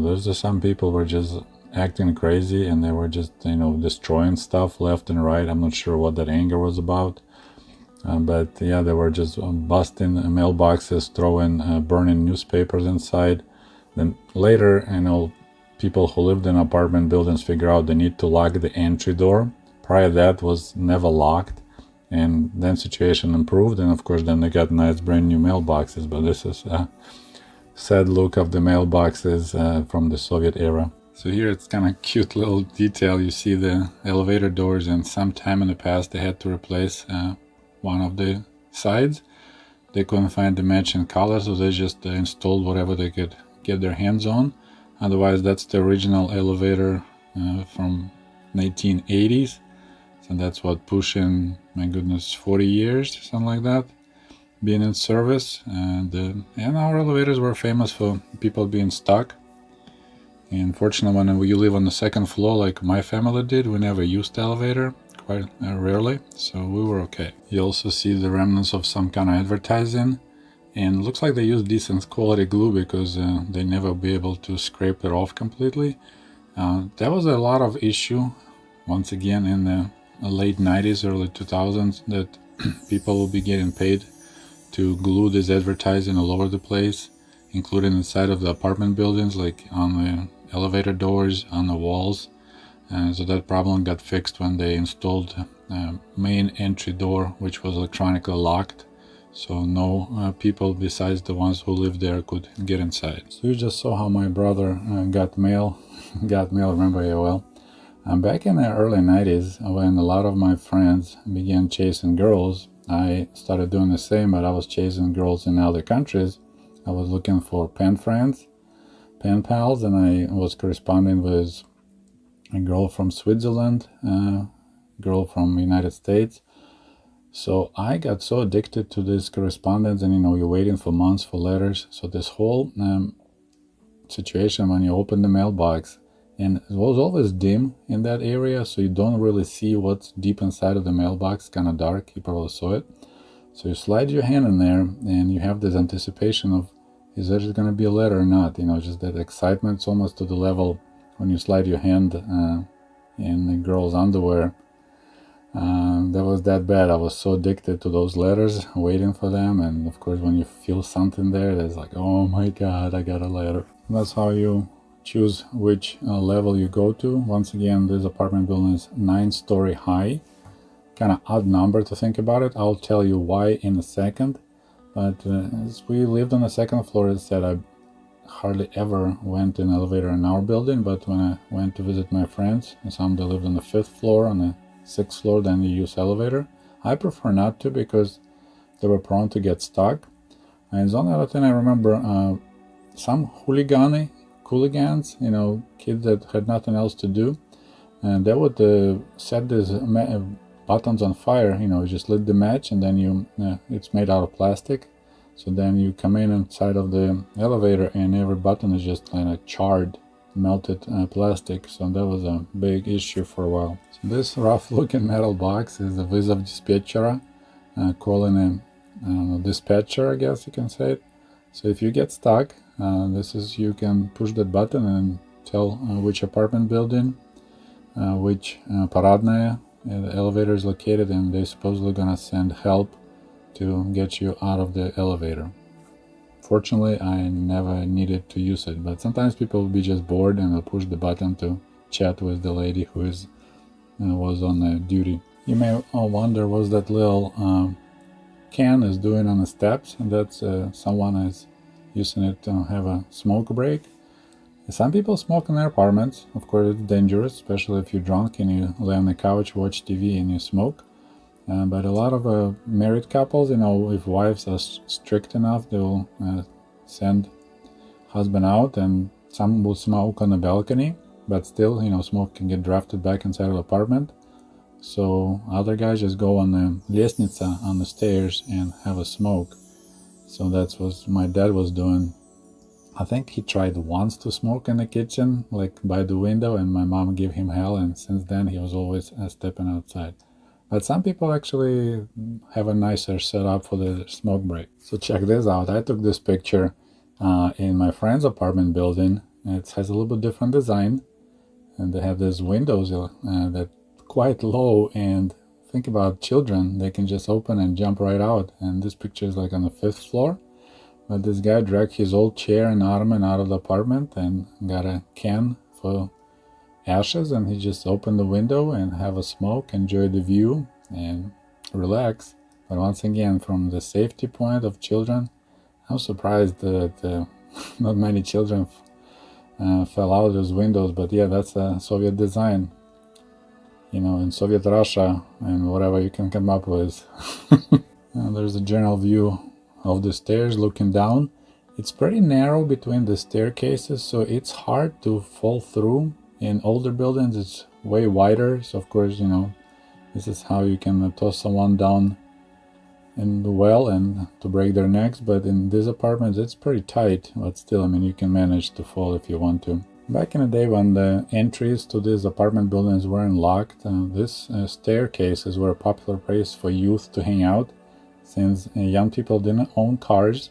There's just some people were just acting crazy, and they were just destroying stuff left and right. I'm not sure what that anger was about, but yeah, they were just busting mailboxes, throwing burning newspapers inside. Then later, people who lived in apartment buildings figure out they need to lock the entry door. Prior to that was never locked, and then situation improved, and of course then they got nice brand new mailboxes. But this is a sad look of the mailboxes from the Soviet era. So here it's kind of cute little detail. You see the elevator doors, and sometime in the past they had to replace one of the sides. They couldn't find the matching color, so they just installed whatever they could get their hands on. Otherwise, that's the original elevator from 1980s. So that's what, pushing, my goodness, 40 years, something like that, being in service. And our elevators were famous for people being stuck. And fortunately, when you live on the second floor, like my family did, we never used the elevator, quite rarely, so we were okay. You also see the remnants of some kind of advertising, and it looks like they used decent quality glue because they never be able to scrape it off completely. That was a lot of issue, once again, in the late 90s, early 2000s, that people will be getting paid to glue this advertising all over the place, including inside of the apartment buildings, like on the elevator doors, on the walls. So that problem got fixed when they installed main entry door, which was electronically locked, so no people besides the ones who lived there could get inside. So you just saw how my brother got mail, remember AOL? Back in the early 90s, when a lot of my friends began chasing girls, I started doing the same, but I was chasing girls in other countries. I was looking for pen friends, pen pals, and I was corresponding with a girl from Switzerland, a girl from the United States. So I got so addicted to this correspondence, and you're waiting for months for letters. So this whole situation when you open the mailbox, and it was always dim in that area, so you don't really see what's deep inside of the mailbox, kind of dark. You probably saw it. So you slide your hand in there, and you have this anticipation of, is there going to be a letter or not? Just that excitement. It's almost to the level when you slide your hand in the girl's underwear. That was that bad. I was so addicted to those letters, waiting for them. And of course, when you feel something there, that's like, oh my God, I got a letter. And that's how you choose which level you go to. Once again, this apartment building is 9-story high. Kind of odd number to think about it. I'll tell you why in a second. But as we lived on the second floor, as I said, I hardly ever went in an elevator in our building. But when I went to visit my friends, some they lived on the 5th floor, on the 6th floor, then they use elevator. I prefer not to because they were prone to get stuck. And the only other thing I remember, some hooligans, you know, kids that had nothing else to do, and they would set these buttons on fire. You know, just lit the match, and then it's made out of plastic. So then you come inside of the elevator, and every button is just kind of charred, melted plastic. So that was a big issue for a while. So this rough-looking metal box is a вызов диспетчера, calling a dispatcher, I guess you can say it. So if you get stuck, you can push that button and tell which apartment building, which paradная elevator is located, and they're supposedly gonna send help to get you out of the elevator. Fortunately, I never needed to use it, but sometimes people will be just bored and they'll push the button to chat with the lady who was on duty. You may wonder what that little can is doing on the steps, and that's someone is using it to have a smoke break. Some people smoke in their apartments. Of course, it's dangerous, especially if you're drunk and you lay on the couch, watch TV, and you smoke. But a lot of married couples, you know, if wives are strict enough, they will send husband out, and some will smoke on the balcony, but still, you know, smoke can get drafted back inside of the apartment. So other guys just go on the лестница, on the stairs, and have a smoke. So that's what my dad was doing. I think he tried once to smoke in the kitchen, like by the window, and my mom gave him hell, and since then he was always stepping outside. But some people actually have a nicer setup for the smoke break. So check this out. I took this picture in my friend's apartment building. It has a little bit different design, and they have these windows that quite low, and think about children, they can just open and jump right out. And this picture is like on the 5th floor, but this guy dragged his old chair and ottoman out of the apartment and got a can for ashes, and he just opened the window and have a smoke, enjoy the view and relax. But once again, from the safety point of children, I'm surprised that not many children fell out of those windows. But yeah, that's a Soviet design, you know, in Soviet Russia and whatever you can come up with. There's a general view of the stairs looking down. It's pretty narrow between the staircases, so it's hard to fall through. In older buildings, it's way wider. So of course, you know, this is how you can toss someone down in the well and to break their necks. But in these apartments, it's pretty tight. But still, I mean, you can manage to fall if you want to. Back in the day when the entries to these apartment buildings weren't locked, this staircases were a popular place for youth to hang out. Since young people didn't own cars,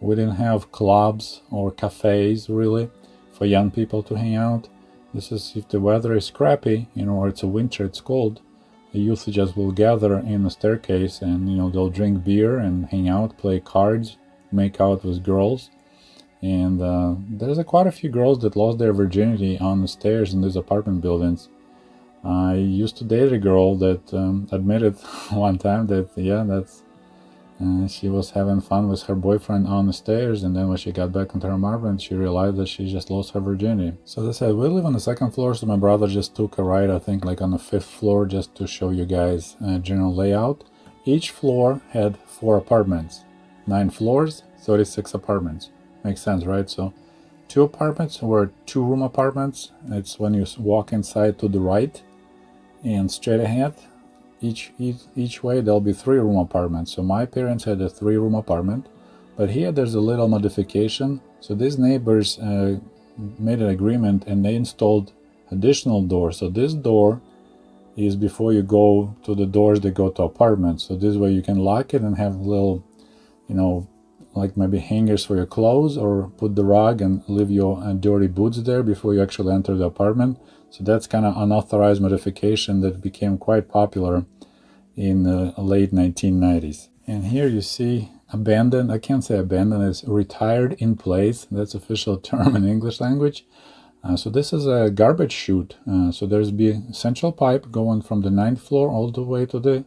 we didn't have clubs or cafes really for young people to hang out. This is if the weather is crappy, you know, or it's a winter, it's cold, the youth just will gather in the staircase, and, you know, they'll drink beer and hang out, play cards, make out with girls. And there's quite a few girls that lost their virginity on the stairs in these apartment buildings. I used to date a girl that admitted one time that, yeah, she was having fun with her boyfriend on the stairs, and then when she got back into her apartment, she realized that she just lost her virginity. So as I said, we live on the 2nd floor, so my brother just took a ride, I think, like on the 5th floor, just to show you guys general layout. Each floor had 4 apartments. 9 floors, 36 apartments. Makes sense, right? So 2 apartments were 2-room apartments. It's when you walk inside to the right and straight ahead. Each way there'll be 3-room apartments. So my parents had a 3-room apartment, but here there's a little modification. So these neighbors made an agreement and they installed additional doors. So this door is before you go to the doors that go to apartments. So this way you can lock it and have little, you know, like maybe hangers for your clothes, or put the rug and leave your dirty boots there before you actually enter the apartment. So that's kind of unauthorized modification that became quite popular in the late 1990s. And here you see abandoned, I can't say abandoned, it's retired in place. That's official term in English language. So this is a garbage chute. So there's be central pipe going from the 9th floor all the way to the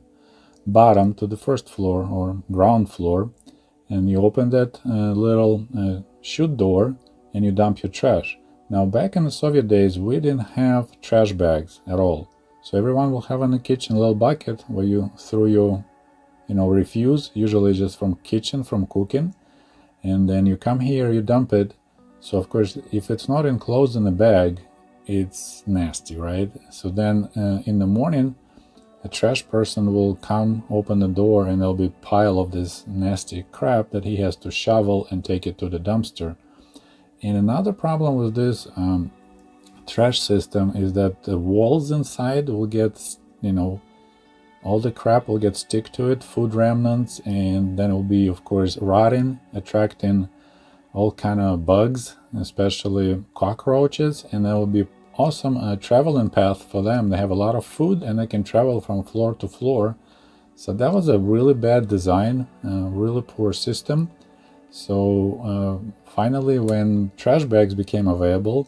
bottom, to the 1st floor or ground floor. And you open that little chute door and you dump your trash. Now, back in the Soviet days, we didn't have trash bags at all. So everyone will have in the kitchen a little bucket where you throw your, refuse, usually just from kitchen, from cooking. And then you come here, you dump it. So of course, if it's not enclosed in a bag, it's nasty, right? So then in the morning, a trash person will come, open the door, and there'll be a pile of this nasty crap that he has to shovel and take it to the dumpster. And another problem with this trash system is that the walls inside will get, all the crap will get stick to it, food remnants, and then it will be, of course, rotting, attracting all kind of bugs, especially cockroaches, and that will be awesome traveling path for them. They have a lot of food and they can travel from floor to floor. So that was a really bad design, really poor system. So finally, when trash bags became available,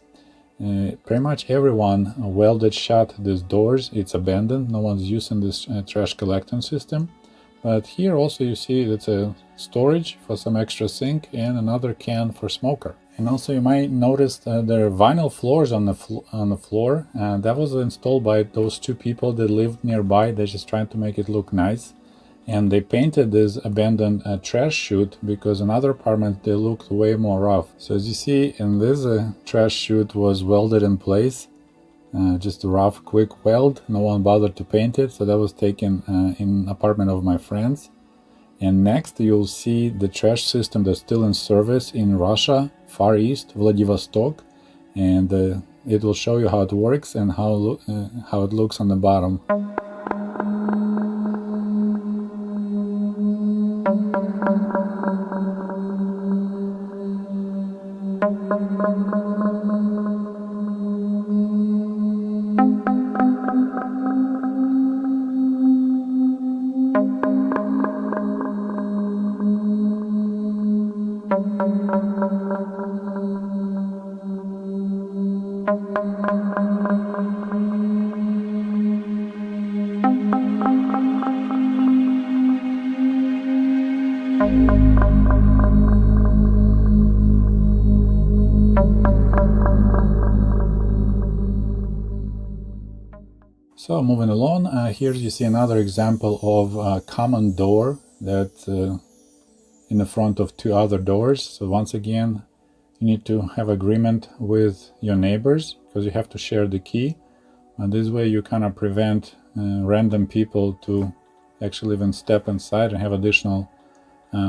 pretty much everyone welded shut these doors. It's abandoned. No one's using this trash collecting system. But here also you see it's a storage for some extra sink and another can for smoker. And also you might notice that there are vinyl floors on the floor. That was installed by those two people that lived nearby. They're just trying to make it look nice. And they painted this abandoned trash chute because in other apartments they looked way more rough. So as you see, in this trash chute was welded in place. Just a rough, quick weld. No one bothered to paint it. So that was taken in apartment of my friends. And next you'll see the trash system that's still in service in Russia, Far East, Vladivostok. And it will show you how it works and how it looks on the bottom. So moving along, here you see another example of a common door that in the front of two other doors. So once again, you need to have agreement with your neighbors because you have to share the key. And this way you kind of prevent random people to actually even step inside and have additional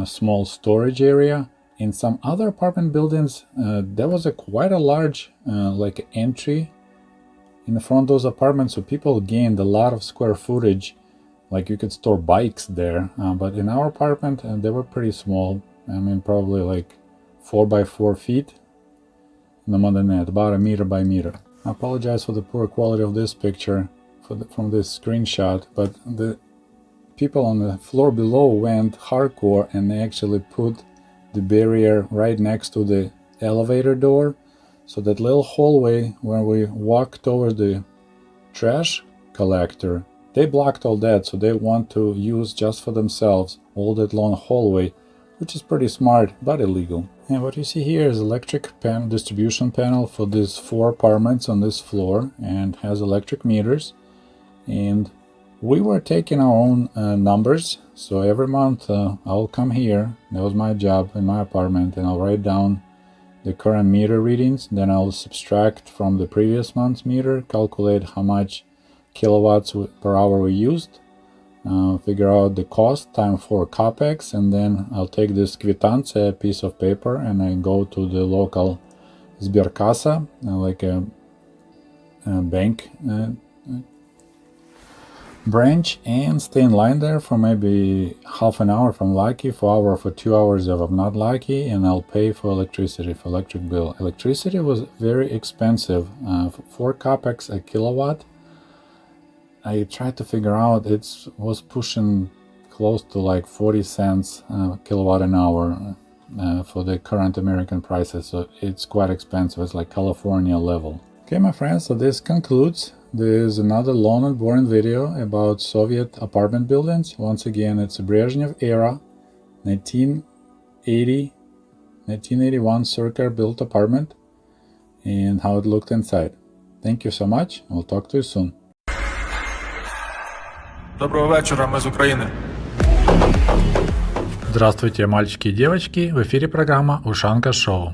small storage area. In some other apartment buildings, there was quite a large like entry in the front of those apartments, so people gained a lot of square footage, like you could store bikes there. But in our apartment, they were pretty small. I mean, probably like 4 by 4 feet, no more than that, about 1 meter by meter. I apologize for the poor quality of this picture from this screenshot, but the people on the floor below went hardcore and they actually put the barrier right next to the elevator door. So that little hallway where we walk toward the trash collector, they blocked all that. So they want to use just for themselves all that long hallway, which is pretty smart, but illegal. And what you see here is electric distribution panel for these 4 apartments on this floor and has electric meters. And we were taking our own numbers. So every month I'll come here. That was my job in my apartment, and I'll write down the current meter readings. Then I'll subtract from the previous month's meter, calculate how much kilowatts per hour we used, figure out the cost times 4 capex, and then I'll take this kvitanция piece of paper and I go to the local Sberkassa, like a bank branch, and stay in line there for maybe half an hour if I'm lucky, for 2 hours if I'm not lucky, and I'll pay for electricity, for electric bill. Electricity was very expensive, 4 capex a kilowatt. I tried to figure out, it was pushing close to like 40 cents kilowatt an hour. for the current American prices, so it's quite expensive. It's like California level. Okay, my friends, so this concludes. There is another long and boring video about Soviet apartment buildings. Once again, it's a Brezhnev era, 1981 circa built apartment, and how it looked inside. Thank you so much. We'll talk to you soon. Доброго вечора, ми з України. Здравствуйте, мальчики и девочки. В эфире программа Ushanka Show.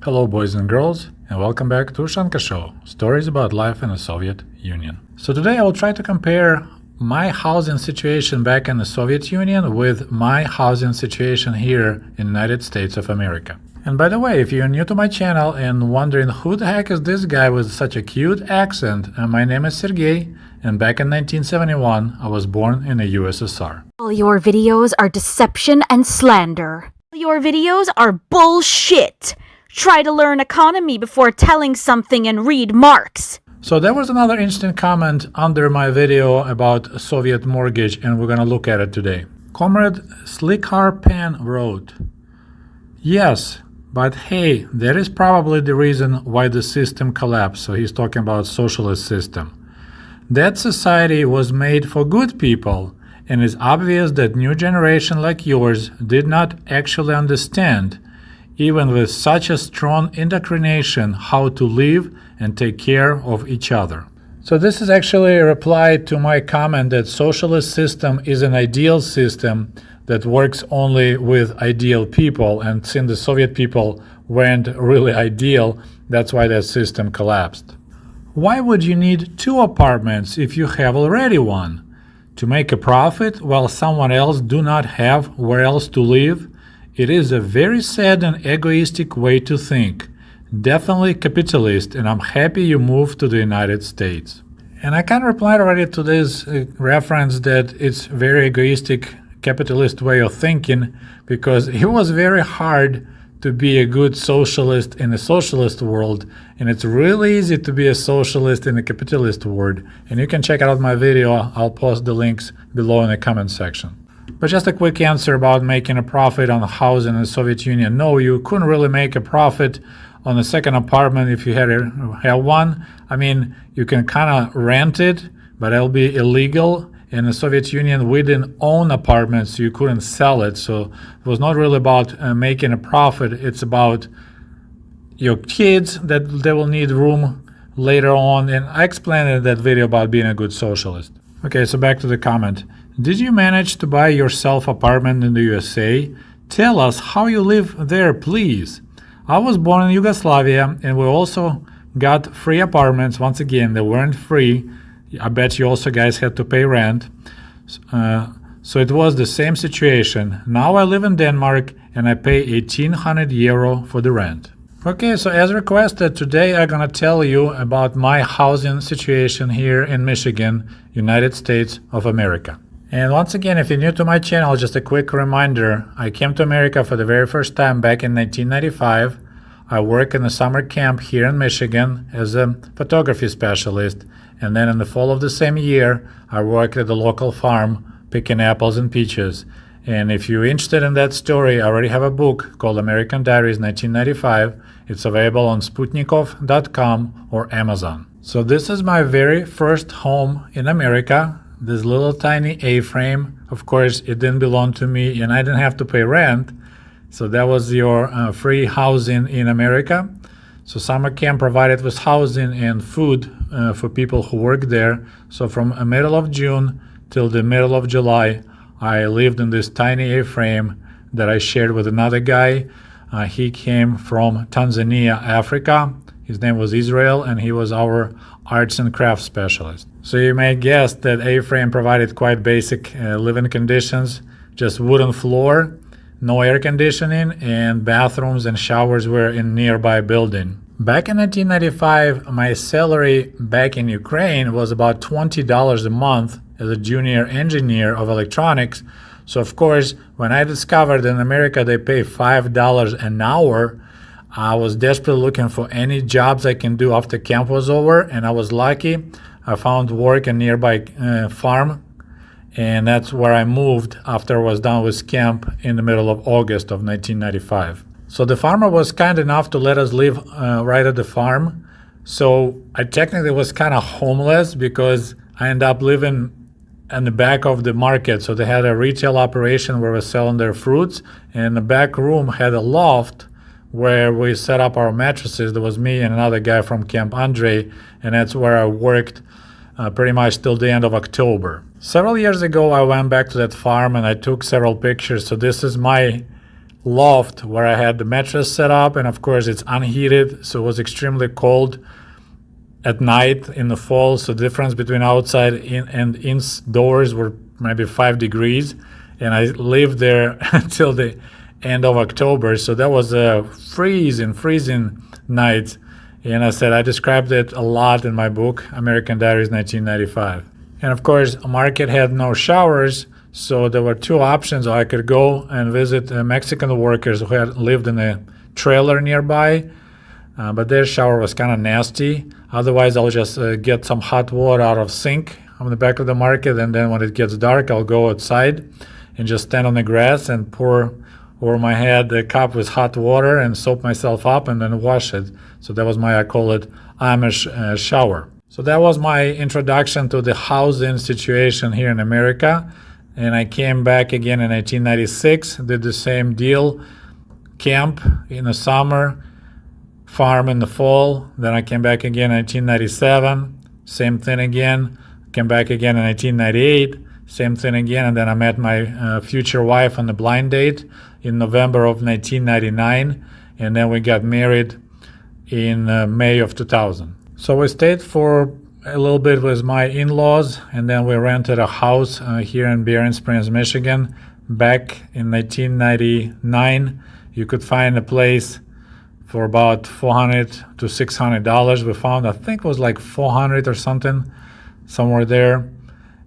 Hello, boys and girls, and welcome back to Ushanka Show. Stories about life in the Soviet Union. So today I will try to compare my housing situation back in the Soviet Union with my housing situation here in the United States of America. And by the way, if you're new to my channel and wondering who the heck is this guy with such a cute accent, my name is Sergey, and back in 1971 I was born in the USSR. All your videos are deception and slander. Your videos are bullshit. Try to learn economy before telling something and read Marx. So there was another interesting comment under my video about Soviet mortgage, and we're gonna look at it today. Comrade Slikhar Pan wrote, "Yes, but hey, that is probably the reason why the system collapsed." So he's talking about socialist system. That society was made for good people, and it's obvious that new generation like yours did not actually understand, even with such a strong indoctrination, how to live and take care of each other. So this is actually a reply to my comment that socialist system is an ideal system that works only with ideal people, and since the Soviet people weren't really ideal, that's why that system collapsed. Why would you need two apartments if you have already one? To make a profit while someone else do not have where else to live? It is a very sad and egoistic way to think. Definitely capitalist, and I'm happy you moved to the United States. And I can reply already to this reference that it's very egoistic capitalist way of thinking, because it was very hard to be a good socialist in a socialist world, and it's really easy to be a socialist in a capitalist world. And you can check out my video. I'll post the links below in the comment section. But just a quick answer about making a profit on a house in the Soviet Union. No, you couldn't really make a profit on a second apartment if you had one. I mean, you can kind of rent it, but it'll be illegal. In the Soviet Union, we didn't own apartments, so you couldn't sell it. So it was not really about making a profit. It's about your kids that they will need room later on. And I explained in that video about being a good socialist. Okay, so back to the comment. Did you manage to buy yourself apartment in the USA? Tell us how you live there, please. I was born in Yugoslavia, and we also got free apartments. Once again, they weren't free. I bet you also guys had to pay rent. So it was the same situation. Now I live in Denmark and I pay 1,800 euro for the rent. Okay, so as requested, today I'm gonna tell you about my housing situation here in Michigan, United States of America. And once again, if you're new to my channel, just a quick reminder, I came to America for the very first time back in 1995. I work in a summer camp here in Michigan as a photography specialist. And then in the fall of the same year, I worked at the local farm picking apples and peaches. And if you're interested in that story, I already have a book called American Diaries 1995. It's available on Sputnikov.com or Amazon. So this is my very first home in America, this little tiny A-frame. Of course, it didn't belong to me and I didn't have to pay rent. So that was your free housing in America. So summer camp provided with housing and food for people who work there. So from the middle of June till the middle of July, I lived in this tiny A-frame that I shared with another guy. He came from Tanzania, Africa. His name was Israel, and he was our arts and crafts specialist. So you may guess that A-frame provided quite basic living conditions, just wooden floor, no air conditioning, and bathrooms and showers were in nearby building. Back in 1995, my salary back in Ukraine was about $20 a month as a junior engineer of electronics. So of course, when I discovered in America they pay $5 an hour, I was desperately looking for any jobs I can do after camp was over, and I was lucky. I found work in a nearby farm, And that's where I moved after I was done with camp in the middle of August of 1995. So the farmer was kind enough to let us live right at the farm. So I technically was kind of homeless because I ended up living in the back of the market. So they had a retail operation where we were selling their fruits, and the back room had a loft where we set up our mattresses. There was me and another guy from Camp Andre, and that's where I worked pretty much till the end of October. Several years ago, I went back to that farm and I took several pictures. So this is my loft where I had the mattress set up, and of course it's unheated, so it was extremely cold at night in the fall. So the difference between outside and indoors were maybe 5 degrees, and I lived there until the end of October. So that was a freezing night. And I described it a lot in my book, American Diaries 1995. And of course, a market had no showers, so there were two options. I could go and visit Mexican workers who had lived in a trailer nearby, but their shower was kind of nasty. Otherwise, I'll just get some hot water out of sink on the back of the market, and then when it gets dark, I'll go outside and just stand on the grass and pour over my head a cup with hot water and soap myself up and then wash it. So that was I call it Amish shower. So that was my introduction to the housing situation here in America. And I came back again in 1996, did the same deal, camp in the summer, farm in the fall. Then I came back again in 1997, same thing again. Came back again in 1998, same thing again. And then I met my future wife on the blind date in November of 1999. And then we got married in May of 2000. So we stayed for a little bit with my in-laws, and then we rented a house here in Bering Springs, Michigan. Back in 1999, you could find a place for about $400 to $600. We found, I think it was like $400 or something, somewhere there.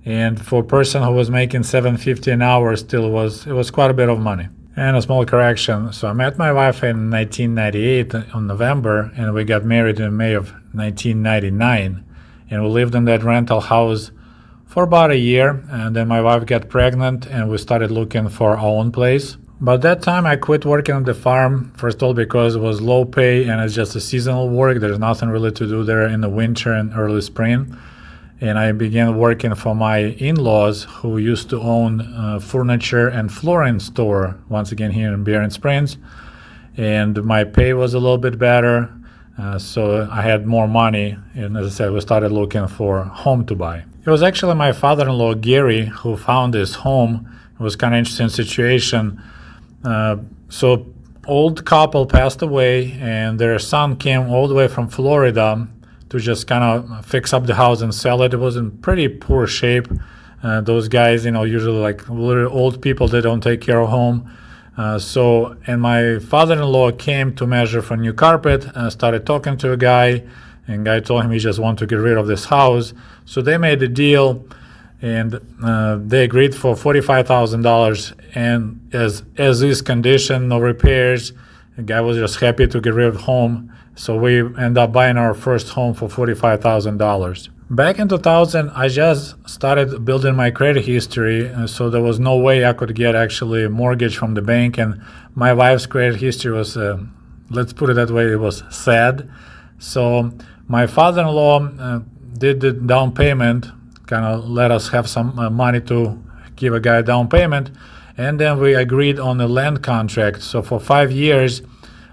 And for a person who was making $750 an hour, still it was quite a bit of money. And a small correction. So I met my wife in 1998 on November, and we got married in May of 1999. And we lived in that rental house for about a year. And then my wife got pregnant, and we started looking for our own place. But that time I quit working on the farm, first of all because it was low pay and it's just a seasonal work. There's nothing really to do there in the winter and early spring. And I began working for my in-laws, who used to own furniture and flooring store, once again here in Bering Springs. And my pay was a little bit better, so I had more money. And as I said, we started looking for a home to buy. It was actually my father-in-law, Gary, who found this home. It was kind of an interesting situation. So old couple passed away, and their son came all the way from Florida to just kind of fix up the house and sell it. It was in pretty poor shape. Those guys, usually like little old people, they don't take care of home. And my father-in-law came to measure for new carpet, started talking to a guy, and guy told him he just wanted to get rid of this house. So they made a deal, and they agreed for $45,000, and as is condition, no repairs. The guy was just happy to get rid of home. So we ended up buying our first home for $45,000. Back in 2000, I just started building my credit history, so there was no way I could get actually a mortgage from the bank. And my wife's credit history was, let's put it that way, it was sad. So my father-in-law did the down payment, kind of let us have some money to give a guy a down payment. And then we agreed on a land contract. So for 5 years,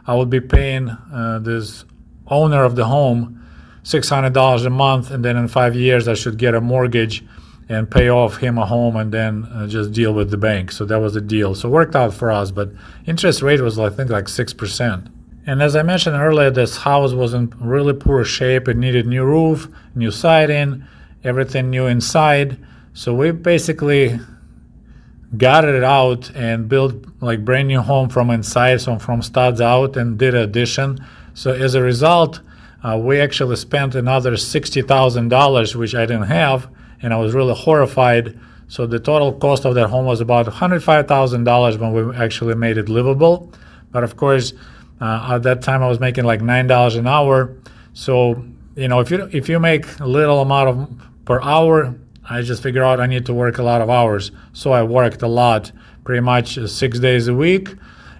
I would be paying this owner of the home $600 a month, and then in 5 years I should get a mortgage and pay off him a home, and then just deal with the bank. So that was the deal. So it worked out for us, but interest rate was I think like 6%. And as I mentioned earlier, this house was in really poor shape. It needed new roof, new siding, everything new inside. So we basically got it out and built like brand new home from inside, so from studs out, and did an addition. So as a result, we actually spent another $60,000, which I didn't have, and I was really horrified. So the total cost of that home was about $105,000 when we actually made it livable. But of course, at that time I was making like $9 an hour. So if you make a little amount per hour, I just figured out I need to work a lot of hours. So I worked a lot, pretty much 6 days a week.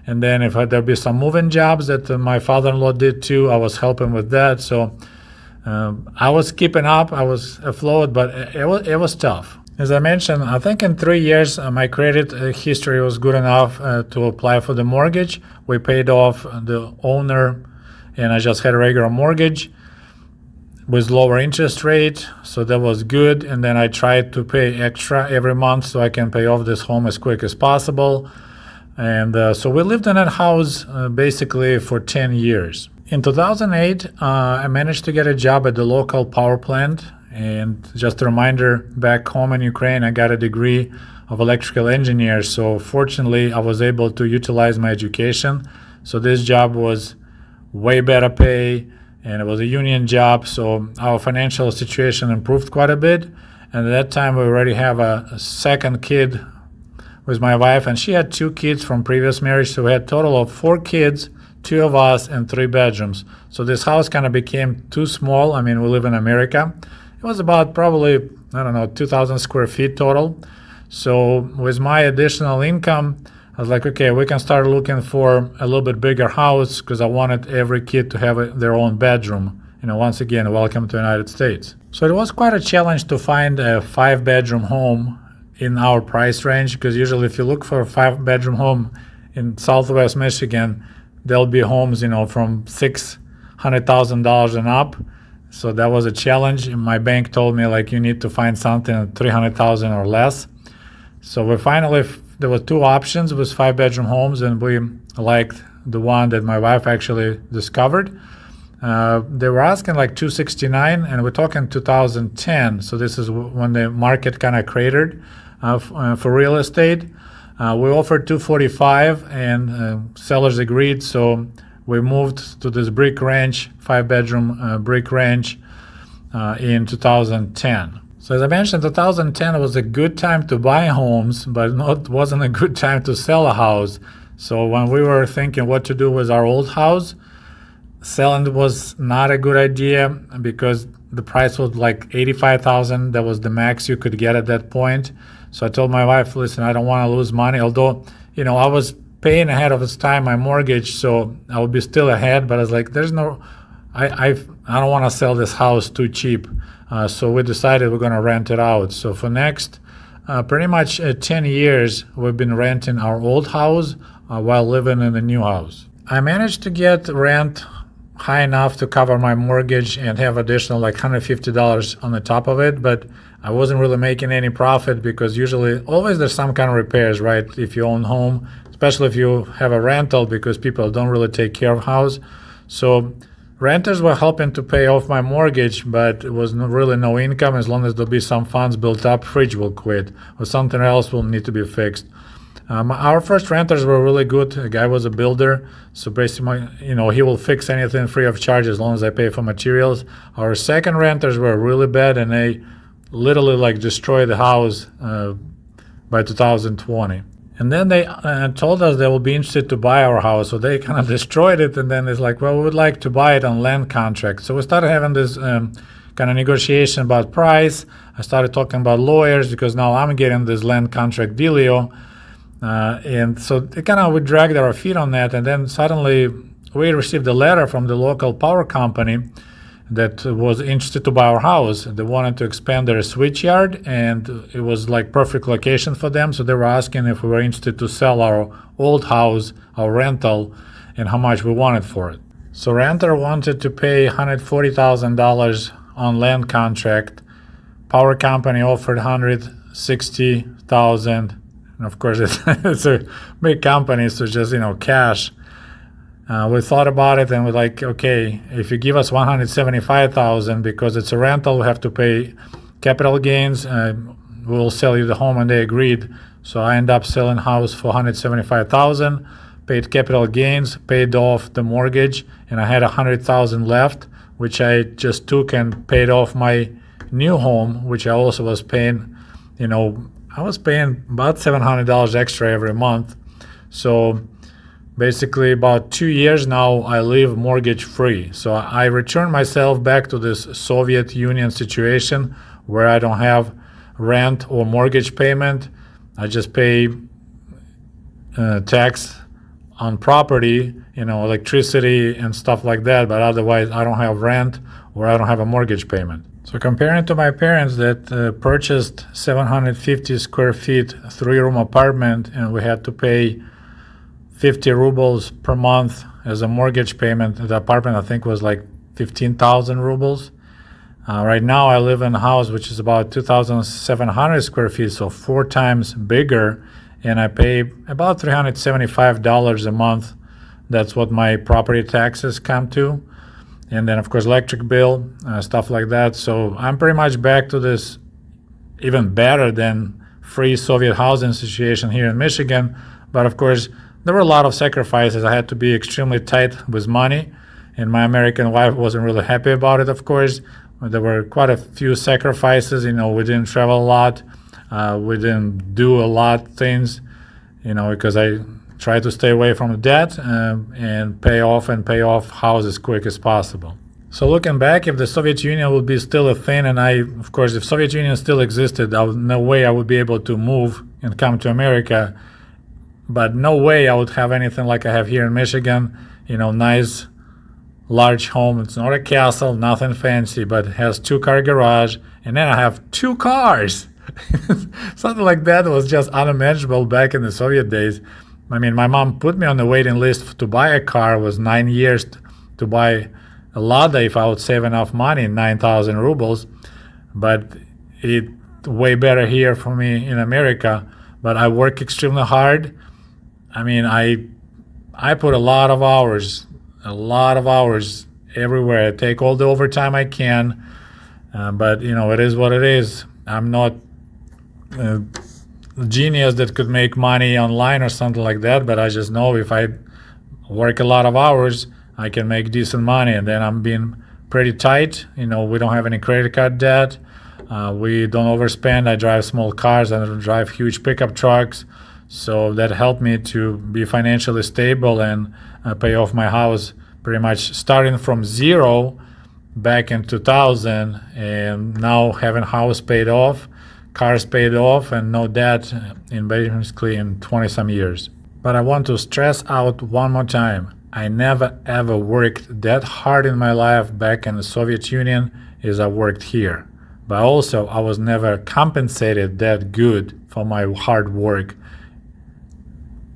And then if there'd be some moving jobs that my father-in-law did too, I was helping with that. So I was keeping up, I was afloat, but it was tough. As I mentioned, I think in 3 years, my credit history was good enough to apply for the mortgage. We paid off the owner, and I just had a regular mortgage with lower interest rate, so that was good. And then I tried to pay extra every month so I can pay off this home as quick as possible. And so we lived in that house basically for 10 years. In 2008, I managed to get a job at the local power plant. And just a reminder, back home in Ukraine, I got a degree of electrical engineer. So fortunately, I was able to utilize my education. So this job was way better pay, and it was a union job. So our financial situation improved quite a bit. And at that time, we already have a second kid with my wife, and she had 2 kids from previous marriage. So we had a total of 4 kids, 2 of us, and 3 bedrooms. So this house kind of became too small. I mean, we live in America. It was about probably, 2,000 square feet total. So with my additional income, I was like, okay, we can start looking for a little bit bigger house, because I wanted every kid to have their own bedroom. Once again, welcome to the United States. So it was quite a challenge to find a 5-bedroom home in our price range, because usually if you look for a 5-bedroom home in Southwest Michigan, there'll be homes, from $600,000 and up. So that was a challenge. And my bank told me, like, you need to find something at $300,000 or less. So we finally, there were 2 options with 5-bedroom homes, and we liked the one that my wife actually discovered. They were asking like $269, and we're talking 2010. So this is when the market kind of cratered for real estate. We offered $245, and sellers agreed. So we moved to this brick ranch, 5-bedroom brick ranch in 2010. So as I mentioned, 2010 was a good time to buy homes, but wasn't a good time to sell a house. So when we were thinking what to do with our old house, selling was not a good idea, because the price was like $85,000. That was the max you could get at that point. So I told my wife, listen, I don't want to lose money. Although, I was paying ahead of its time my mortgage, so I would be still ahead. But I was like, I don't want to sell this house too cheap. So we decided we're going to rent it out. So for next pretty much 10 years, we've been renting our old house while living in the new house. I managed to get rent high enough to cover my mortgage and have additional like $150 on the top of it, but I wasn't really making any profit, because usually always there's some kind of repairs, right? If you own home, especially if you have a rental, because people don't really take care of house. So renters were helping to pay off my mortgage, but it was really no income. As long as there'll be some funds built up, fridge will quit or something else will need to be fixed. Our first renters were really good. The guy was a builder, so basically, he will fix anything free of charge as long as I pay for materials. Our second renters were really bad, and they literally like destroyed the house by 2020. And then they told us they will be interested to buy our house, so they kind of destroyed it. And then it's like, well, we would like to buy it on land contract. So we started having this kind of negotiation about price. I started talking about lawyers, because now I'm getting this land contract dealio. And so we dragged our feet on that, and then suddenly we received a letter from the local power company that was interested to buy our house. They wanted to expand their switch yard, and it was like perfect location for them. So they were asking if we were interested to sell our old house, our rental, and how much we wanted for it. So renter wanted to pay $140,000 on land contract. Power company offered $160,000. And of course, it's a big company, so just, cash. We thought about it, and we're like, okay, if you give us $175,000, because it's a rental, we have to pay capital gains. We'll sell you the home, and they agreed. So I ended up selling house for $175,000, paid capital gains, paid off the mortgage, and I had $100,000 left, which I just took and paid off my new home, which I also was paying, I was paying about $700 extra every month. So basically about 2 years now, I live mortgage free. So I returned myself back to this Soviet Union situation where I don't have rent or mortgage payment. I just pay tax on property, electricity and stuff like that, but otherwise I don't have rent or I don't have a mortgage payment. So comparing to my parents that purchased 750 square feet 3-room apartment, and we had to pay 50 rubles per month as a mortgage payment. The apartment I think was like 15,000 rubles. Right now I live in a house which is about 2,700 square feet, so 4 times bigger, and I pay about $375 a month. That's what my property taxes come to. And then, of course, electric bill, stuff like that. So I'm pretty much back to this even better than free Soviet housing situation here in Michigan. But of course, there were a lot of sacrifices. I had to be extremely tight with money, and my American wife wasn't really happy about it, of course. There were quite a few sacrifices. We didn't travel a lot. We didn't do a lot of things, because I tried to stay away from the debt and pay off house as quick as possible. So looking back, if the Soviet Union would be still a thing, and of course, if Soviet Union still existed, no way I would be able to move and come to America. But no way I would have anything like I have here in Michigan, nice large home. It's not a castle, nothing fancy, but it has 2-car garage, and then I have 2 cars. Something like that was just unimaginable back in the Soviet days. I mean, my mom put me on the waiting list to buy a car. It was 9 years to buy a Lada if I would save enough money, 9,000 rubles. But it's way better here for me in America. But I work extremely hard. I mean, I put a lot of hours everywhere. I take all the overtime I can. But, it is what it is. I'm not a genius that could make money online or something like that, but I just know if I work a lot of hours, I can make decent money. And then I'm being pretty tight. We don't have any credit card debt. We don't overspend. I drive small cars. I don't drive huge pickup trucks. So that helped me to be financially stable and pay off my house pretty much starting from zero back in 2000, and now having house paid off, cars paid off, and no debt in basically in 20-some years. But I want to stress out one more time, I never ever worked that hard in my life back in the Soviet Union as I worked here. But also, I was never compensated that good for my hard work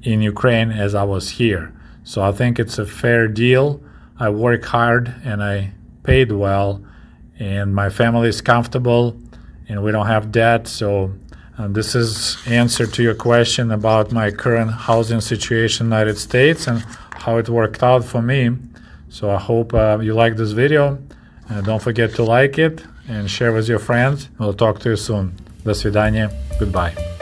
in Ukraine as I was here. So I think it's a fair deal. I work hard and I paid well, and my family is comfortable, and we don't have debt. So this is answer to your question about my current housing situation in the United States and how it worked out for me. So I hope you like this video. Don't forget to like it and share with your friends. We'll talk to you soon. До свидания. Goodbye.